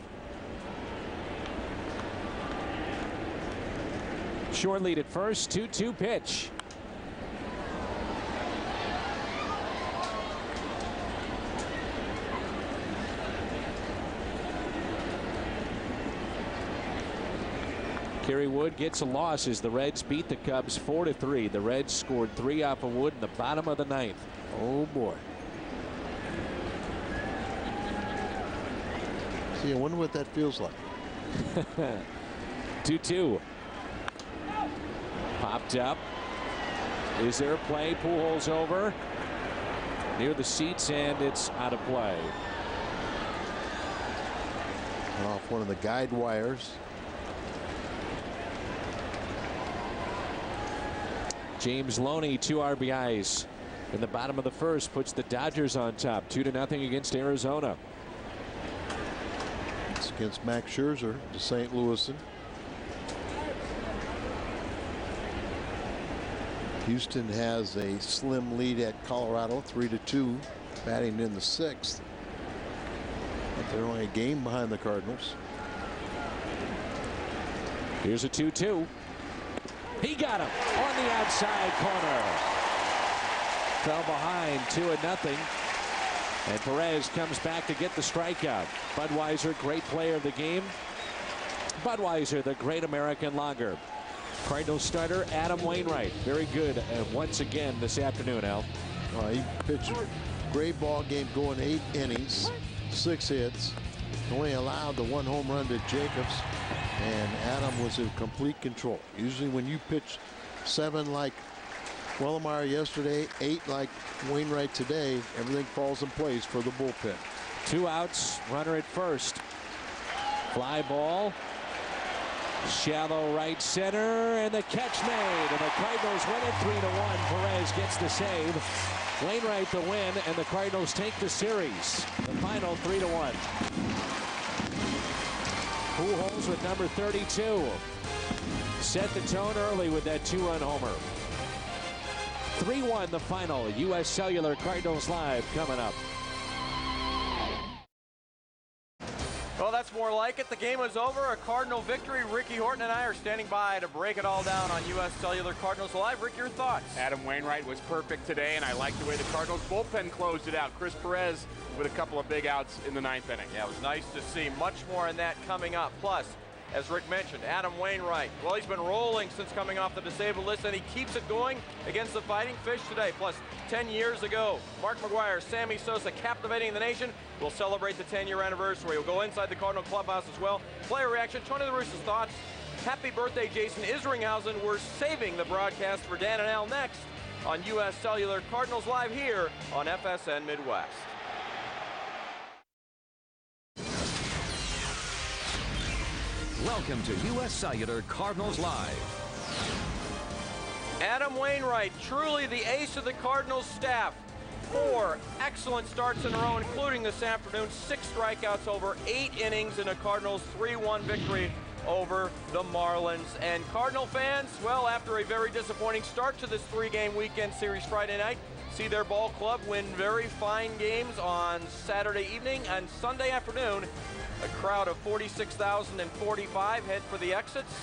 Short lead at first. 2-2 pitch. Kerry Wood gets a loss as the Reds beat the Cubs 4-3. The Reds scored 3 off of Wood in the bottom of the 9th. Oh boy. See, I wonder what that feels like. 2-2. Popped up. Is there a play? Pujols over near the seats, and it's out of play. Off one of the guide wires. James Loney, 2 RBIs in the bottom of the first, puts the Dodgers on top 2-0 against Arizona. It's against Max Scherzer, the St. Louisan. Houston has a slim lead at Colorado, 3-2, batting in the 6th. But they're only a game behind the Cardinals. Here's a 2-2. He got him on the outside corner. Fell behind 2-0. And Perez comes back to get the strikeout. Budweiser, great player of the game. Budweiser, the great American lager. Cardinals starter Adam Wainwright, very good once again this afternoon, Al. He pitched a great ball game, going 8 innings, 6 hits. Only allowed the 1 home run to Jacobs, and Adam was in complete control. Usually when you pitch 7 like Wellemeyer yesterday, 8 like Wainwright today, everything falls in place for the bullpen. 2 outs, runner at first. Fly ball. Shallow right center, and the catch made, and the Cardinals win it 3-1. Perez gets the save. Wainwright the win, and the Cardinals take the series. The final 3-1. Pujols with number 32 set the tone early with that 2-run homer. 3-1 the final. U.S. Cellular Cardinals Live coming up. Well, that's more like it. The game is over. A Cardinal victory. Ricky Horton and I are standing by to break it all down on U.S. Cellular Cardinals Live. Rick, your thoughts? Adam Wainwright was perfect today, and I like the way the Cardinals bullpen closed it out. Chris Perez with a couple of big outs in the 9th inning. Yeah, it was nice to see. Much more on that coming up. Plus, as Rick mentioned, Adam Wainwright. Well, he's been rolling since coming off the disabled list, and he keeps it going against the Fighting Fish today. Plus, 10 years ago, Mark McGwire, Sammy Sosa captivating the nation. We'll celebrate the 10-year anniversary. We'll go inside the Cardinal clubhouse as well. Player reaction, Tony La Russa's thoughts. Happy birthday, Jason Isringhausen. We're saving the broadcast for Dan and Al next on U.S. Cellular Cardinals Live here on FSN Midwest. Welcome to U.S. Cellular Cardinals Live. Adam Wainwright, truly the ace of the Cardinals staff. 4 excellent starts in a row, including this afternoon. 6 strikeouts over 8 innings in a Cardinals 3-1 victory over the Marlins. And Cardinal fans, well, after a very disappointing start to this 3-game weekend series Friday night, see their ball club win very fine games on Saturday evening and Sunday afternoon. A crowd of 46,045 head for the exits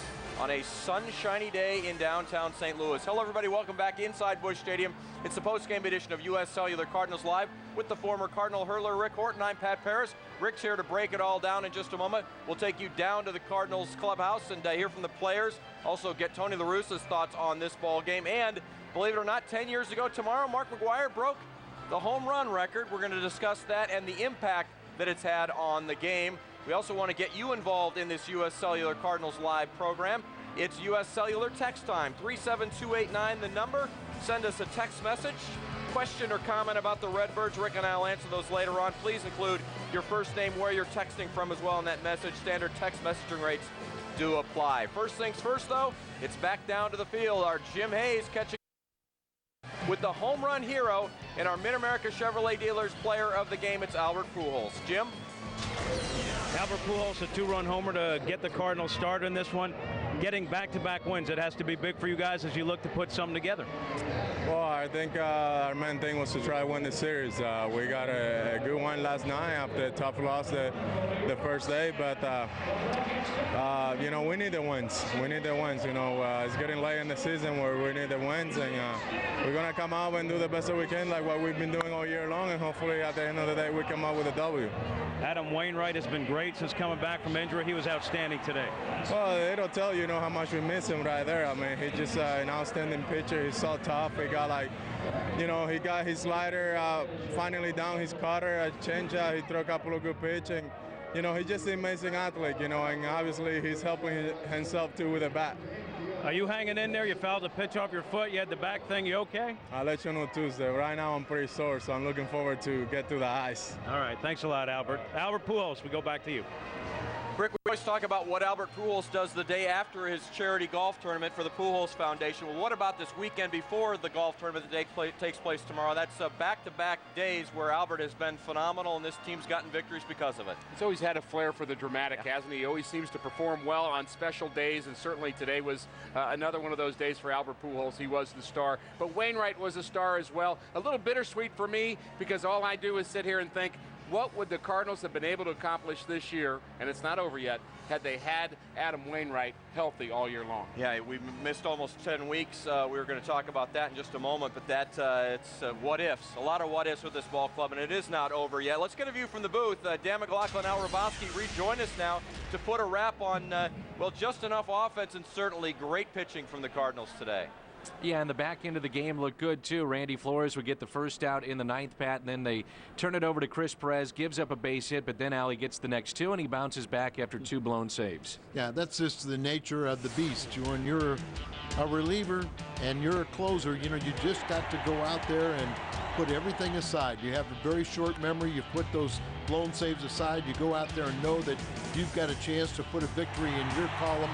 on a sunshiny day in downtown St. Louis. Hello, everybody. Welcome back inside Busch Stadium. It's the post-game edition of U.S. Cellular Cardinals Live with the former Cardinal hurler Rick Horton. I'm Pat Paris. Rick's here to break it all down in just a moment. We'll take you down to the Cardinals clubhouse and hear from the players. Also get Tony La Russa's thoughts on this ball game. And believe it or not, 10 years ago tomorrow, Mark McGwire broke the home run record. We're going to discuss that and the impact that it's had on the game. We also want to get you involved in this U.S. Cellular Cardinals Live program. It's U.S. Cellular text time, 37289, the number. Send us a text message question or comment about the Redbirds, Rick and I will answer those later on. Please include your first name, where you're texting from as well in that message. Standard text messaging rates do apply. First things first, though, it's back down to the field. Our Jim Hayes catching with the home run hero and our Mid-America Chevrolet Dealers player of the game. It's Albert Pujols. Jim? Albert Pujols, a 2-run homer to get the Cardinals started in this one. Getting back-to-back wins, it has to be big for you guys as you look to put something together. Well, I think our main thing was to try to win the series. We got a good one last night after a tough loss the first day, but you know, we need the wins. We need the wins. You know, it's getting late in the season where we need the wins, and we're gonna come out and do the best that we can, like what we've been doing all year long, and hopefully at the end of the day we come out with a W. Adam Wainwright has been great since coming back from injury. He was outstanding today. Well, it'll tell you know how much we miss him right there. I mean, he's just an outstanding pitcher. He's so tough. He got he got his slider finally down, his cutter, a changeup. He threw a couple of good pitches, and you know, he's just an amazing athlete. You know, and obviously he's helping himself too with a bat. Are you hanging in there? You fouled a pitch off your foot. You had the back thing. You okay? I'll let you know Tuesday. Right now I'm pretty sore, so I'm looking forward to get to the ice. All right. Thanks a lot, Albert. Albert Pujols, we go back to you. Rick, we always talk about what Albert Pujols does the day after his charity golf tournament for the Pujols Foundation. Well, what about this weekend before the golf tournament that takes place tomorrow? That's back-to-back days where Albert has been phenomenal, and this team's gotten victories because of it. He's always had a flair for the dramatic, hasn't he? He always seems to perform well on special days, and certainly today was another one of those days for Albert Pujols. He was the star. But Wainwright was a star as well. A little bittersweet for me, because all I do is sit here and think, what would the Cardinals have been able to accomplish this year, and it's not over yet, had they had Adam Wainwright healthy all year long? Yeah, we missed almost 10 weeks. We were going to talk about that in just a moment, but it's what ifs. A lot of what ifs with this ball club, and it is not over yet. Let's get a view from the booth. Dan McLaughlin, Al Rabowski rejoin us now to put a wrap on, well, just enough offense and certainly great pitching from the Cardinals today. Yeah, and the back end of the game looked good, too. Randy Flores would get the first out in the ninth, Pat, and then they turn it over to Chris Perez, gives up a base hit, but then Ali gets the next two, and he bounces back after two blown saves. Yeah, that's just the nature of the beast. When you're a reliever and you're a closer, you know, you just got to go out there and put everything aside. You have a very short memory. You put those blown saves aside. You go out there and know that you've got a chance to put a victory in your column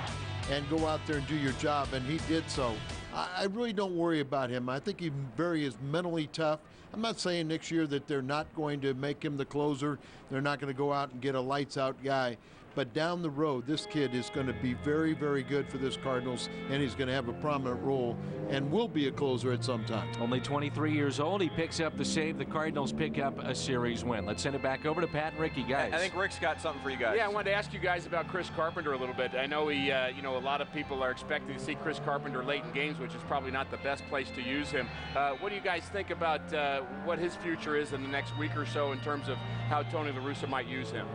and go out there and do your job, and he did so. I really don't worry about him. I think Barry is mentally tough. I'm not saying next year that they're not going to make him the closer. They're not going to go out and get a lights-out guy. But down the road, this kid is going to be very, very good for this Cardinals, and he's going to have a prominent role and will be a closer at some time. Only 23 years old. He picks up the save. The Cardinals pick up a series win. Let's send it back over to Pat and Ricky, guys. I think Rick's got something for you guys. Yeah, I wanted to ask you guys about Chris Carpenter a little bit. I know he, you know, a lot of people are expecting to see Chris Carpenter late in games, which is probably not the best place to use him. What do you guys think about what his future is in the next week or so in terms of how Tony La Russa might use him?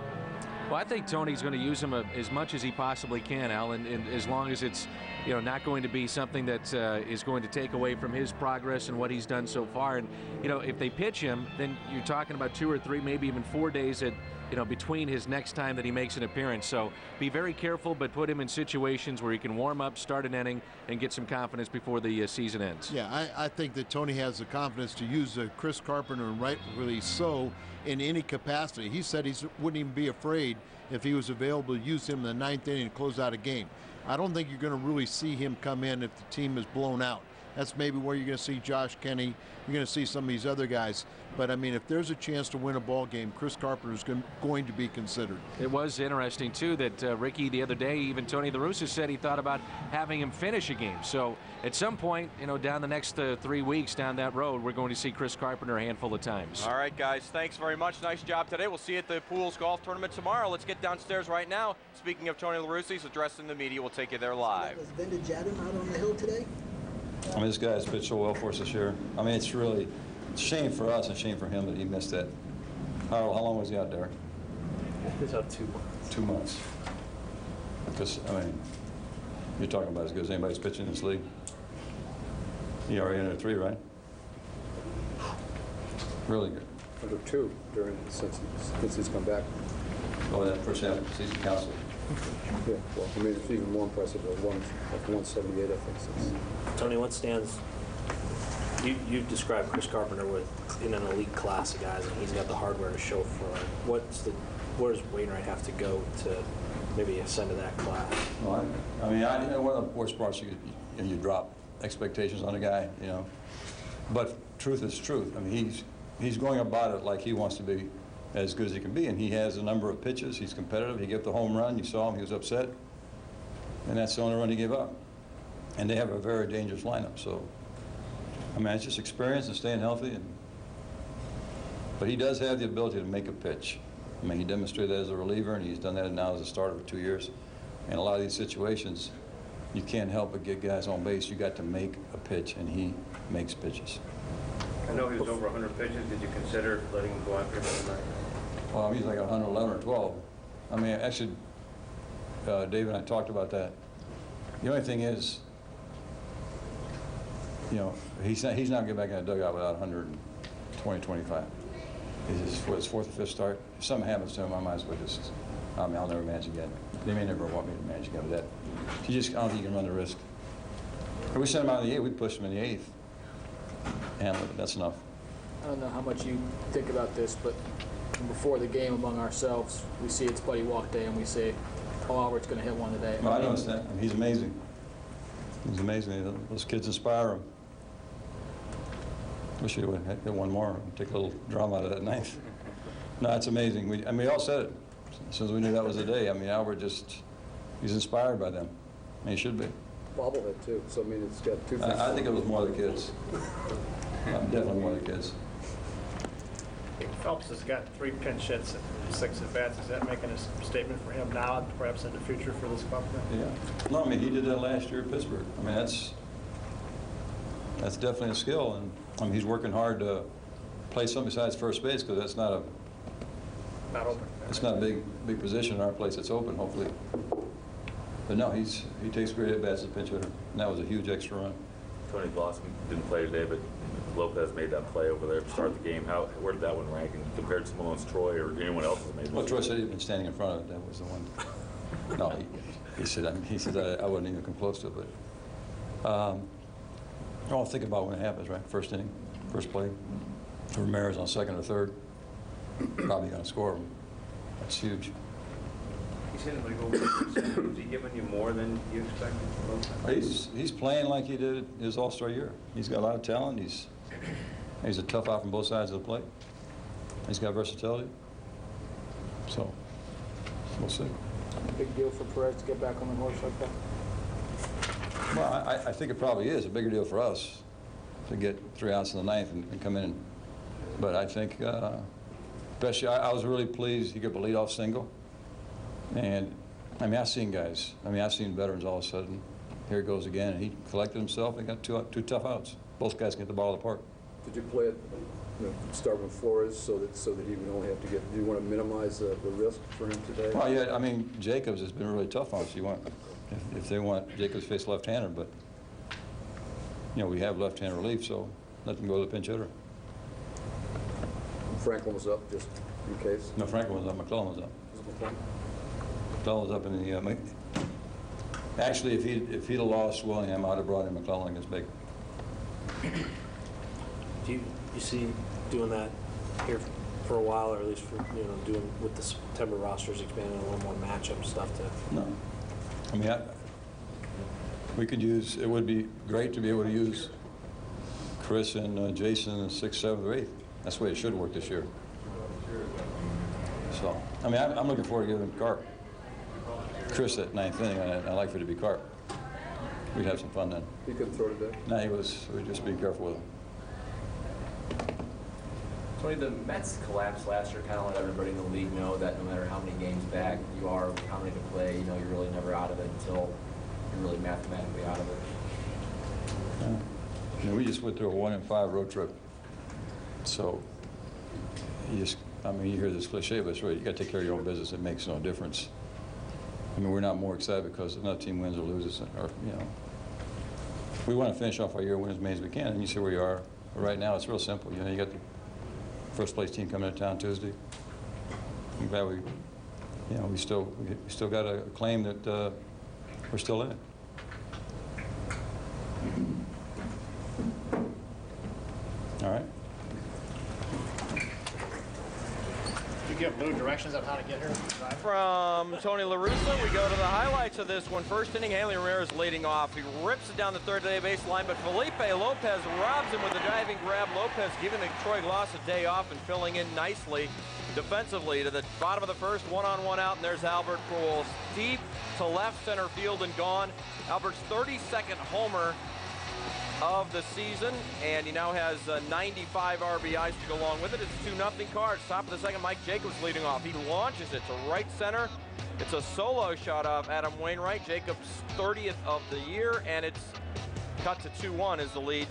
Well, I think Tony's going to use him as much as he possibly can, Al, and as long as it's, you know, not going to be something that is going to take away from his progress and what he's done so far. And, you know, if they pitch him, then you're talking about 2 or 3, maybe even 4 days between his next time that he makes an appearance. So be very careful, but put him in situations where he can warm up, start an inning, and get some confidence before the season ends. Yeah, I think that Tony has the confidence to use Chris Carpenter, and rightfully so, in any capacity. He said he wouldn't even be afraid if he was available to use him in the ninth inning to close out a game. I don't think you're going to really see him come in if the team is blown out. That's maybe where you're going to see Josh Kenny. You're going to see some of these other guys. But, I mean, if there's a chance to win a ball game, Chris Carpenter is going to be considered. It was interesting, too, that Ricky the other day, even Tony La Russa said he thought about having him finish a game. So at some point, you know, down the next 3 weeks down that road, we're going to see Chris Carpenter a handful of times. All right, guys, thanks very much. Nice job today. We'll see you at the Pools Golf Tournament tomorrow. Let's get downstairs right now. Speaking of Tony La Russa, he's addressing the media. We'll take you there live. Was vintage Adam out on the hill today? I mean, this guy's pitched so well for us this year. I mean, it's really a shame for us and shame for him that he missed that. How long was he out there? He was out 2 months. 2 months. Because, I mean, you're talking about as good as anybody's pitching in this league. He already under 3, right? Really good. Under 2 since he's come back. Oh, that first half of the season counts. Yeah, well, I mean, it's even more impressive at 178, I think. Tony, what stands You described Chris Carpenter in an elite class of guys, and he's got the hardware to show for it. Where does Wainwright have to go to maybe ascend to that class? Well, I mean, one of the worst parts, you drop expectations on a guy, you know. But truth is truth. I mean, he's going about it like he wants to be as good as he can be, and he has a number of pitches. He's competitive. He gave the home run. You saw him. He was upset, and that's the only run he gave up. And they have a very dangerous lineup. So, I mean, it's just experience and staying healthy. But he does have the ability to make a pitch. I mean, he demonstrated that as a reliever, and he's done that now as a starter for 2 years. And a lot of these situations, you can't help but get guys on base. You got to make a pitch, and he makes pitches. I know he was over 100 pitches. Did you consider letting him go after him tonight? Well, he's like 111 or 12. I mean, actually, Dave and I talked about that. The only thing is, you know, he's not getting back in the dugout without 120, 25. It's his fourth or fifth start. If something happens to him, I might as well just, I mean, I'll never manage again. They may never want me to manage again with that. I don't think you can run the risk. If we sent him out in the 8th, we'd push him in the 8th. And that's enough. I don't know how much you think about this, but before the game among ourselves, we see it's Buddy Walk Day, and we say, oh, Albert's going to hit one today. Well, I noticed that. He's amazing. He's amazing. Those kids inspire him. Wish he would have hit one more and take a little drama out of that 9th. No, it's amazing. We all said it as soon as we knew that was the day. I mean, Albert he's inspired by them. And he should be. Bobblehead, too. So, I mean, it's got two things. I think it was more the kids. Definitely more the kids. Phelps has got 3 pinch hits and 6 at-bats. Is that making a statement for him now and perhaps in the future for this club? Yeah. No, I mean, he did that last year at Pittsburgh. I mean, that's definitely a skill. And I mean, he's working hard to play something besides first base because that's not open. It's not a big position in our place. It's open, hopefully. But no, he takes great at-bats as a pinch hitter. And that was a huge extra run. Tony Blossom didn't play today, but Lopez made that play over there to start the game. Where did that one rank compared to someone else, Troy, or anyone else has made? Well, Troy said he'd been standing in front of it. That was the one. No, he said I wouldn't even come close to it. But I'll think about when it happens, right? First inning, first play. Ramirez on second or third, probably going to score. That's huge. He's hitting like over 6%. Is he giving you more than you expected? He's playing like he did his All-Star year. He's got a lot of talent. He's a tough out from both sides of the plate. He's got versatility. So we'll see. Big deal for Perez to get back on the horse like that? Well, I think it probably is a bigger deal for us to get 3 outs in the 9th and come in. But I think, especially, I was really pleased he got the leadoff single. And, I mean, I've seen guys. I mean, I've seen veterans all of a sudden. Here he goes again, and he collected himself and got two tough outs. Both guys get the ball in the park. Did you play it, start with Flores so that he would only have to get? Do you want to minimize the risk for him today? Well, yeah. I mean, Jacobs has been really tough on us. If they want Jacobs to face left-hander, but we have left-hand relief, so let them go to the pinch hitter. Franklin was up just in case. No, Franklin was up. McClellan was up. McClellan was up in the. Actually, if he'd have lost Willingham, I'd have brought in McClellan against Baker. Do you see doing that here for a while, or at least for doing with the September rosters expanding a little more matchup stuff to? No, I mean we could use. It would be great to be able to use Chris and Jason in 6th, 7th, or 8th. That's the way it should work this year. So I mean I'm looking forward to giving Carp Chris that 9th inning. I'd like for it to be Carp. We'd have some fun then. He couldn't throw today? No, we'd just be careful with him. Tony, the Mets collapse last year kind of let everybody in the league know that no matter how many games back you are, how many to play, you're really never out of it until you're really mathematically out of it. Yeah. We just went through a 1-5 road trip. So you hear this cliche, but it's really, you got to take care of your own business. It makes no difference. I mean, we're not more excited because another team wins or loses, or we want to finish off our year, win as many as we can, and you see where you are. But right now, it's real simple. You got the first place team coming to town Tuesday. I'm glad we still got a claim that we're still in it. All right. You give Lou directions on how to get here? From Tony La Russa, we go to the highlights of this one. First inning, Hanley Ramirez leading off. He rips it down the third base line, but Felipe Lopez robs him with a diving grab. Lopez giving Troy Gloss a day off and filling in nicely defensively to the bottom of the first, one-on-one out, and there's Albert Pujols deep to left center field and gone. Albert's 32nd homer of the season, and he now has 95 RBIs to go along with it. It's 2-0 Cards. Top of the second, Mike Jacobs leading off. He launches it to right center. It's a solo shot of Adam Wainwright, Jacobs' 30th of the year, and it's cut to 2-1 as the lead.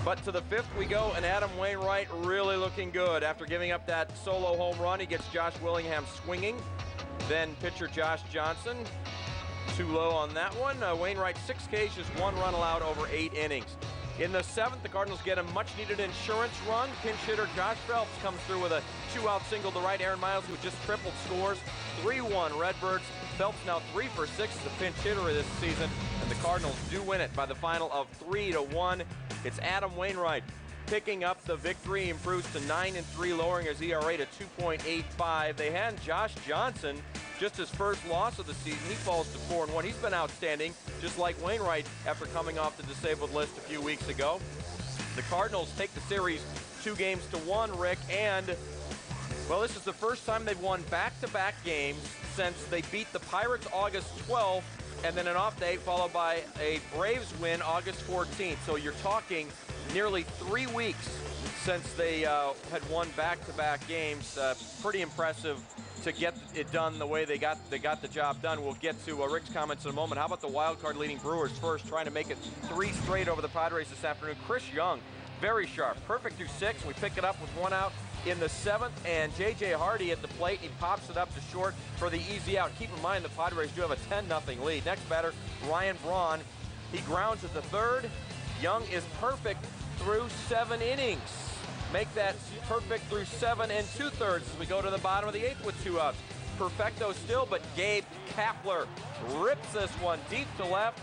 But to the fifth we go, and Adam Wainwright really looking good. After giving up that solo home run, he gets Josh Willingham swinging. Then pitcher Josh Johnson, too low on that one. Wainwright 6 Ks, just 1 run allowed over 8 innings. In the 7th, the Cardinals get a much-needed insurance run. Pinch hitter Josh Phelps comes through with a 2-out single to right. Aaron Miles, who just tripled, scores. 3-1 Redbirds. Phelps now 3 for 6 as a pinch hitter this season, and the Cardinals do win it by the final of 3-1. It's Adam Wainwright picking up the victory, improves to 9-3, lowering his ERA to 2.85. They had Josh Johnson, just his first loss of the season. He falls to 4-1. He's been outstanding, just like Wainwright after coming off the disabled list a few weeks ago. The Cardinals take the series 2-1, Rick, and, well, this is the first time they've won back-to-back games since they beat the Pirates August 12th, and then an off day followed by a Braves win August 14th. So you're talking nearly 3 weeks since they had won back-to-back games. Pretty impressive to get it done the way they got the job done. We'll get to Rick's comments in a moment. How about the wild card leading Brewers first, trying to make it 3 straight over the Padres this afternoon? Chris Young, very sharp, perfect through 6. We pick it up with 1 out in the 7th, and J.J. Hardy at the plate. He pops it up to short for the easy out. Keep in mind the Padres do have a 10-0 lead. Next batter, Ryan Braun. He grounds at the 3rd. Young is perfect through 7 innings. Make that perfect through 7 2/3 as we go to the bottom of the 8th with 2 outs. Perfecto still, but Gabe Kapler rips this one deep to left.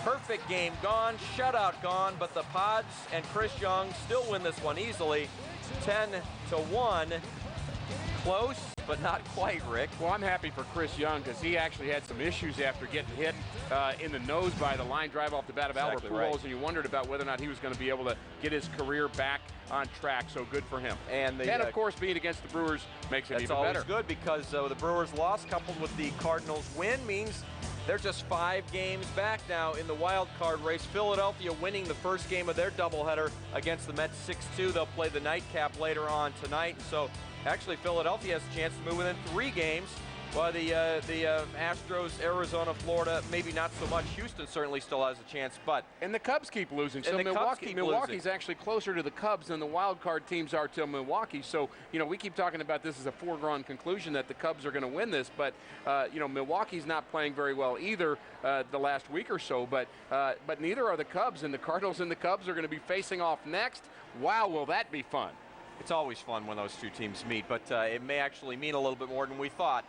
Perfect game gone, shutout gone, but the Pods and Chris Young still win this one easily, 10-1. Close, but not quite, Rick. Well, I'm happy for Chris Young because he actually had some issues after getting hit in the nose by the line drive off the bat of Albert Pujols, right. And you wondered about whether or not he was going to be able to get his career back on track, so good for him. And of course, being against the Brewers makes it even better. That's always good because the Brewers' loss coupled with the Cardinals' win means they're just 5 games back now in the wild card race. Philadelphia winning the first game of their doubleheader against the Mets 6-2. They'll play the nightcap later on tonight. So actually, Philadelphia has a chance to move within 3 games. While the Astros, Arizona, Florida, maybe not so much. Houston certainly still has a chance, but and the Cubs keep losing. So Milwaukee's actually closer to the Cubs than the wild card teams are to Milwaukee. So we keep talking about this as a foregone conclusion that the Cubs are going to win this, but Milwaukee's not playing very well either the last week or so. But neither are the Cubs, and the Cardinals and the Cubs are going to be facing off next. Wow, will that be fun? It's always fun when those 2 teams meet, but it may actually mean a little bit more than we thought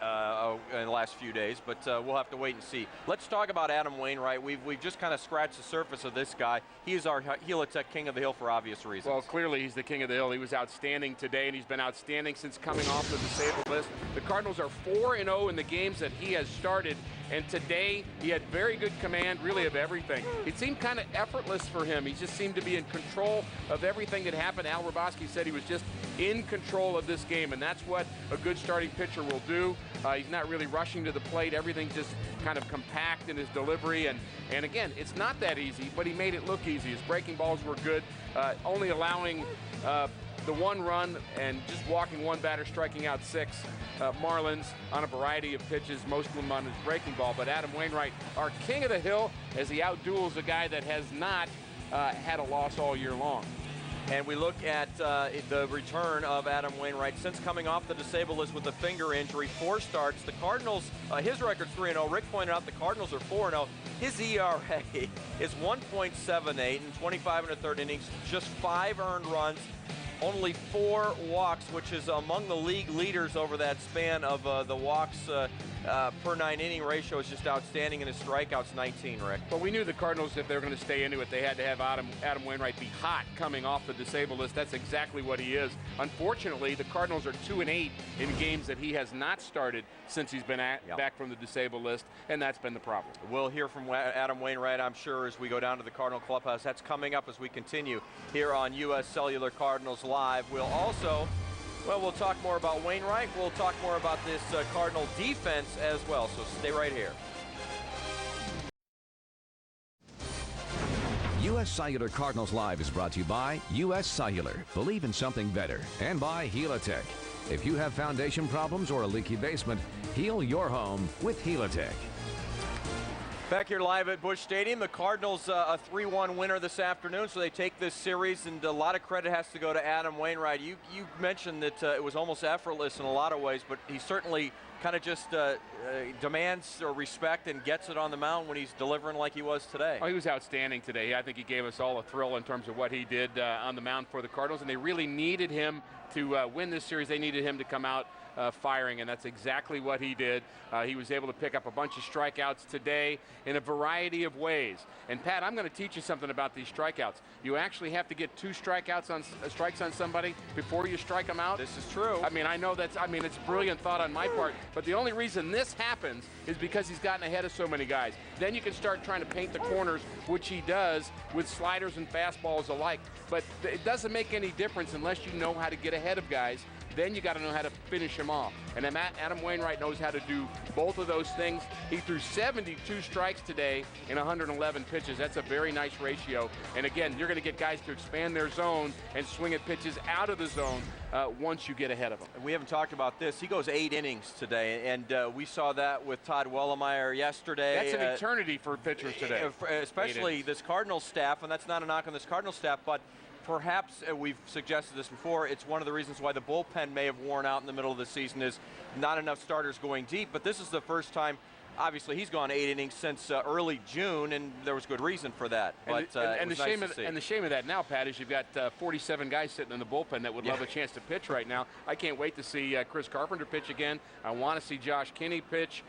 in the last few days, but we'll have to wait and see. Let's talk about Adam Wainwright. We've just kind of scratched the surface of this guy. He is our Helitech King of the Hill for obvious reasons. Well, clearly he's the King of the Hill. He was outstanding today, and he's been outstanding since coming off the disabled list. The Cardinals are 4-0 in the games that he has started, and today he had very good command, really, of everything. It seemed kind of effortless for him. He just seemed to be in control of everything that happened. Al Roboski said he was just in control of this game, and that's what a good starting pitcher will do. He's not really rushing to the plate. Everything's just kind of compact in his delivery, and again, it's not that easy, but he made it look easy. His breaking balls were good, only allowing the 1 run and just walking 1 batter, striking out 6 Marlins on a variety of pitches, most of them on his breaking ball. But Adam Wainwright, our King of the Hill, as he outduels a guy that has not had a loss all year long. And we look at the return of Adam Wainwright since coming off the disabled list with a finger injury. 4 starts. The Cardinals, his record's 3-0. Rick pointed out the Cardinals are 4-0. His ERA is 1.78 in 25 1/3 innings, just 5 earned runs, only 4 walks, which is among the league leaders over that span of the walks per 9 inning ratio is just outstanding, and his strikeouts 19, Rick. Well, we knew the Cardinals, if they were going to stay into it, they had to have Adam Wainwright be hot coming off the disabled list. That's exactly what he is. Unfortunately, the Cardinals are 2-8 in games that he has not started since he's been back from the disabled list, and that's been the problem. We'll hear from Adam Wainwright, I'm sure, as we go down to the Cardinal clubhouse. That's coming up as we continue here on U.S. Cellular Cardinals Live. We'll also, well, we'll talk more about Wainwright. We'll talk more about this Cardinal defense as well, so stay right here. U.S. Cellular Cardinals Live is brought to you by U.S. Cellular. Believe in something better. And by Helitech. If you have foundation problems or a leaky basement, heal your home with Helitech. Back here live at Busch Stadium, the Cardinals a 3-1 winner this afternoon, so they take this series, and a lot of credit has to go to Adam Wainwright. You mentioned that it was almost effortless in a lot of ways, but he certainly kind of just demands or respect and gets it on the mound when he's delivering like he was today. Oh, he was outstanding today. I think he gave us all a thrill in terms of what he did on the mound for the Cardinals, and they really needed him to win this series. They needed him to come out firing, and that's exactly what he did. He was able to pick up a bunch of strikeouts today in a variety of ways. And Pat, I'm going to teach you something about these strikeouts. You actually have to get 2 strikeouts on strikes on somebody before you strike them out. This is true. I mean, I know that's, I mean, it's a brilliant thought on my part, but the only reason this happens is because he's gotten ahead of so many guys. Then you can start trying to paint the corners, which he does with sliders and fastballs alike. But it doesn't make any difference unless you know how to get ahead of guys. Then you got to know how to finish him off. And Adam Wainwright knows how to do both of those things. He threw 72 strikes today in 111 pitches. That's a very nice ratio. And again, you're going to get guys to expand their zone and swing at pitches out of the zone once you get ahead of them. And we haven't talked about this. He goes 8 innings today, and we saw that with Todd Wellemeyer yesterday. That's an eternity for pitchers today. Especially this Cardinals staff, and that's not a knock on this Cardinals staff, but perhaps, we've suggested this before, it's one of the reasons why the bullpen may have worn out in the middle of the season is not enough starters going deep. But this is the first time, obviously, he's gone 8 innings since early June, and there was good reason for that. And the shame of that now, Pat, is you've got 47 guys sitting in the bullpen that would love a chance to pitch right now. I can't wait to see Chris Carpenter pitch again. I want to see Josh Kinney pitch.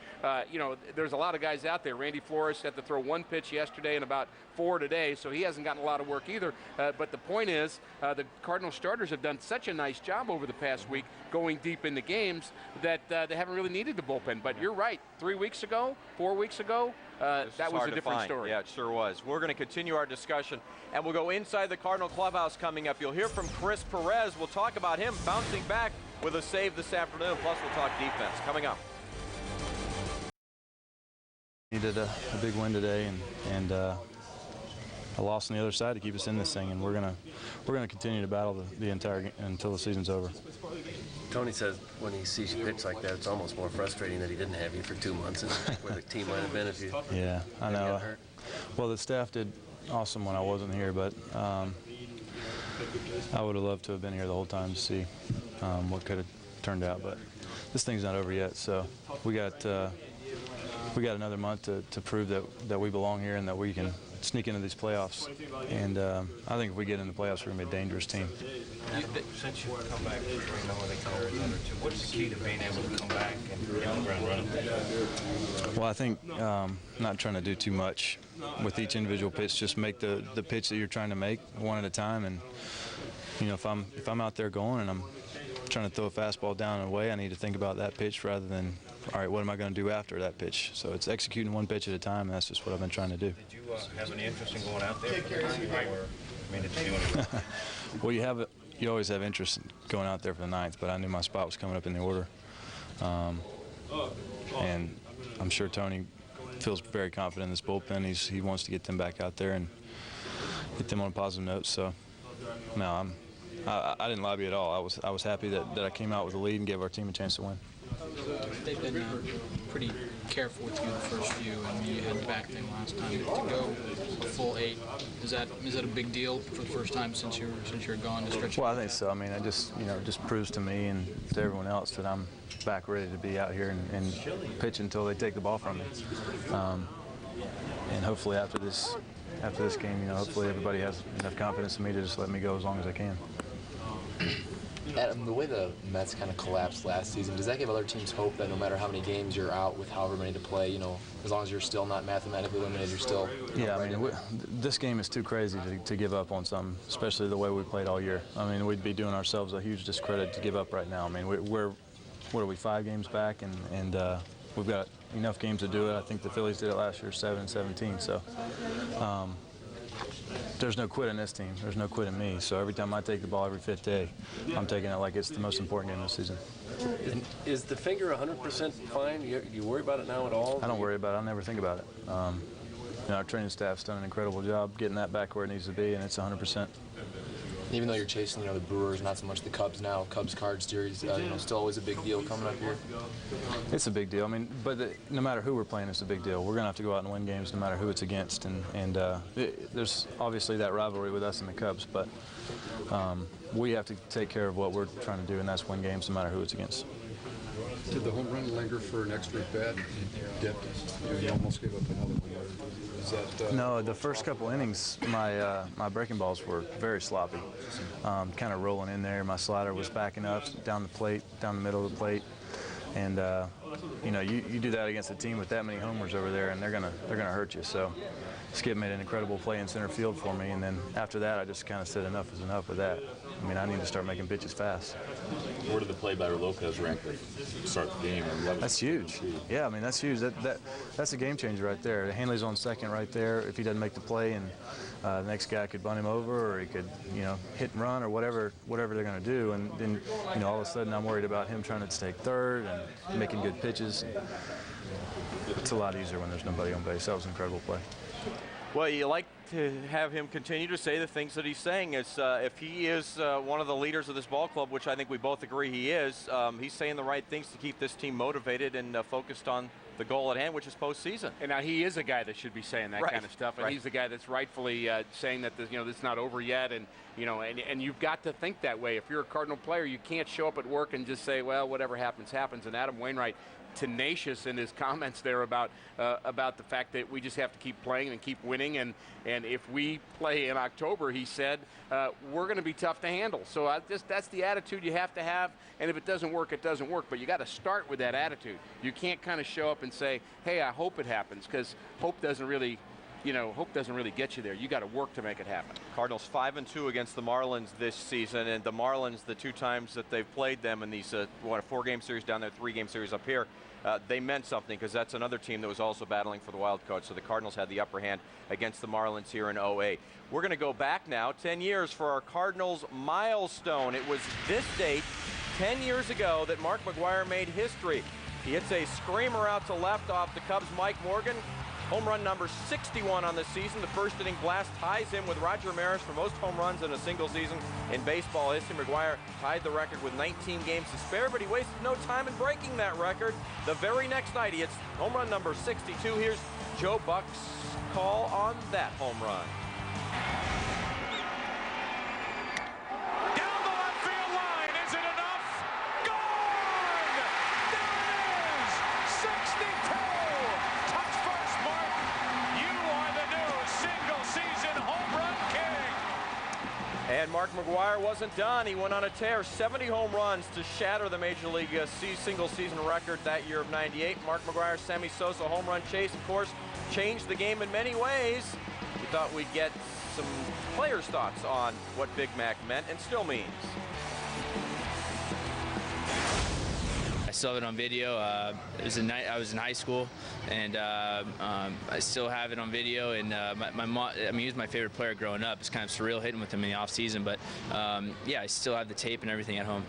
You know, there's a lot of guys out there. Randy Flores had to throw 1 pitch yesterday and about 4 today, so he hasn't gotten a lot of work either. But the point is, the Cardinal starters have done such a nice job over the past week going deep in the games that they haven't really needed the bullpen. But you're right. 3 weeks ago, 4 weeks ago, that was a different story. Yeah, it sure was. We're going to continue our discussion, and we'll go inside the Cardinal clubhouse coming up. You'll hear from Chris Perez. We'll talk about him bouncing back with a save this afternoon. Plus, we'll talk defense coming up. Needed a big win today, and a loss on the other side to keep us in this thing, and we're gonna continue to battle the entire until the season's over. Tony says when he sees you pitch like that, it's almost more frustrating that he didn't have you for 2 months and where the team might have been if you. Yeah, I know. Well, the staff did awesome when I wasn't here, but I would have loved to have been here the whole time to see what could have turned out. But this thing's not over yet, so we got another month to prove that we belong here and that we can sneak into these playoffs. And I think if we get in the playoffs, we're going to be a dangerous team. Since you've come back, what's the key to being able to come back and get on the ground running? Well, I think not trying to do too much with each individual pitch. Just make the pitch that you're trying to make one at a time. And you know, if I'm out there going and I'm trying to throw a fastball down and away, I need to think about that pitch rather than, all right, what am I going to do after that pitch? So it's executing one pitch at a time, and that's just what I've been trying to do. Did you have any interest in going out there? Did you do anything? Well, you always have interest in going out there for the ninth, but I knew my spot was coming up in the order. And I'm sure Tony feels very confident in this bullpen. He wants to get them back out there and get them on a positive note. So, no, I didn't lobby at all. I was happy that I came out with a lead and gave our team a chance to win. They've been pretty careful with you the first few. I mean, you had the back thing last time. To go a full 8, is that a big deal for the first time since you're gone to stretch? Well, I think so. I mean, it just proves to me and to everyone else that I'm back ready to be out here and pitch until they take the ball from me. And hopefully after this game, hopefully everybody has enough confidence in me to just let me go as long as I can. Adam, the way the Mets kind of collapsed last season, does that give other teams hope that no matter how many games you're out with however many to play, you know, as long as you're still not mathematically eliminated, you're still yeah, I mean, this game is too crazy to give up on something, especially the way we played all year. I mean, we'd be doing ourselves a huge discredit to give up right now. I mean, we're what are we, 5 games back, and we've got enough games to do it. I think the Phillies did it last year, 7-17. So there's no quit in this team. There's no quit in me. So every time I take the ball every 5th day, I'm taking it like it's the most important game of the season. Is the finger 100% fine? You worry about it now at all? I don't worry about it. I never think about it. You know, our training staff's done an incredible job getting that back where it needs to be, and it's 100%. Even though you're chasing, you know, the Brewers, not so much the Cubs now, Cubs-Cards series, you know, still always a big deal coming up here? It's a big deal. I mean, but no matter who we're playing, it's a big deal. We're going to have to go out and win games no matter who it's against. And there's obviously that rivalry with us and the Cubs, but we have to take care of what we're trying to do, and that's win games no matter who it's against. Did the home run linger for an extra at bat? You almost gave up another one. Is that, no, the first couple innings, my breaking balls were very sloppy, kind of rolling in there. My slider was backing up down the plate, down the middle of the plate, and you know, you do that against a team with that many homers over there, and they're gonna hurt you. So Skip made an incredible play in center field for me, and then after that, I just kind of said enough is enough with that. I mean, I need to start making pitches fast. Where did the play by Lopez rank to start the game? That's huge. Yeah, I mean, that's huge. That's a game changer right there. Hanley's on second right there. If he doesn't make the play, and the next guy could bunt him over, or he could, you know, hit and run, or whatever they're going to do. And then, you know, all of a sudden, I'm worried about him trying to take third and making good pitches. It's a lot easier when there's nobody on base. That was an incredible play. Well, you like to have him continue to say the things that he's saying. Is if he is one of the leaders of this ball club, which I think we both agree he is, he's saying the right things to keep this team motivated and focused on the goal at hand, which is postseason. And now he is a guy that should be saying that kind of stuff, and he's the guy that's rightfully saying that this, you know, it's not over yet, and you know, and you've got to think that way. If you're a Cardinal player, you can't show up at work and just say, well, whatever happens, happens. And Adam Wainwright, tenacious in his comments there about the fact that we just have to keep playing and keep winning, and if we play in October, he said, we're going to be tough to handle. So that's the attitude you have to have, and if it doesn't work, it doesn't work. But you got to start with that attitude. You can't kind of show up and say, hey, I hope it happens, because hope doesn't really, you know, hope doesn't really get you there. You got to work to make it happen. Cardinals 5-2 against the Marlins this season, and the Marlins, the 2 times that they've played them in these a 4-game series down there, 3-game series up here, they meant something, because that's another team that was also battling for the wild card. So the Cardinals had the upper hand against the Marlins here in 08. We're going to go back now 10 years for our Cardinals milestone. It was this date 10 years ago that Mark McGwire made history. He hits a screamer out to left off the Cubs' Mike Morgan. Home run number 61 on the season. The first inning blast ties him with Roger Maris for most home runs in a single season in baseball history. McGwire tied the record with 19 games to spare, but he wasted no time in breaking that record. The very next night, he hits home run number 62. Here's Joe Buck's call on that home run. Down the left field line, is it enough? Gone! There it is! 62! Touch first, Mark. You are the new single-season home run king. And Mark McGwire wasn't done. He went on a tear, 70 home runs to shatter the Major League single-season record that year of '98. Mark McGwire's Sammy Sosa home run chase, of course, changed the game in many ways. We thought we'd get some players' thoughts on what Big Mac meant and still means. I still have it on video. I was in high school, and I still have it on video. And my mom, I mean, he was my favorite player growing up. It's kind of surreal hitting with him in the off season, but yeah, I still have the tape and everything at home.